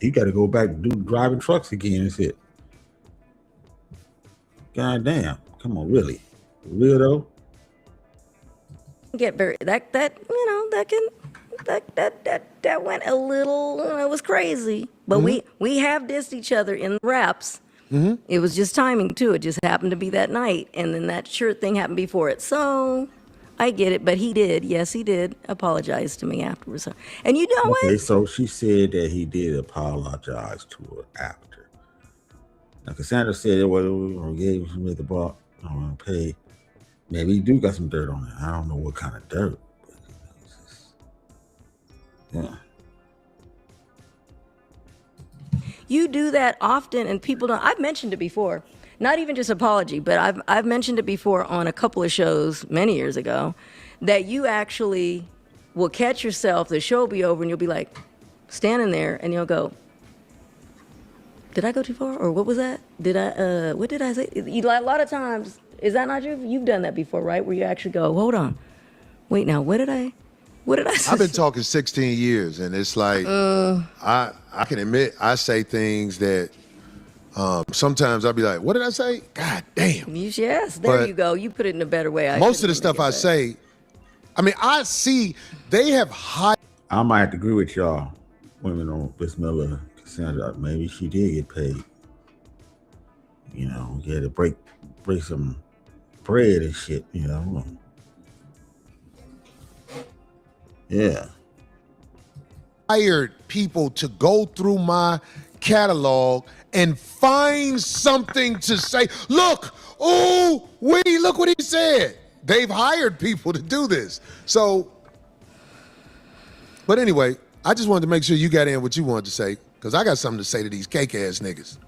He got to go back and do driving trucks again. That's it. God damn! Come on, really, weirdo. Get very that you know that went a little. It was crazy, but we have dissed each other in raps. It was just timing too. It just happened to be that night, and then that shirt thing happened before it. So I get it, but he did. Yes, he did apologize to me afterwards. And you know what? Okay, so she said that he did apologize to her after. Now, Cassandra said, "Well, gave me the bar. I want to pay." Maybe he do got some dirt on it. I don't know what kind of dirt. But, yeah. You do that often, and people don't. I've mentioned it before. Not even just apology, but I've mentioned it before on a couple of shows many years ago, that you actually will catch yourself. The show will be over, and you'll be like standing there, and you'll go, "Did I go too far? Or what was that? What did I say?" A lot of times. Is that not true? You've done that before, right? Where you actually go, hold on. Wait, now, what did I say? I've been talking 16 years, and it's like, I can admit I say things that sometimes I'll be like, what did I say? God damn. Yes, there you go. You put it in a better way. Most of the stuff I say, I mean, I see they have high. I might have to agree with y'all, women on Bismillah, Cassandra. Maybe she did get paid. You know, he had to break some bread and shit, you know. Yeah. Hired people to go through my catalog and find something to say. Look, look what he said. They've hired people to do this. So, but anyway, I just wanted to make sure you got in what you wanted to say, because I got something to say to these cake ass niggas.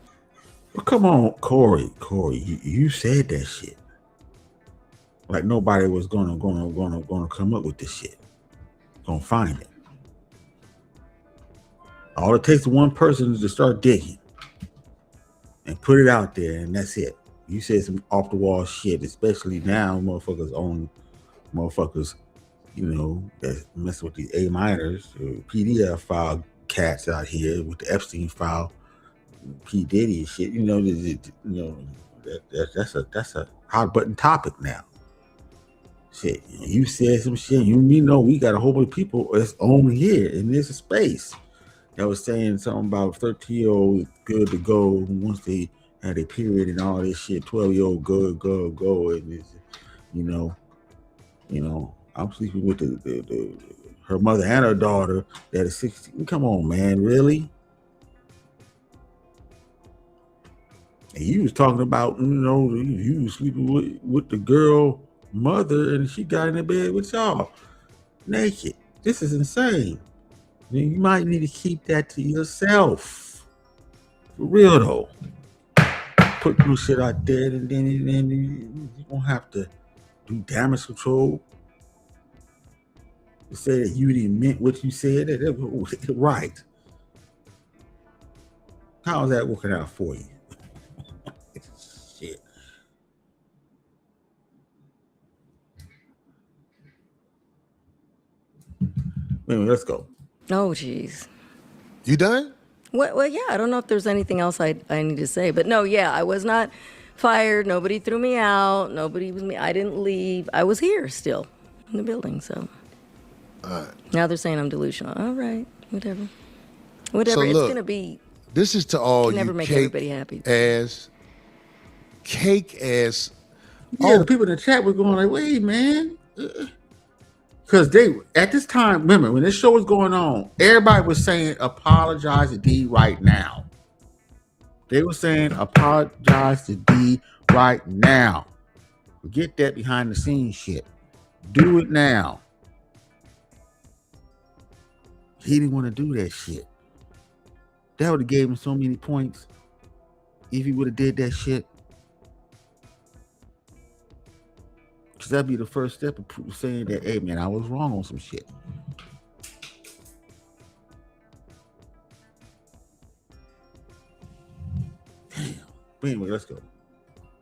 Well, come on, Corey, you said that shit. Like nobody was gonna come up with this shit. Gonna find it. All it takes is one person to start digging and put it out there, and that's it. You said some off the wall shit, especially now, motherfuckers, you know, that mess with these A minors, PDF file cats out here with the Epstein file. P. Diddy and shit, you know, that's a hot button topic now. Shit, you said some shit. You know we got a whole bunch of people that's on here in this space that was saying something about 13-year-old good to go once they had a period and all this shit. 12-year-old good go and it's, you know. I'm sleeping with her mother and her daughter that is 16. Come on, man, really? And you was talking about, you was sleeping with the girl mother and she got in the bed with y'all naked. This is insane. You might need to keep that to yourself. For real though. Put your shit out there and then you don't have to do damage control. You say that you didn't meant what you said. Right. How is that working out for you? Shit. Anyway, let's go. Oh, jeez. You done? Well, yeah, I don't know if there's anything else I need to say. But no, yeah, I was not fired. Nobody threw me out. Nobody was me. I didn't leave. I was here still in the building, so. All right. Now they're saying I'm delusional. All right, whatever. So It's look, going to be. This is to all never you make cake everybody happy. Cake ass. Yeah, the people in the chat were going like, wait, man. Because they, at this time, remember, when this show was going on, everybody was saying, apologize to D right now. They were saying, apologize to D right now. Forget that behind the scenes shit. Do it now. He didn't want to do that shit. That would have gave him so many points if he would have did that shit. Because that'd be the first step of saying that, hey, man, I was wrong on some shit. Damn. But anyway, let's go.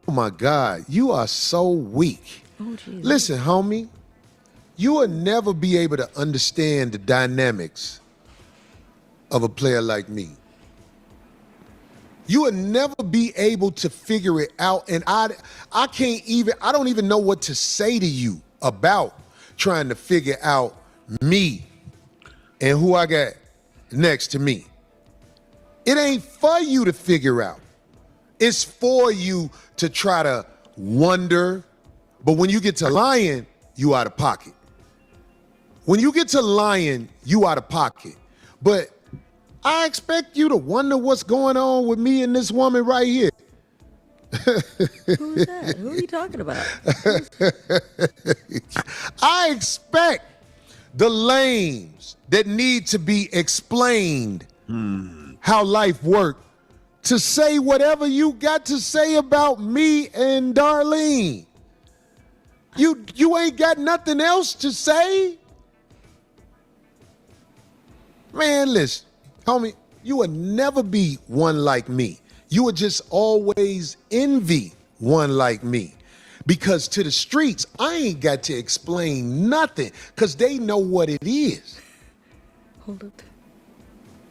Oh, my God. You are so weak. Oh, geez. Listen, homie. You will never be able to understand the dynamics of a player like me. You will never be able to figure it out. And I don't even know what to say to you about trying to figure out me and who I got next to me. It ain't for you to figure out. It's for you to try to wonder. But when you get to lying, you out of pocket. When you get to lying, you out of pocket. But I expect you to wonder what's going on with me and this woman right here. Who's that? Who are you talking about? I expect the lames that need to be explained how life works to say whatever you got to say about me and Darlene. You ain't got nothing else to say? Man, listen, homie, you will never be one like me. You would just always envy one like me. Because to the streets, I ain't got to explain nothing because they know what it is. Hold up.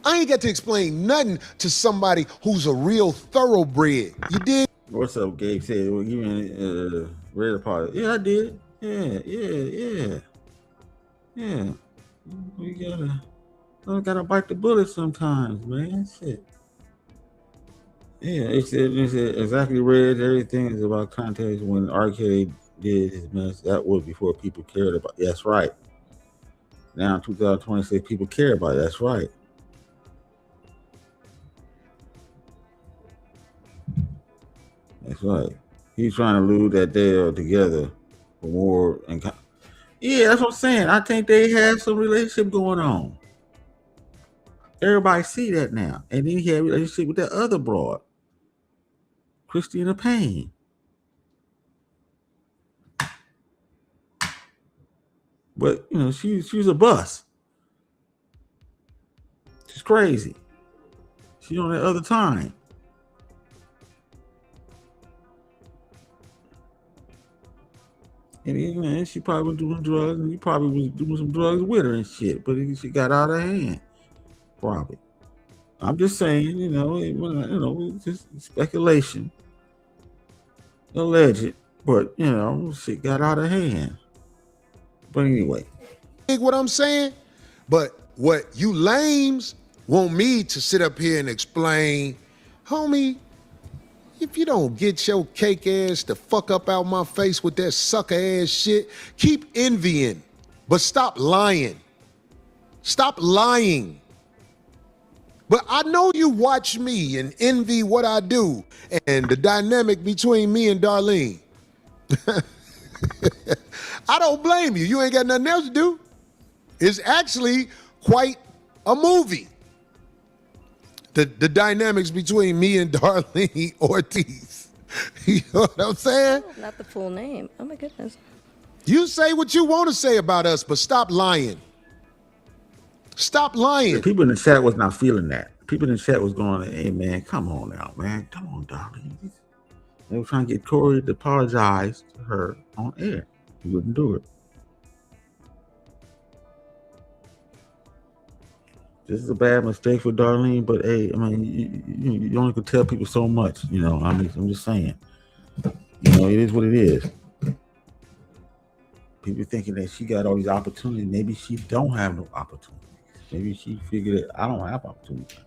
I ain't got to explain nothing to somebody who's a real thoroughbred. You did? What's up, Gabe said? Well, you read a part. Yeah, I did. Yeah. We gotta bite the bullet sometimes, man. Shit. Yeah, it said exactly read. Everything is about context. When Arcade did his mess, that was before people cared about. That's right. Now in 2026, people care about it. That's right. That's right. He's trying to lose that they are together for more. Yeah, that's what I'm saying. I think they have some relationship going on. Everybody see that now. And then he had a relationship with that other broad, Christina Payne. But, she's a bust. She's crazy. She's on that other time. And she probably was doing drugs, and he probably was doing some drugs with her and shit. But she got out of hand. Probably. I'm just saying, it's just speculation. Alleged. But, shit got out of hand. But anyway. Think what I'm saying? But what you lames want me to sit up here and explain, homie, if you don't get your cake ass the fuck up out my face with that sucker ass shit, keep envying, but stop lying. Stop lying. But I know you watch me and envy what I do and the dynamic between me and Darlene. I don't blame you. You ain't got nothing else to do. It's actually quite a movie. The dynamics between me and Darlene Ortiz. You know what I'm saying? Oh, not the full name. Oh my goodness. You say what you want to say about us, but stop lying. Stop lying. The people in the chat was not feeling that. People in the chat was going, hey man, come on now, man. Come on, Darlene. They were trying to get Corey to apologize to her on air. He wouldn't do it. This is a bad mistake for Darlene, but hey, I mean, you only could tell people so much, you know. I mean, I'm just saying, you know, it is what it is. People thinking that she got all these opportunities. Maybe she don't have no opportunities. Maybe she figured that I don't have opportunities.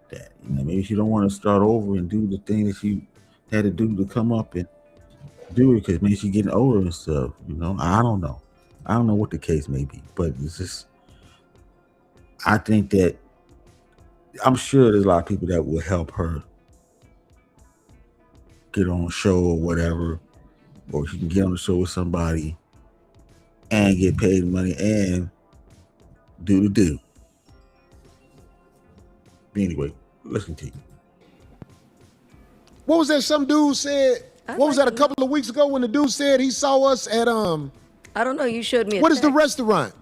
That, you know, maybe she don't want to start over and do the thing that she had to do to come up and do it because maybe she's getting older and stuff. You know, I don't know. I don't know what the case may be, but it's just. I think that I'm sure there's a lot of people that will help her get on a show or whatever, or she can get on the show with somebody and get paid money and do the do. Anyway, let's continue. What was that some dude said? What was that a couple of weeks ago when the dude said he saw us at I don't know, you showed me a what is the text. restaurant?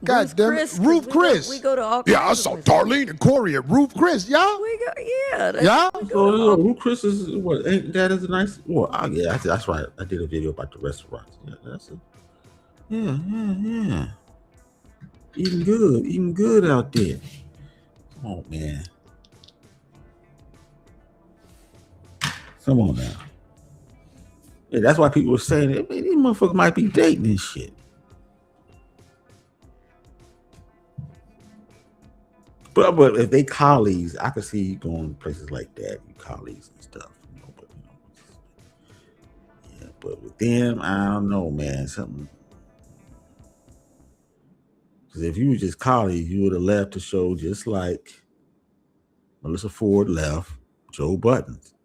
God damn it. Roof Chris. We go to all yeah, I saw Darlene and Corey at Roof Chris, y'all. We go, yeah. Yeah? So, Roof Chris is what? Ain't that is a nice? Well, yeah, that's right. I did a video about the restaurants. Yeah, that's it. Yeah. Eating good out there. Come on, man. Come on now. Yeah, that's why people were saying that these motherfuckers might be dating and shit. But if they colleagues, I could see you going places like that, you colleagues and stuff. You know, but yeah, but with them, I don't know, man. Something. Because if you were just colleagues, you would have left the show just like Melissa Ford left Joe Buttons.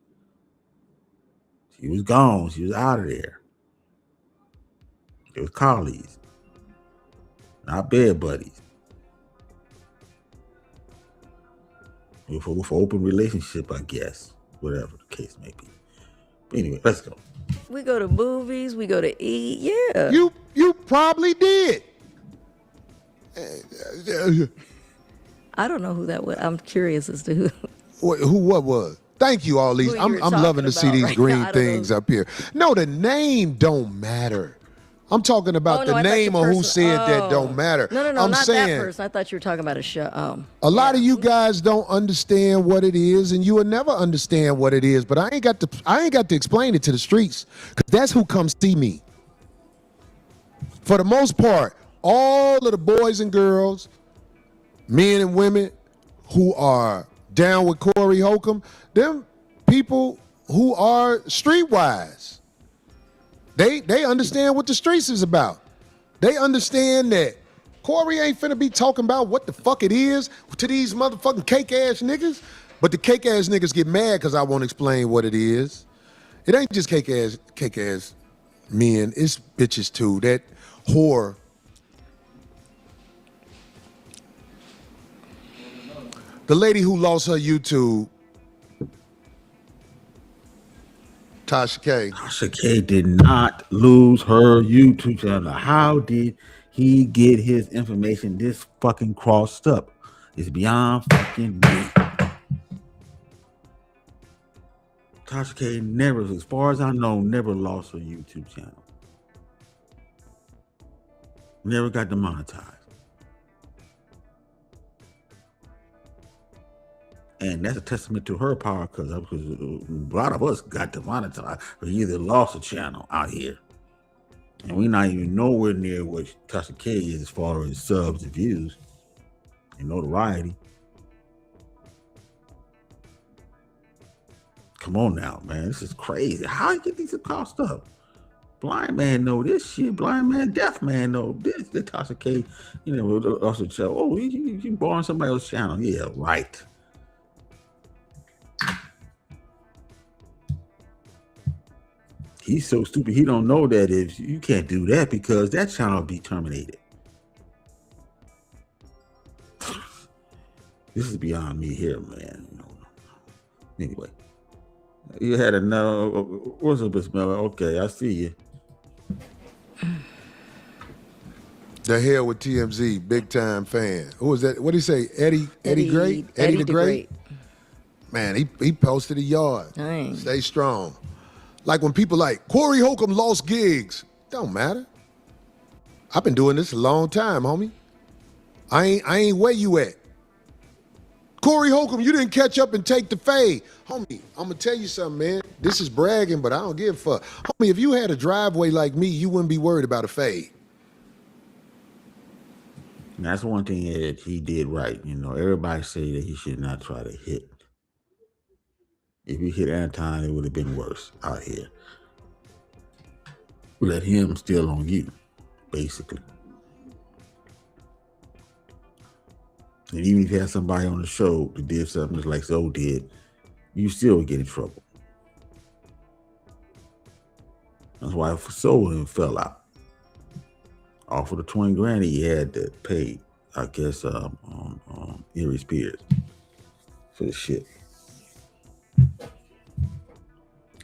She was gone. She was out of there. It was colleagues, not bed buddies. For open relationship, I guess, whatever the case may be. But anyway, let's go. We go to movies. We go to eat. Yeah. You probably did. I don't know who that was. I'm curious as to who. What was? Thank you, all these. I'm loving to see these green things up here. No, the name don't matter. I'm talking about the name of who said that don't matter. No, I'm not saying, that person. I thought you were talking about a show. A lot of you guys don't understand what it is, and you will never understand what it is. But I ain't got to explain it to the streets, because that's who comes see me. For the most part, all of the boys and girls, men and women who are down with Corey Holcomb, them people who are streetwise. They understand what the streets is about. They understand that Corey ain't finna be talking about what the fuck it is to these motherfucking cake ass niggas. But the cake ass niggas get mad because I won't explain what it is. It ain't just cake ass men. It's bitches too. That whore. The lady who lost her YouTube, Tasha K. Tasha K did not lose her YouTube channel. How did he get his information this fucking crossed up? It's beyond fucking me. Tasha K never, as far as I know, never lost her YouTube channel. Never got demonetized. And that's a testament to her power, because a lot of us got demonetized or either lost a channel out here. And we're not even nowhere near what Tasha K is as far as subs and views and notoriety. Come on now, man. This is crazy. How you get these cost up? Blind man know this shit. Blind man, deaf man know this. The Tasha K, you know, also tell, oh, you borrowing somebody else's channel. Yeah, right. He's so stupid. He don't know that if you can't do that because that channel will be terminated. This is beyond me here, man. Anyway, you had another. What's up, Bismillah? Okay, I see you. The hell with TMZ, big time fan. Who was that? What did he say? Eddie Great? Eddie the Great? Man, he posted a yard. Dang. Stay strong. Like when people like, Corey Holcomb lost gigs. Don't matter. I've been doing this a long time, homie. I ain't where you at. Corey Holcomb, you didn't catch up and take the fade. Homie, I'm going to tell you something, man. This is bragging, but I don't give a fuck. Homie, if you had a driveway like me, you wouldn't be worried about a fade. And that's one thing that he did right. You know, everybody say that he should not try to hit. If he hit Anton, it would have been worse out here. Let him steal on you, basically. And even if you had somebody on the show that did something just like Zoe did, you still would get in trouble. That's why Zoe fell out. Off of the 20 grand he had to pay, I guess, Erie Spears for the shit.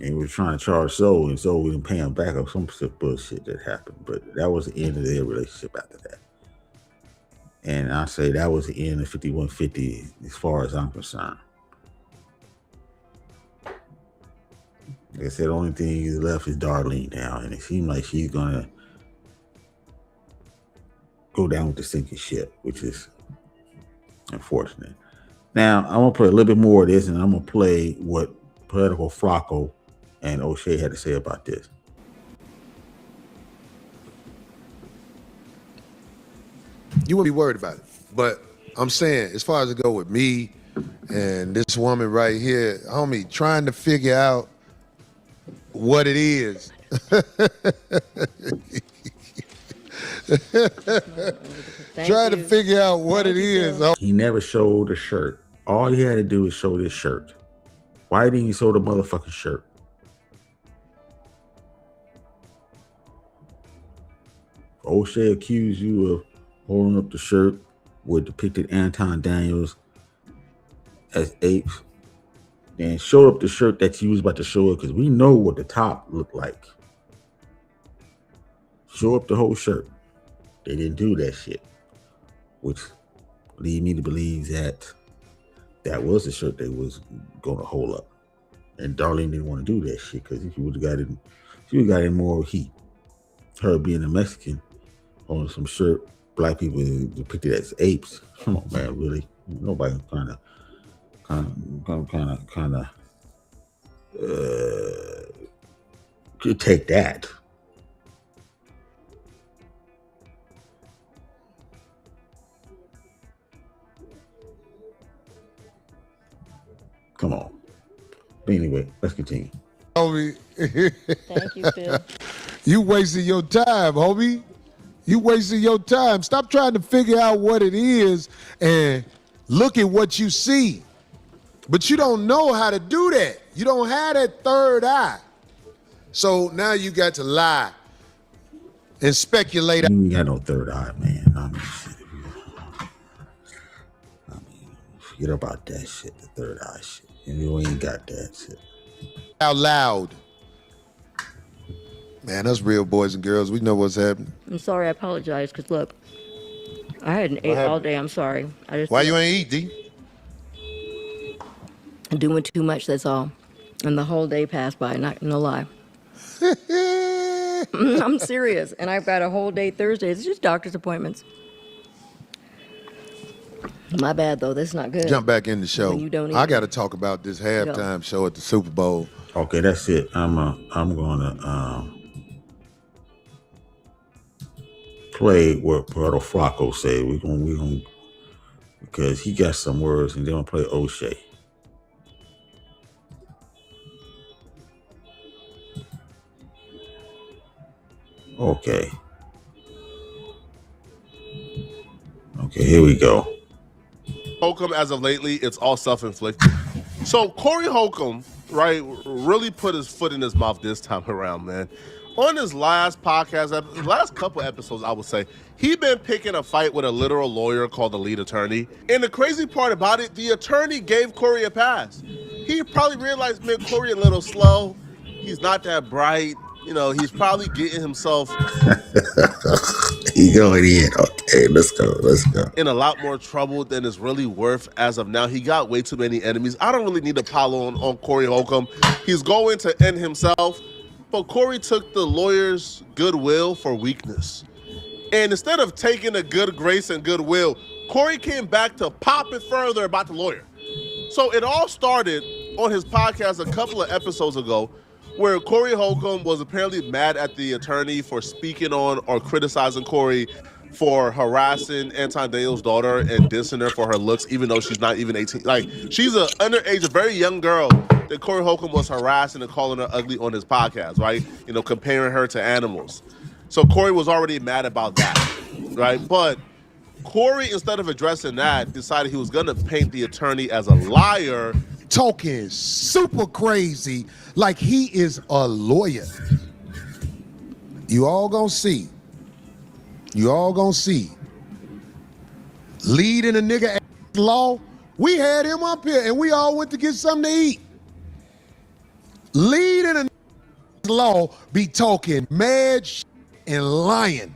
And he was trying to charge Zoe, and Zoe didn't pay him back or some bullshit that happened. But that was the end of their relationship after that. And I say that was the end of 5150 as far as I'm concerned. Like I said, the only thing left is Darlene now, and it seems like she's gonna go down with the sinking ship, which is unfortunate. Now, I'm gonna play a little bit more of this, and I'm gonna play what Political Flacco and O'Shea had to say about this. You wouldn't be worried about it. But I'm saying, as far as it go with me and this woman right here, homie, trying to figure out what it is. Trying to figure out what it is. He never showed a shirt. All he had to do was show this shirt. Why didn't he show the motherfucking shirt? O'Shea accused you of holding up the shirt with depicted Anton Daniels as apes. Then show up the shirt that you was about to show up because we know what the top looked like. Show up the whole shirt. They didn't do that shit, which lead me to believe that that was the shirt they was going to hold up. And Darlene didn't want to do that shit because she would have got in, more heat. Her being a Mexican on some shirt, black people depicted as apes. Come on, man, really? Nobody kind of could take that. Come on. But anyway, let's continue. Homie. Thank you, Phil. You wasting your time, homie. You wasting your time. Stop trying to figure out what it is and look at what you see. But you don't know how to do that. You don't have that third eye. So now you got to lie and speculate. You ain't got no third eye, man. I mean, forget about that shit, the third eye shit. You ain't got that shit. Out loud. Man, us real boys and girls, we know what's happening. I'm sorry, I apologize, because look, I hadn't ate all day, I'm sorry. Why you ain't eat, D? Doing too much, that's all. And the whole day passed by, no lie. I'm serious, and I've got a whole day Thursday. It's just doctor's appointments. My bad, though. That's not good. Jump back in the show. When you don't eat. I got to talk about this halftime show at the Super Bowl. Okay, that's it. I'm gonna play what Puerto Flacco said. We're gonna because he got some words, and then we'll play O'Shea. Okay. Okay, here we go. Holcomb, as of lately, it's all self-inflicted. So Corey Holcomb, right, really put his foot in his mouth this time around, man. On his last podcast, last couple episodes, I would say, he been picking a fight with a literal lawyer called the lead attorney. And the crazy part about it, the attorney gave Corey a pass. He probably realized, man, Corey a little slow. He's not that bright. You know, he's probably getting himself He going in. Okay, let's go. in a lot more trouble than is really worth as of now. He got way too many enemies. I don't really need to pile on Corey Holcomb. He's going to end himself. But Corey took the lawyer's goodwill for weakness. And instead of taking the good grace and goodwill, Corey came back to pop it further about the lawyer. So it all started on his podcast a couple of episodes ago, where Corey Holcomb was apparently mad at the attorney for speaking on or criticizing Corey for harassing Anton Dale's daughter and dissing her for her looks, even though she's not even 18. Like, she's an underage, a very young girl that Corey Holcomb was harassing and calling her ugly on his podcast, right? You know, comparing her to animals. So Corey was already mad about that, right? But Corey, instead of addressing that, decided he was going to paint the attorney as a liar. Talking super crazy like he is a lawyer. You all gonna see. Leading a nigga law. We had him up here and we all went to get something to eat. Leading a law be talking mad shit and lying.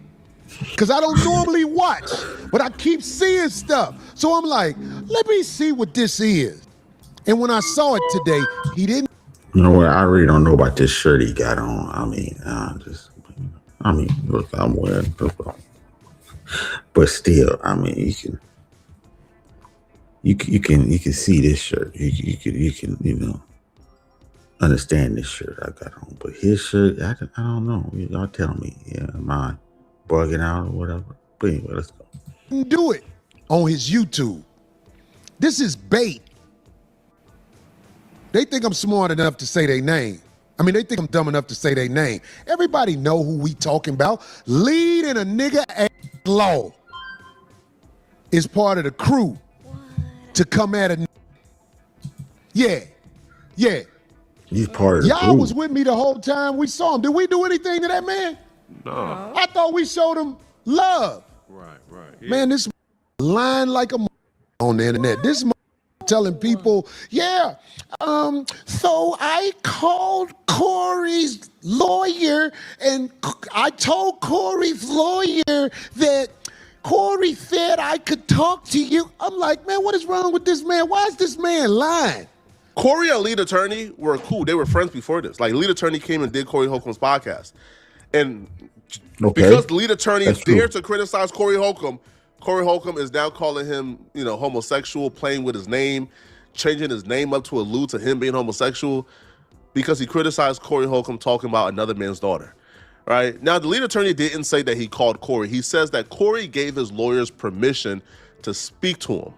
Because I don't normally watch, but I keep seeing stuff. So I'm like, let me see what this is. And when I saw it today, he didn't. You know what? I really don't know about this shirt he got on. Look, I'm wearing, but still, I mean, you can see this shirt. You can, you know, understand this shirt I got on. But his shirt, I don't know. Y'all tell me, am I bugging out or whatever? But anyway, let's go. Do it on his YouTube. This is bait. They think I'm smart enough to say their name. I mean, they think I'm dumb enough to say their name. Everybody know who we talking about. Leading a nigga law is part of the crew to come at a. Yeah. He's part of the crew. Y'all was with me the whole time we saw him. Did we do anything to that man? No. I thought we showed him love. Right. Yeah. Man, this lying like a on the internet. This telling people, so I called Corey's lawyer and I told Corey's lawyer that Corey said I could talk to you. I'm like, man, what is wrong with this man? Why is this man lying? Corey and lead attorney were cool. They were friends before this. Like, lead attorney came and did Corey Holcomb's podcast. And because the lead attorney dared to criticize Corey Holcomb is now calling him, you know, homosexual, playing with his name, changing his name up to allude to him being homosexual because he criticized Corey Holcomb talking about another man's daughter. Right? Now, the lead attorney didn't say that he called Corey. He says that Corey gave his lawyers permission to speak to him.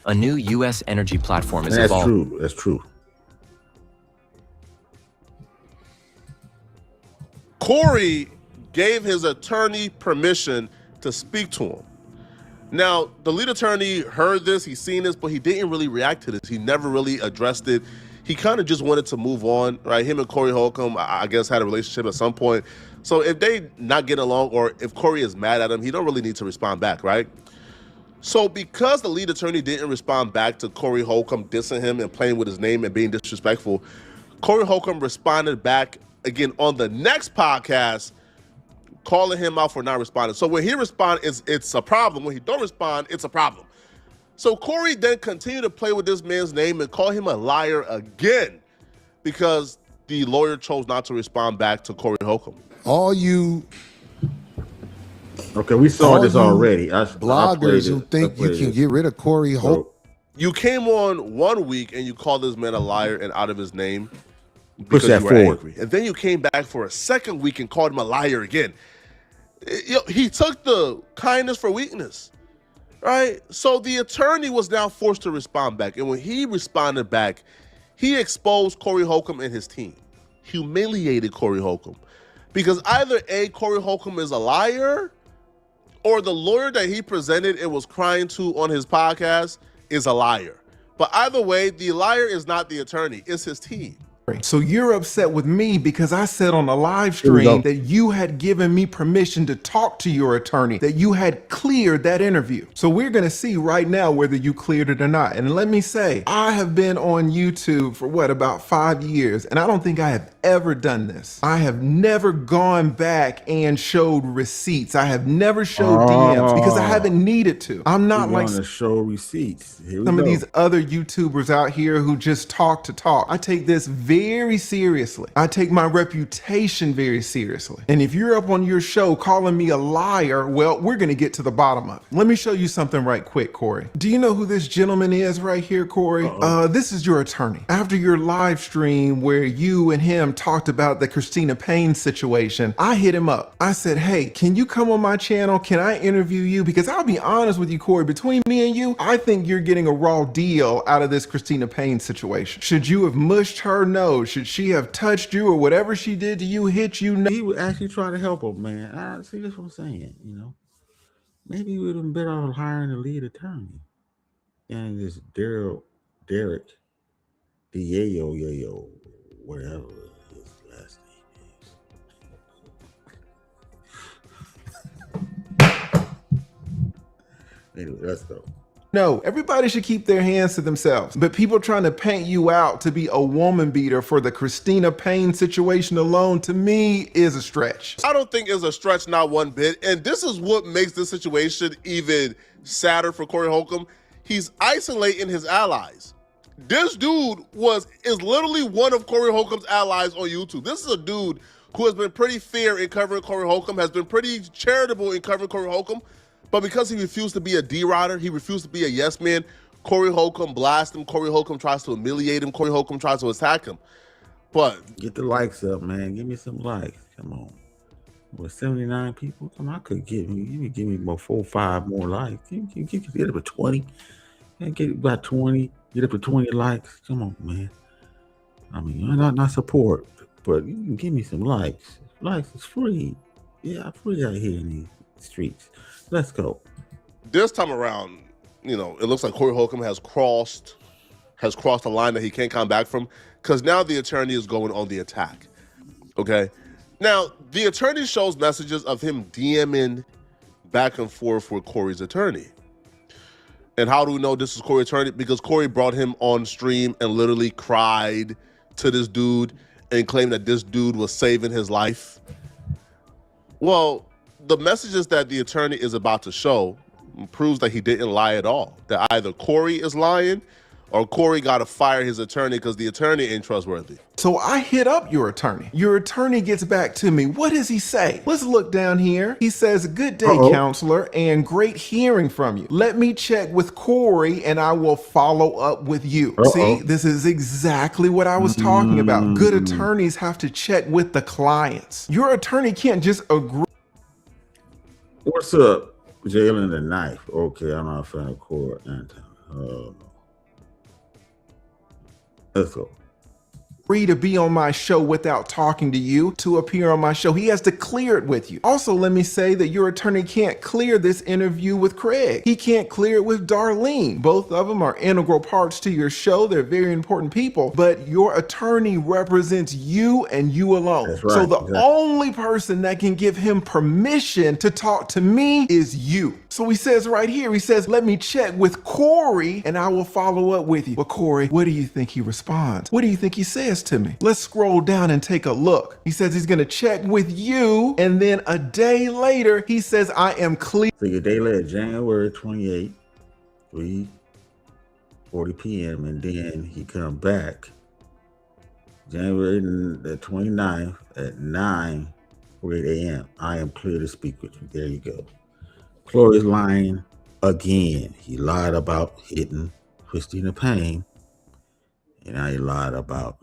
A new U.S. energy platform is evolving. That's true. Corey gave his attorney permission to speak to him. Now, the lead attorney heard this, he's seen this, but he didn't really react to this. He never really addressed it. He kind of just wanted to move on, right? Him and Corey Holcomb, I guess, had a relationship at some point. So if they not get along or if Corey is mad at him, he don't really need to respond back, right? So because the lead attorney didn't respond back to Corey Holcomb dissing him and playing with his name and being disrespectful, Corey Holcomb responded back again on the next podcast, calling him out for not responding. So when he responds, it's a problem. When he don't respond, it's a problem. So Corey then continued to play with this man's name and call him a liar again because the lawyer chose not to respond back to Corey Holcomb. Okay, we saw this already. Bloggers who think you can get rid of Corey Holcomb. You came on 1 week and you called this man a liar and out of his name because you were forward. angry. And then you came back for a second week and called him a liar again. He took the kindness for weakness, right? So the attorney was now forced to respond back. And when he responded back, he exposed Corey Holcomb and his team, humiliated Corey Holcomb. Because either A, Corey Holcomb is a liar, or the lawyer that he presented and was crying to on his podcast is a liar. But either way, the liar is not the attorney, it's his team. So you're upset with me because I said on a live stream that you had given me permission to talk to your attorney, that you had cleared that interview. So we're going to see right now whether you cleared it or not. And let me say, I have been on YouTube for about 5 years, and I don't think I have ever done this. I have never gone back and showed receipts. I have never showed DMs because I haven't needed to. I'm not like to show receipts. Some of these other YouTubers out here who just talk to talk. I take this very seriously. I take my reputation very seriously. And if you're up on your show calling me a liar, well, we're gonna get to the bottom of it. Let me show you something right quick, Corey. Do you know who this gentleman is right here, Corey? This is your attorney. After your live stream where you and him talked about the Christina Payne situation, I hit him up. I said, hey, can you come on my channel? Can I interview you? Because I'll be honest with you, Corey, between me and you, I think you're getting a raw deal out of this Christina Payne situation. Should you have mushed her? No. Should she have touched you or whatever she did to you, hit you? No. He would actually try to help him, man. See, that's what I'm saying, Maybe he would have been better off hiring a lead attorney. And this Derek, Yayo, whatever his last name is. Anyway, let's go. No, everybody should keep their hands to themselves. But people trying to paint you out to be a woman beater for the Christina Payne situation alone, to me, is a stretch. I don't think it's a stretch, not one bit. And this is what makes this situation even sadder for Corey Holcomb. He's isolating his allies. This dude is literally one of Corey Holcomb's allies on YouTube. This is a dude who has been pretty fair in covering Corey Holcomb, has been pretty charitable in covering Corey Holcomb. But because he refused to be a D-Rider, he refused to be a yes man, Corey Holcomb blasts him. Corey Holcomb tries to humiliate him. Corey Holcomb tries to attack him. But get the likes up, man. Give me some likes. Come on. With 79 people, come on, I could give me about 4 or 5 more likes. Get up to 20. Get about 20. Get up to 20 likes. Come on, man. I mean, not support, but you can give me some likes. Likes is free. Yeah, free out here in these streets. Let's go. This time around, it looks like Corey Holcomb has crossed a line that he can't come back from, because now the attorney is going on the attack. Okay? Now, the attorney shows messages of him DMing back and forth with Corey's attorney. And how do we know this is Corey's attorney? Because Corey brought him on stream and literally cried to this dude and claimed that this dude was saving his life. Well, the messages that the attorney is about to show proves that he didn't lie at all. That either Corey is lying or Corey got to fire his attorney because the attorney ain't trustworthy. So I hit up your attorney. Your attorney gets back to me. What does he say? Let's look down here. He says, good day, counselor, and great hearing from you. Let me check with Corey and I will follow up with you. See, this is exactly what I was talking about. Good attorneys have to check with the clients. Your attorney can't just agree. What's up? Jalen the knife. Okay, I'm not a fan of Corey Anton. Let's go. Free to be on my show without talking to you, to appear on my show. He has to clear it with you. Also, let me say that your attorney can't clear this interview with Craig. He can't clear it with Darlene. Both of them are integral parts to your show. They're very important people, but your attorney represents you and you alone. That's right, so the only person that can give him permission to talk to me is you. So he says right here, he says, let me check with Corey and I will follow up with you. But Corey, what do you think he responds? What do you think he says to me? Let's scroll down and take a look. He says he's gonna check with you, and then a day later, he says, I am clear. So a day later, January 28th, 3:40 p.m., and then he come back January the 29th at 9:48 a.m. I am clear to speak with you. There you go. Corey's lying again. He lied about hitting Christina Payne, and now he lied about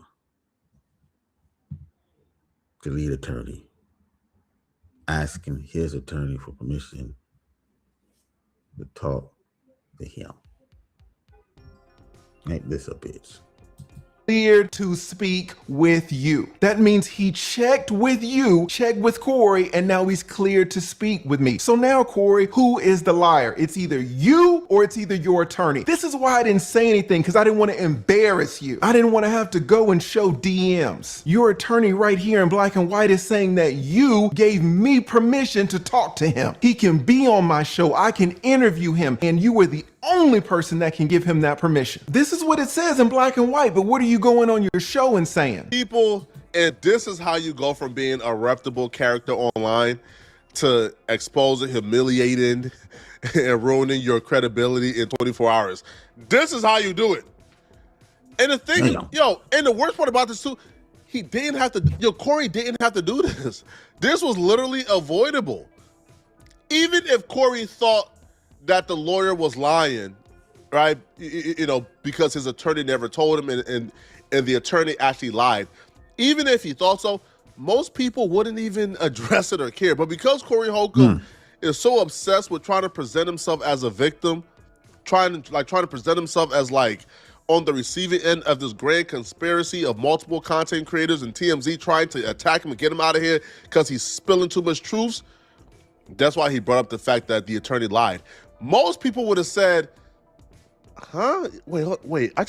the lead attorney. asking his attorney for permission to talk to him. Ain't this a bitch? Clear to speak with you. That means he checked with you, checked with Corey, and now he's cleared to speak with me. So now, Corey, who is the liar? It's either you or it's either your attorney. This is why I didn't say anything, because I didn't want to embarrass you. I didn't want to have to go and show DMs. Your attorney right here in black and white is saying that you gave me permission to talk to him. He can be on my show. I can interview him, and you were the only person that can give him that permission. This is what it says in black and white, but what are you going on your show and saying? People, and this is how you go from being a reputable character online to exposing, humiliating, and ruining your credibility in 24 hours. This is how you do it. And the thing is, and the worst part about this too, Corey didn't have to do this. This was literally avoidable. Even if Corey thought that the lawyer was lying, right? Because his attorney never told him and the attorney actually lied. Even if he thought so, most people wouldn't even address it or care. But because Corey Holcomb is so obsessed with trying to present himself as a victim, trying to present himself as like on the receiving end of this grand conspiracy of multiple content creators and TMZ trying to attack him and get him out of here because he's spilling too much truths, that's why he brought up the fact that the attorney lied. Most people would have said, huh? Wait, I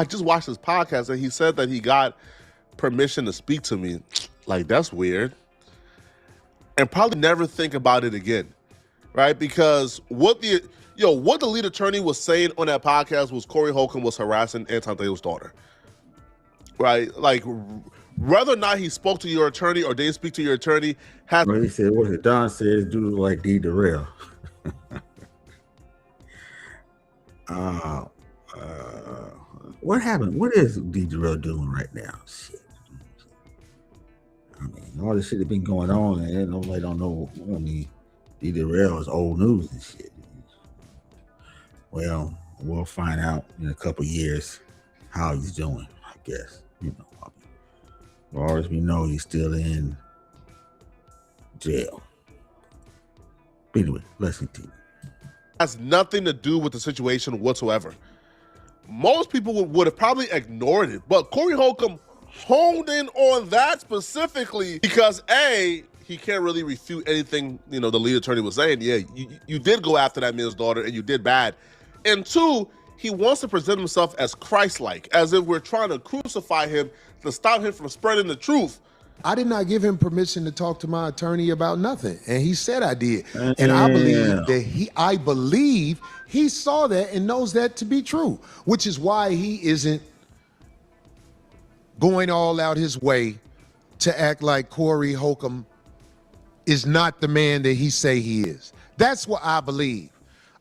just watched his podcast and he said that he got permission to speak to me. Like, that's weird. And probably never think about it again, right? Because what the lead attorney was saying on that podcast was Corey Holcomb was harassing Anton Thayo's daughter, right? Like, whether or not he spoke to your attorney or didn't speak to your attorney has... Well, he said, what Don says, do like D. Darrell. What happened? What is D. Darrell doing right now? Shit. I mean, all this shit that been going on, and nobody don't know. I mean, D. Darrell is old news and shit. Well, we'll find out in a couple years how he's doing, I guess. As far as we know, he's still in jail. But anyway, let's continue. Has nothing to do with the situation whatsoever. Most people would have probably ignored it, but Corey Holcomb honed in on that specifically because A, he can't really refute anything, the lead attorney was saying. Yeah, you did go after that man's daughter and you did bad. And two, he wants to present himself as Christ-like, as if we're trying to crucify him to stop him from spreading the truth. I did not give him permission to talk to my attorney about nothing, and he said I did. And I believe he saw that and knows that to be true, which is why he isn't going all out his way to act like Corey Holcomb is not the man that he say he is. That's what I believe.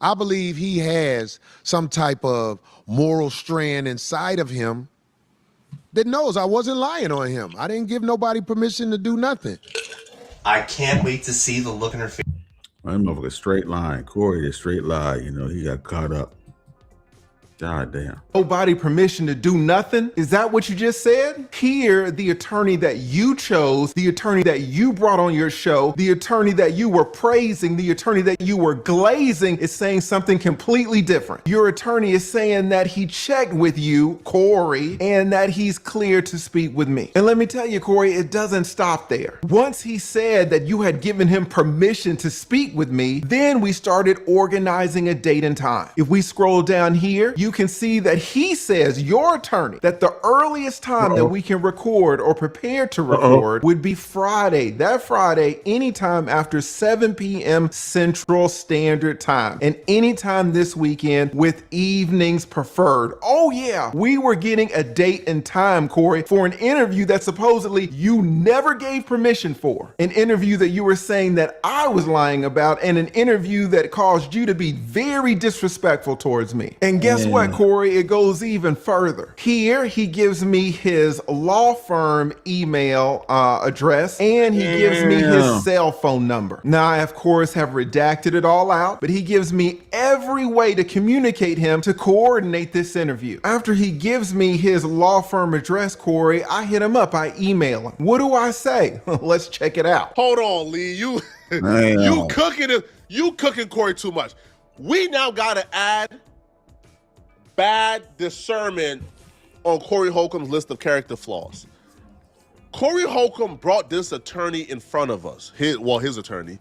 I believe he has some type of moral strand inside of him that knows I wasn't lying on him. I didn't give nobody permission to do nothing. I can't wait to see the look in her face. I'm over a straight line. Corey, a straight line. He got caught up. God damn. Nobody permission to do nothing? Is that what you just said? Here, the attorney that you chose, the attorney that you brought on your show, the attorney that you were praising, the attorney that you were glazing is saying something completely different. Your attorney is saying that he checked with you, Corey, and that he's clear to speak with me. And let me tell you, Corey, it doesn't stop there. Once he said that you had given him permission to speak with me, then we started organizing a date and time. If we scroll down here, you can see that he says, your attorney, that the earliest time that we can record or prepare to record would be Friday. That Friday, anytime after 7 p.m. Central Standard Time, and anytime this weekend with evenings preferred. Oh yeah, we were getting a date and time, Corey, for an interview that supposedly you never gave permission for. An interview that you were saying that I was lying about, and an interview that caused you to be very disrespectful towards me. And guess what? what, Corey? It goes even further. Here, he gives me his law firm email address, and he gives me his cell phone number. Now, I, of course, have redacted it all out, but he gives me every way to communicate him to coordinate this interview. After he gives me his law firm address, Corey, I hit him up. I email him. What do I say? Let's check it out. Hold on, Lee. You cooking Corey too much. We now gotta add bad discernment on Corey Holcomb's list of character flaws. Corey Holcomb brought this attorney in front of us, his attorney,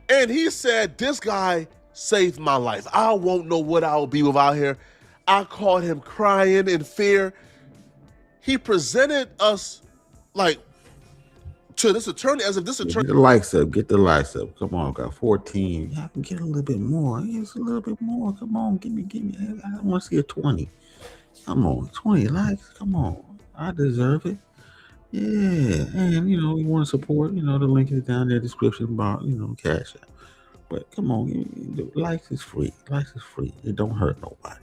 and he said, this guy saved my life. I won't know what I'll be without here. I caught him crying in fear. He presented us like to this attorney as if this attorney. Get the likes up. Get the likes up. Come on, got 14. Yeah, I can get a little bit more. It's a little bit more. Come on, give me. I want to see a 20. Come on, 20 likes. Come on, I deserve it. Yeah, and you want to support. The link is down there, description bar. Cash out. But come on, the likes is free. Likes is free. It don't hurt nobody.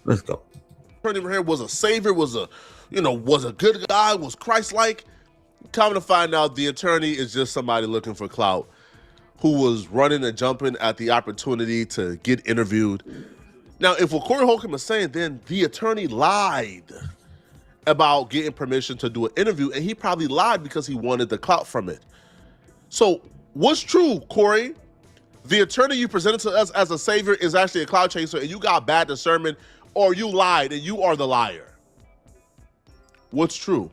Let's go. Attorney here was a savior. Was a good guy. Was Christ-like. Come to find out, the attorney is just somebody looking for clout who was running and jumping at the opportunity to get interviewed. Now, if what Corey Holcomb is saying, then the attorney lied about getting permission to do an interview, and he probably lied because he wanted the clout from it. So what's true, Corey? The attorney you presented to us as a savior is actually a clout chaser, and you got bad discernment, or you lied and you are the liar. What's true?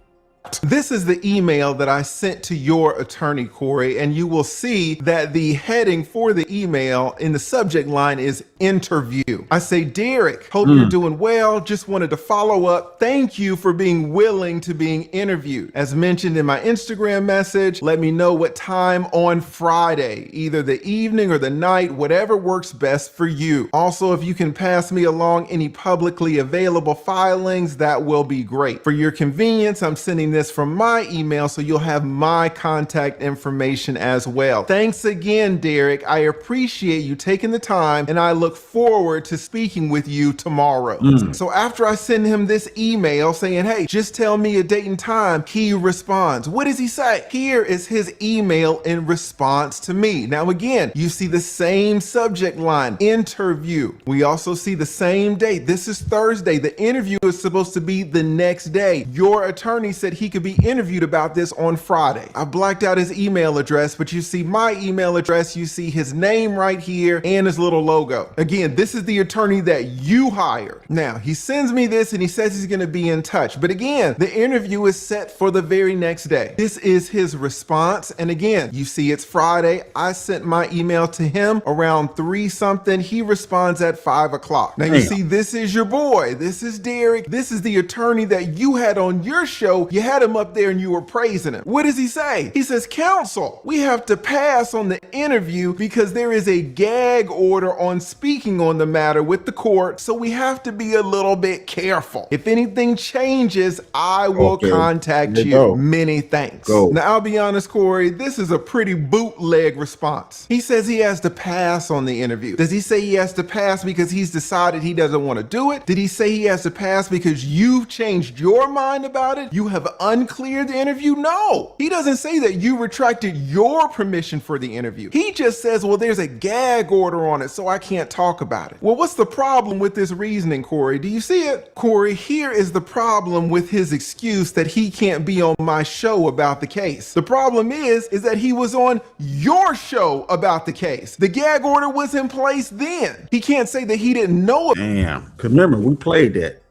This is the email that I sent to your attorney, Corey, and you will see that the heading for the email in the subject line is interview. I say, Derek, hope you're doing well. Just wanted to follow up. Thank you for being willing to being interviewed. As mentioned in my Instagram message, let me know what time on Friday, either the evening or the night, whatever works best for you. Also, if you can pass me along any publicly available filings, that will be great. For your convenience, I'm sending this from my email, so you'll have my contact information as well. Thanks again, Derek. I appreciate you taking the time, and I look forward to speaking with you tomorrow. So after I send him this email saying, hey, just tell me a date and time, he responds. What does he say? Here is his email in response to me. Now again, you see the same subject line, interview. We also see the same date. This is Thursday. The interview is supposed to be the next day. Your attorney said he could be interviewed about this on Friday. I blacked out his email address, but you see my email address, you see his name right here and his little logo. Again, this is the attorney that you hired. Now, he sends me this and he says he's going to be in touch. But again, the interview is set for the very next day. This is his response. And again, you see it's Friday. I sent my email to him around 3 something. He responds at 5 o'clock. Now you see, this is your boy. This is Derek. This is the attorney that you had on your show. You had him up there and you were praising him. What does he say? He says, counsel, we have to pass on the interview because there is a gag order on speaking on the matter with the court, so we have to be a little bit careful. If anything changes, I will contact you. Many thanks. Now, I'll be honest, Corey, this is a pretty bootleg response. He says he has to pass on the interview. Does he say he has to pass because he's decided he doesn't want to do it? Did he say he has to pass because you've changed your mind about it? You have uncleared the interview? No. He doesn't say that you retracted your permission for the interview. He just says, well, there's a gag order on it, so I can't talk about it. Well, what's the problem with this reasoning, Corey? Do you see it? Corey, here is the problem with his excuse that he can't be on my show about the case. The problem is that he was on your show about the case. The gag order was in place then. He can't say that he didn't know it. Damn. Because remember, we played that.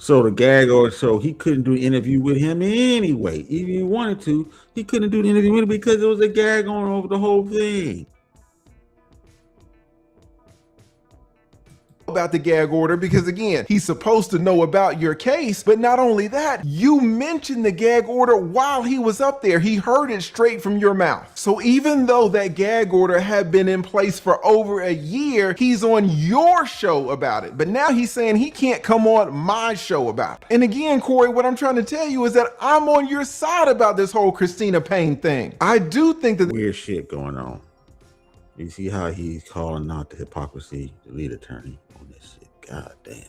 So the gag order, so he couldn't do an interview with him anyway. Even if he wanted to, he couldn't do the interview with him because there was a gag on over the whole thing. About the gag order because again, he's supposed to know about your case, but not only that, you mentioned the gag order while he was up there. He heard it straight from your mouth. So even though that gag order had been in place for over a year, he's on your show about it. But now he's saying he can't come on my show about it. And again, Corey, what I'm trying to tell you is that I'm on your side about this whole Christina Payne thing. I do think that weird shit going on. You see how he's calling out the hypocrisy, the lead attorney on this shit. God damn.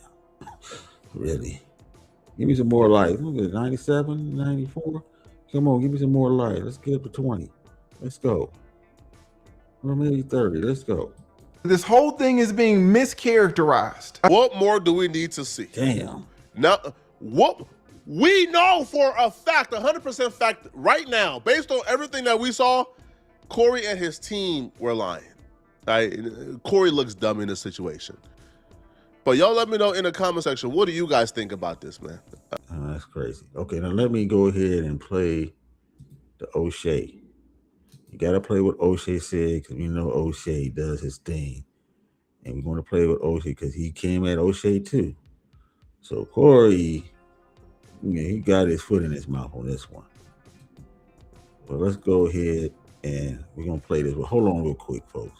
Really. Give me some more light. Look at 97, 94. Come on, give me some more light. Let's get up to 20. Let's go. Or maybe 30. Let's go. This whole thing is being mischaracterized. What more do we need to see? Damn. Now, what we know for a fact, 100% fact right now, based on everything that we saw, Corey and his team were lying. Right? Corey looks dumb in this situation. But y'all let me know in the comment section, what do you guys think about this, man? That's crazy. Okay, now let me go ahead and play the O'Shea. You got to play what O'Shea said because we know O'Shea does his thing. And we're going to play with O'Shea because he came at O'Shea too. So Corey, yeah, he got his foot in his mouth on this one. But let's go ahead and we're going to play this. Well, hold on real quick, folks.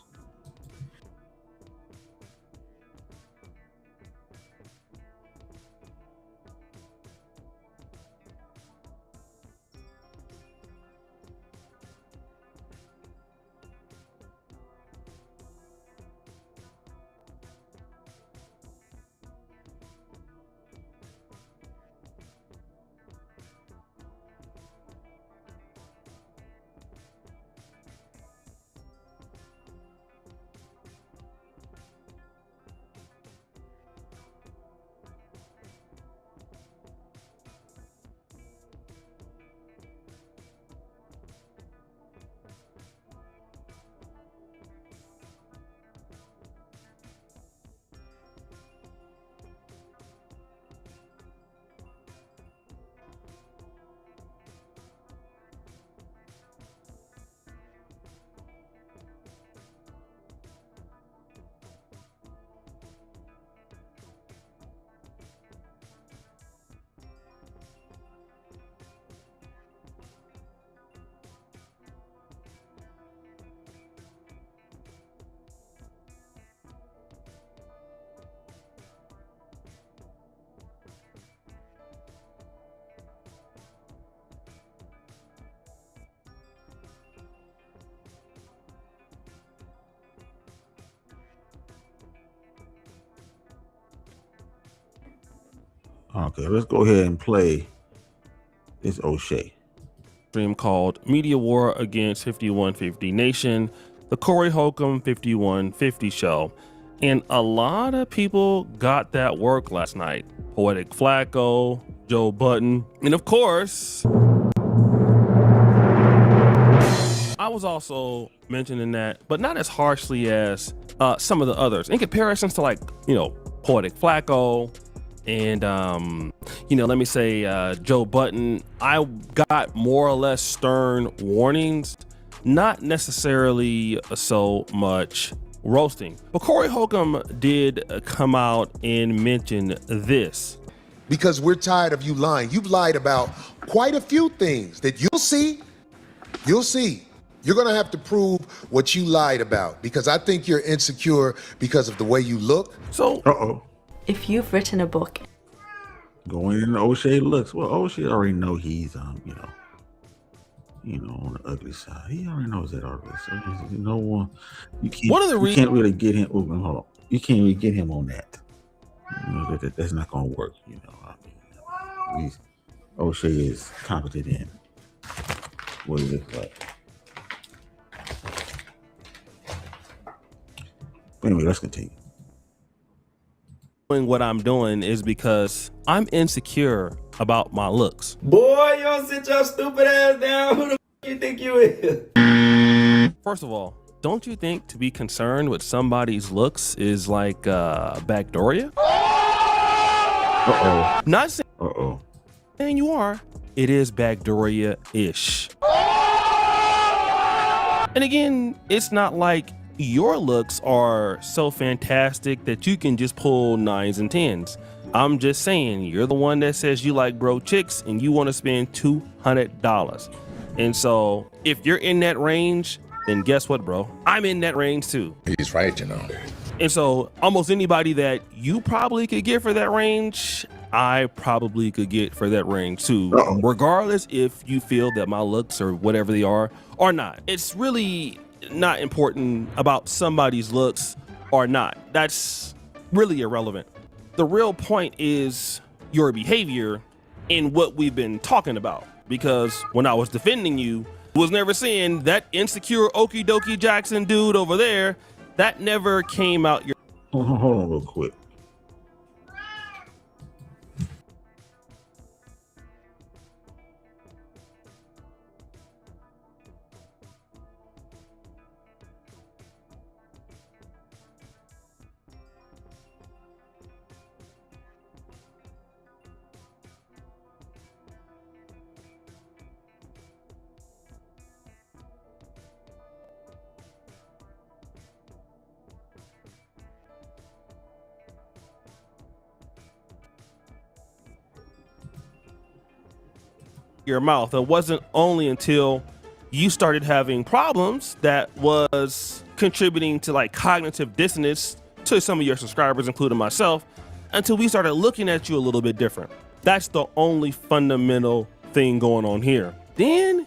Okay, let's go ahead and play this O'Shea. Stream called Media War Against 5150 Nation, the Corey Holcomb 5150 show. And a lot of people got that work last night. Poetic Flacco, Joe Button, and of course, I was also mentioning that, but not as harshly as some of the others. In comparisons to, like, you know, Poetic Flacco and, you know, let me say Joe Button, I got more or less stern warnings, not necessarily so much roasting. But Corey Holcomb did come out and mention this. Because we're tired of you lying. You've lied about quite a few things that you'll see. You'll see. You're going to have to prove what you lied about, because I think you're insecure because of the way you look. So, if you've written a book. Going in O'Shea looks. Well, O'Shea already know he's, you know, on the ugly side. He already knows that already. So no one, you can't really get him. Oh, hold on. You can't really get him on that. You know, that's not going to work. You know, I mean, O'Shea is competent in what he looks like. Anyway, let's continue. Doing what I'm doing is because I'm insecure about my looks. Boy, you don't sit your stupid ass down. Who the f you think you is? First of all, don't you think to be concerned with somebody's looks is like backdooria? Not saying you are. It is backdooria-ish. And again, it's not like your looks are so fantastic that you can just pull 9s and 10s. I'm just saying, you're the one that says you like broke chicks and you want to spend $200. And so if you're in that range, then guess what, bro? I'm in that range too. He's right, you know. And so almost anybody that you probably could get for that range, I probably could get for that range too, regardless if you feel that my looks or whatever they are or not. It's really not important about somebody's looks or not. That's really irrelevant. The real point is your behavior in what we've been talking about. Because when I was defending you, was never saying that insecure Okie Dokie Jackson dude over there, that never came out your. Hold on real quick. Your mouth. It wasn't only until you started having problems that was contributing to like cognitive dissonance to some of your subscribers, including myself, until we started looking at you a little bit different. That's the only fundamental thing going on here. Then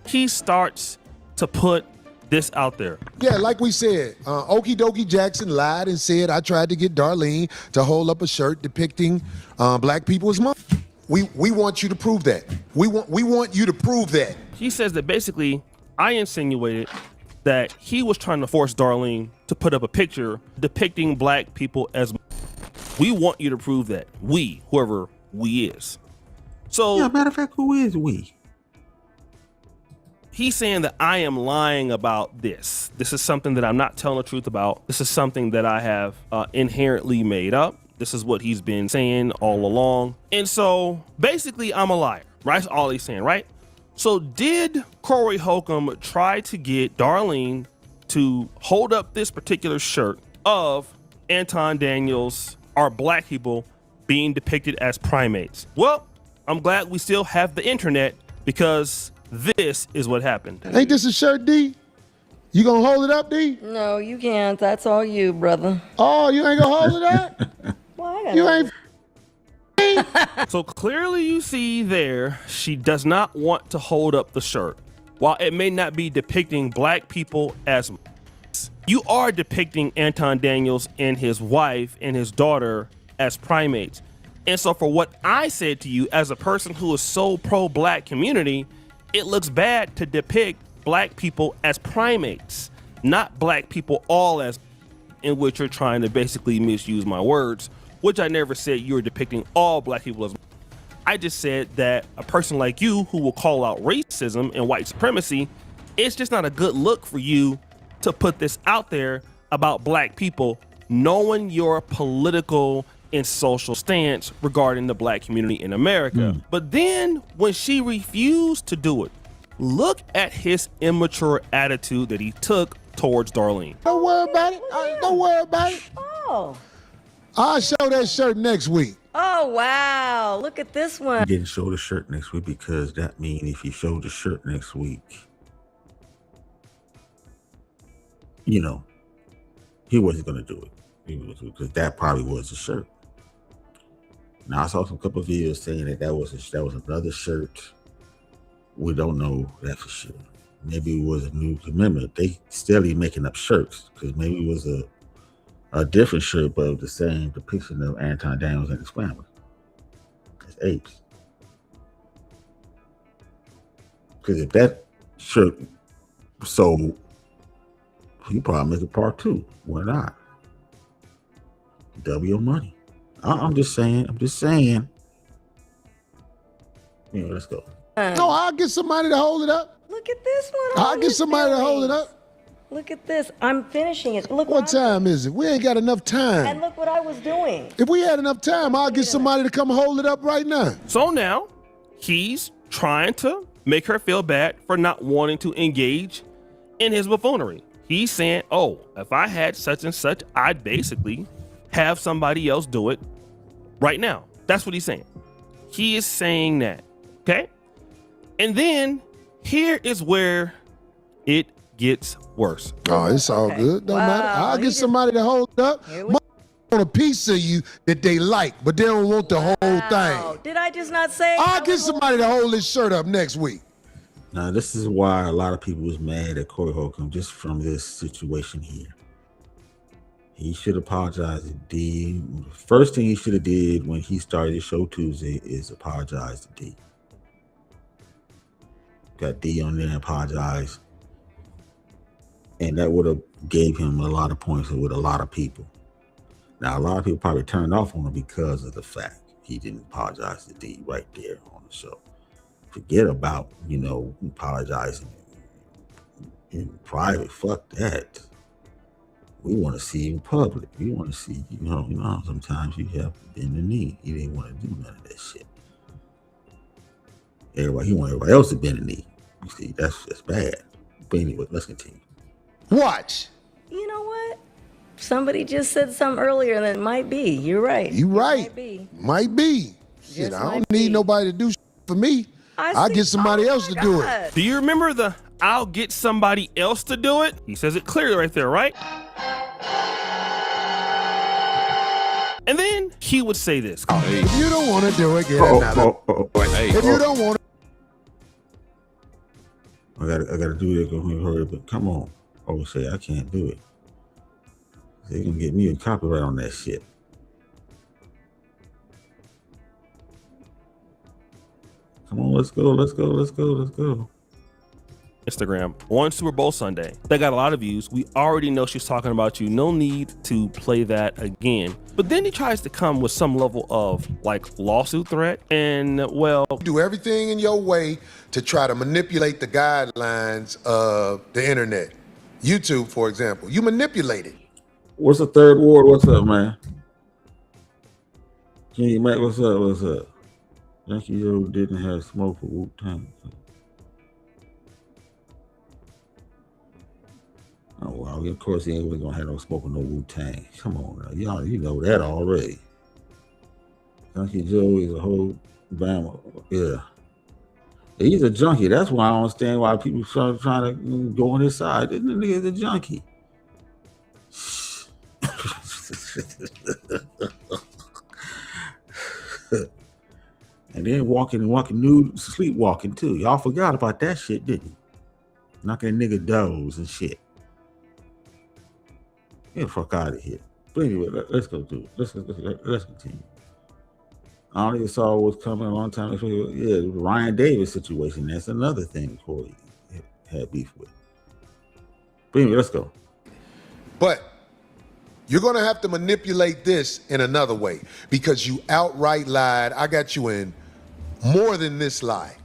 he starts to put this out there. Yeah, like we said, Okie Dokie Jackson lied and said I tried to get Darlene to hold up a shirt depicting black people as money. We want you to prove that. We want you to prove that. He says that basically I insinuated that he was trying to force Darlene to put up a picture depicting black people as. We want you to prove that. We, whoever we is. So yeah, matter of fact, who is we? He's saying that I am lying about this. This is something that I'm not telling the truth about. This is something that I have inherently made up. This is what he's been saying all along. And so basically I'm a liar, right? That's all he's saying, right? So did Corey Holcomb try to get Darlene to hold up this particular shirt of Anton Daniels, our black people being depicted as primates? Well, I'm glad we still have the internet because this is what happened. Ain't this a shirt, D? You gonna hold it up, D? No, you can't. That's all you, brother. Oh, you ain't gonna hold it up? Well, you ain't. So clearly you see there, she does not want to hold up the shirt. While it may not be depicting black people as, you are depicting Anton Daniels and his wife and his daughter as primates. And so for what I said to you as a person who is so pro-black community, it looks bad to depict black people as primates, not black people all as, in which you're trying to basically misuse my words, which I never said you were depicting all black people as. I just said that a person like you who will call out racism and white supremacy, it's just not a good look for you to put this out there about black people, knowing your political and social stance regarding the black community in America. But then when she refused to do it, look at his immature attitude that he took towards Darlene. Don't worry about it. Don't worry about it. Oh. I'll show that shirt next week. Oh, wow. Look at this one. He didn't show the shirt next week because that means if he showed the shirt next week, you know, he wasn't going to do it. Because that probably was the shirt. Now, I saw some couple of videos saying that was another shirt. We don't know that for sure. Maybe it was a new commitment. They steadily making up shirts because maybe it was a different shirt, but of the same depiction of Anton Daniels and his family. It's apes. Because if that shirt sold, he probably make a part 2. Why not? Double your money. I'm just saying. Yeah, let's go. No, I'll get somebody to hold it up. Look at this one. I'll get somebody to hold it up. Look at this. I'm finishing it. Look what time is it? We ain't got enough time. And look what I was doing. If we had enough time, I'll get somebody to come hold it up right now. So now he's trying to make her feel bad for not wanting to engage in his buffoonery. He's saying, oh, if I had such and such, I'd basically have somebody else do it right now. That's what he's saying. He is saying that. Okay. And then here is where it gets worse. Oh, it's all good. Don't matter. I'll get somebody to hold it up. Want a piece of you that they like, but they don't want the whole thing. Did I just not say? I'll get somebody to hold this shirt up next week. Now, this is why a lot of people was mad at Corey Holcomb just from this situation here. He should apologize to D. First thing he should have did when he started his show Tuesday is apologize to D. Got D on there and apologized. And that would have gave him a lot of points with a lot of people. Now, a lot of people probably turned off on him because of the fact he didn't apologize to D right there on the show. Forget about, apologizing in private. Fuck that. We want to see you in public. We want to see, sometimes you have to bend the knee. He didn't want to do none of that shit. He wanted everybody else to bend the knee. You see, that's bad. But anyway, let's continue. Watch. You know what? Somebody just said something earlier that it might be. You're right. You right. Might be. Shit, I don't need nobody to do for me. I'll get somebody else to do it. Do you remember the "I'll get somebody else to do it"? He says it clearly right there, right? And then he would say this. If you don't want to do it, get another. If you don't want I gotta do this. Hurry up. Come on. Oh, say I can't do it. They gonna get me a copyright on that shit. Come on, let's go. Instagram on Super Bowl Sunday. That got a lot of views. We already know she's talking about you. No need to play that again. But then he tries to come with some level of lawsuit threat. And do everything in your way to try to manipulate the guidelines of the internet. YouTube, for example, you manipulate it. What's the third ward? What's up, man? Kenny Mac, what's up? Yankee Yo didn't have smoke for Wu-Tang. Oh, wow. Of course, he ain't really gonna have no smoke with no Wu-Tang. Come on now. Y'all, you know that already. Yankee Joe is a whole Bama. Yeah. He's a junkie. That's why I don't understand why people trying to go on his side. This nigga's a junkie. And then walking nude, sleepwalking too. Y'all forgot about that shit, didn't you? Knocking nigga doors and shit. Get the fuck out of here. But anyway, let's go through it. Let's continue. I don't even saw what was coming a long time ago. Yeah, the Ryan Davis situation. That's another thing Corey had beef with. But anyway, let's go. But you're going to have to manipulate this in another way because you outright lied. I got you in more than this lie.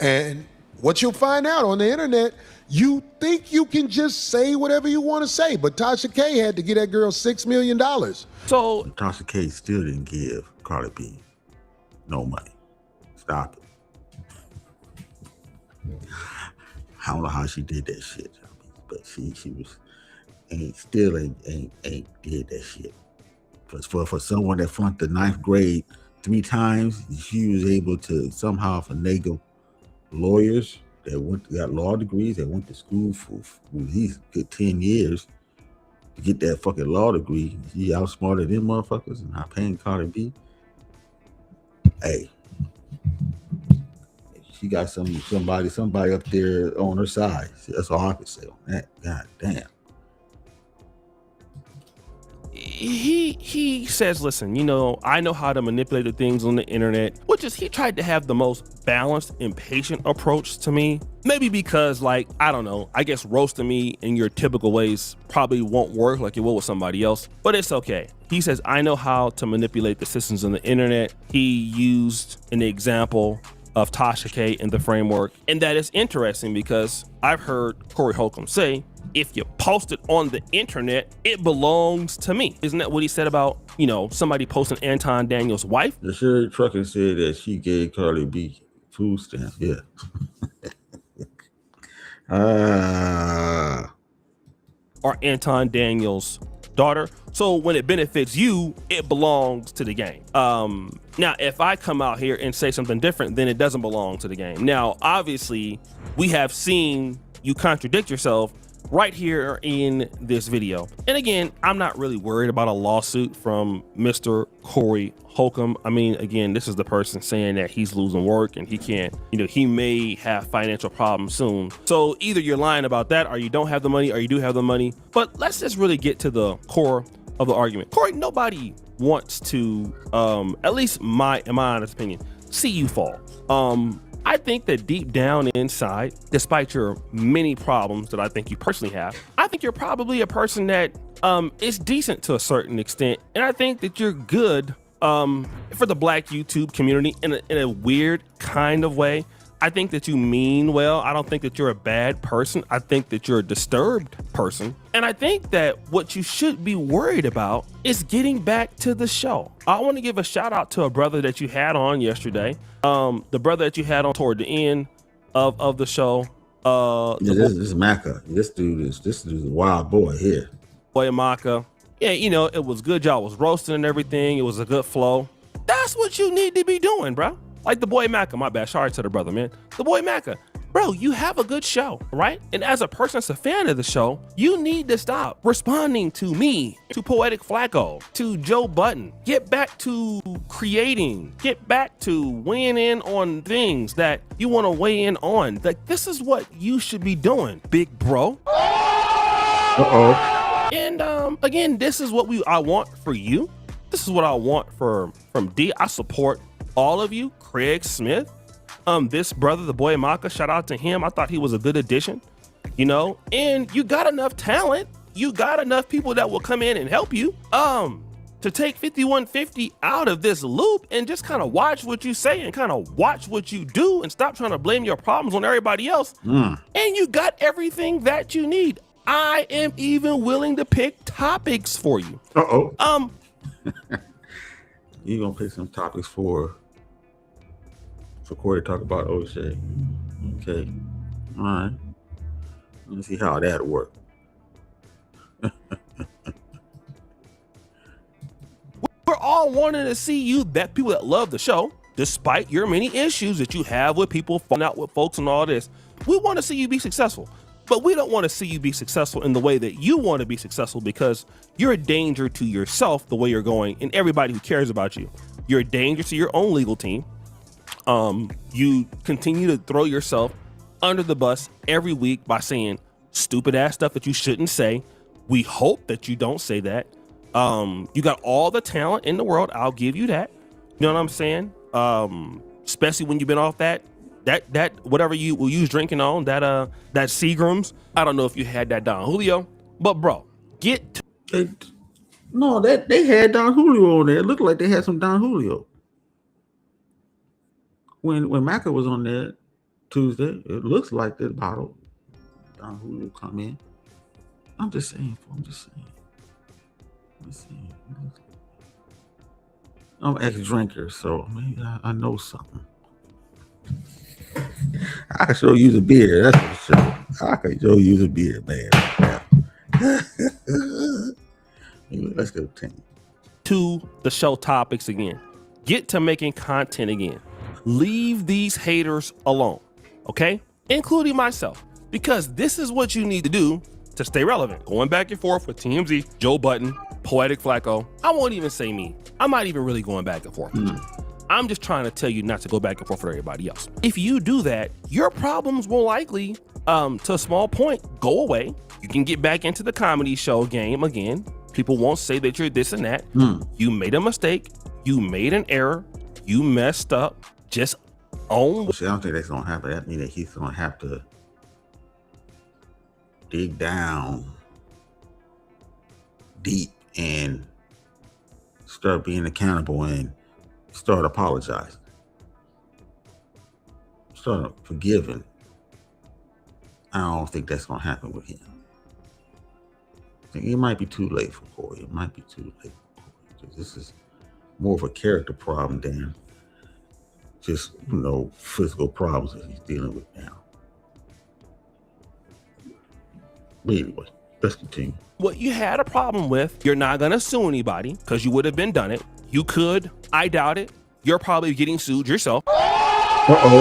And what you'll find out on the internet, you think you can just say whatever you want to say. But Tasha K had to get that girl $6 million. So Tasha K still didn't give Cardi B no money. Stop it. I don't know how she did that shit, but she was ain't did that shit. For someone that flunked the 9th grade 3 times, she was able to somehow finagle lawyers that got law degrees, that went to school for at least good 10 years to get that fucking law degree. She outsmarted them motherfuckers and not paying Cardi B. Hey, she got somebody up there on her side. That's all I can say on that. God damn. He says, listen, I know how to manipulate the things on the internet, which is he tried to have the most balanced and patient approach to me. Maybe because, I don't know, I guess roasting me in your typical ways probably won't work like it will with somebody else, but it's okay. He says, I know how to manipulate the systems on the internet. He used an example of Tasha K in the framework, and that is interesting because I've heard Corey Holcomb say, if you post it on the internet, it belongs to me. Isn't that what he said about, somebody posting Anton Daniels' wife? The Sherry Trucker said that she gave Cardi B food stamps. Yeah. Or Anton Daniels' daughter. So when it benefits you, it belongs to the game. Now, if I come out here and say something different, then it doesn't belong to the game. Now, obviously, we have seen you contradict yourself right here in this video. And again, I'm not really worried about a lawsuit from Mr. Corey Holcomb. I mean, again, this is the person saying that he's losing work and he can't, he may have financial problems soon. So either you're lying about that, or you don't have the money, or you do have the money. But let's just really get to the core of the argument. Corey, nobody wants to, at least in my honest opinion, see you fall. I think that deep down inside, despite your many problems that I think you personally have, I think you're probably a person that is decent to a certain extent. And I think that you're good for the Black YouTube community in a weird kind of way. I think that you mean well. I don't think that you're a bad person. I think that you're a disturbed person. And I think that what you should be worried about is getting back to the show. I want to give a shout out to a brother that you had on yesterday. The brother that you had on toward the end of the show. This is Maka. This dude is a wild boy here. Boy Maka. Yeah, it was good. Y'all was roasting and everything. It was a good flow. That's what you need to be doing, bro. Like the boy Maka, my bad. Sorry to the brother, man. The boy Maka, bro, you have a good show, right? And as a person that's a fan of the show, you need to stop responding to me, to Poetic Flacco, to Joe Button. Get back to creating. Get back to weighing in on things that you want to weigh in on. Like, this is what you should be doing, big bro. Uh-oh. And again, this is what I want for you. This is what I want from D. I support all of you. Craig Smith, this brother, the boy Maka, shout out to him. I thought he was a good addition, and you got enough talent. You got enough people that will come in and help you to take 5150 out of this loop and just kind of watch what you say and kind of watch what you do and stop trying to blame your problems on everybody else. And you got everything that you need. I am even willing to pick topics for you. Uh-oh. You gonna pick some topics for Corey to talk about O'Shea? Okay. All right. Let me see how that'll work. We're all wanting to see you, that people that love the show, despite your many issues that you have with people falling out with folks and all this. We want to see you be successful, but we don't want to see you be successful in the way that you want to be successful, because you're a danger to yourself the way you're going and everybody who cares about you. You're a danger to your own legal team. You continue to throw yourself under the bus every week by saying stupid ass stuff that you shouldn't say. We hope that you don't say that. You got all the talent in the world. I'll give you that. You know what I'm saying? Especially when you've been off that whatever you will use drinking on, that Seagrams. I don't know if you had that Don Julio, but bro, they had Don Julio on there. It looked like they had some Don Julio. When Maka was on there Tuesday, it looks like this bottle Don Julio come in. I'm just saying. I'm an ex-drinker, so maybe I know something. I can show you the beer, that's for sure. I can show you the beer, man. Let's continue. To the show topics again. Get to making content again. Leave these haters alone, okay? Including myself, because this is what you need to do to stay relevant. Going back and forth with TMZ, Joe Button, Poetic Flacco. I won't even say me. I'm not even really going back and forth with you. I'm just trying to tell you not to go back and forth with everybody else. If you do that, your problems will likely, to a small point, go away. You can get back into the comedy show game again. People won't say that you're this and that. You made a mistake. You made an error. You messed up. Just own. See, I don't think that's gonna happen. That means that he's gonna have to dig down deep and start being accountable and start apologizing, start forgiving. I don't think that's gonna happen with him. I think it might be too late for Corey. It might be too late for Corey. This is more of a character problem than just, physical problems that he's dealing with now. But anyway, let's continue. What you had a problem with, you're not gonna sue anybody because you would have been done it. You could, I doubt it. You're probably getting sued yourself. Uh-oh.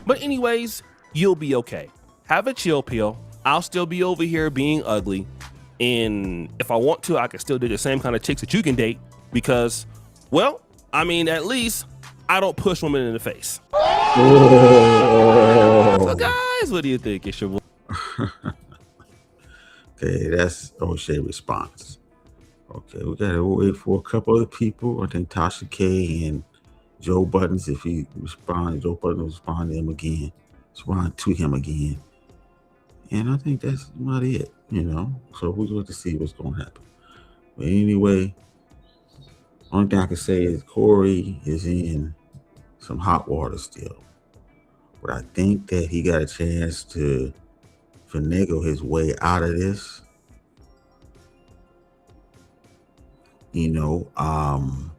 But anyways, you'll be okay. Have a chill pill. I'll still be over here being ugly. And if I want to, I can still date the same kind of chicks that you can date because, well, I mean, at least I don't push women in the face. So guys, what do you think? It's your boy. Okay, that's O'Shea response. Okay, we gotta wait for a couple other people. I think Tasha K and Joe Buttons, if he responds, Joe Buttons will respond to him again. Respond to him again. And I think that's about it, you know. So we're going to see what's going to happen. But anyway, only thing I can say is Corey is in some hot water still. But I think that he got a chance to finagle his way out of this. You know,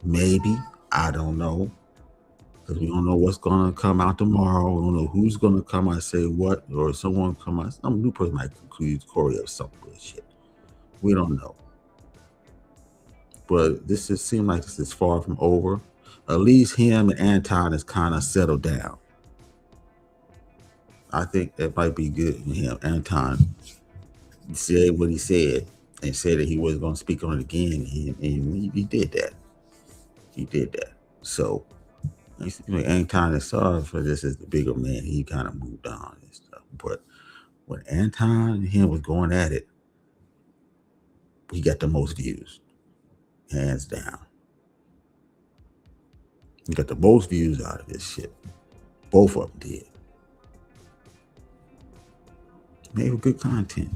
maybe, I don't know. Because we don't know what's going to come out tomorrow. We don't know who's going to come out and say what, or someone come out. Some new person might accuse Corey of some bullshit. We don't know. But this just seems like this is far from over. At least him and Anton is kind of settled down. I think that might be good for him. Anton said what he said and said that he wasn't going to speak on it again. And he did that. He did that. So, Anton is sorry for this as the bigger man. He kind of moved on and stuff. But when Anton and him was going at it, he got the most views. Hands down. He got the most views out of this shit. Both of them did. Made good content.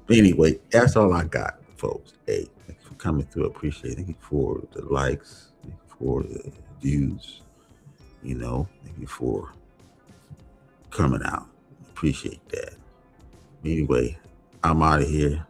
But anyway, that's all I got, folks. Hey, thank you for coming through. Appreciate it. Thank you for the likes. Thank you for the views. You know, thank you for coming out. Appreciate that. Anyway, I'm out of here.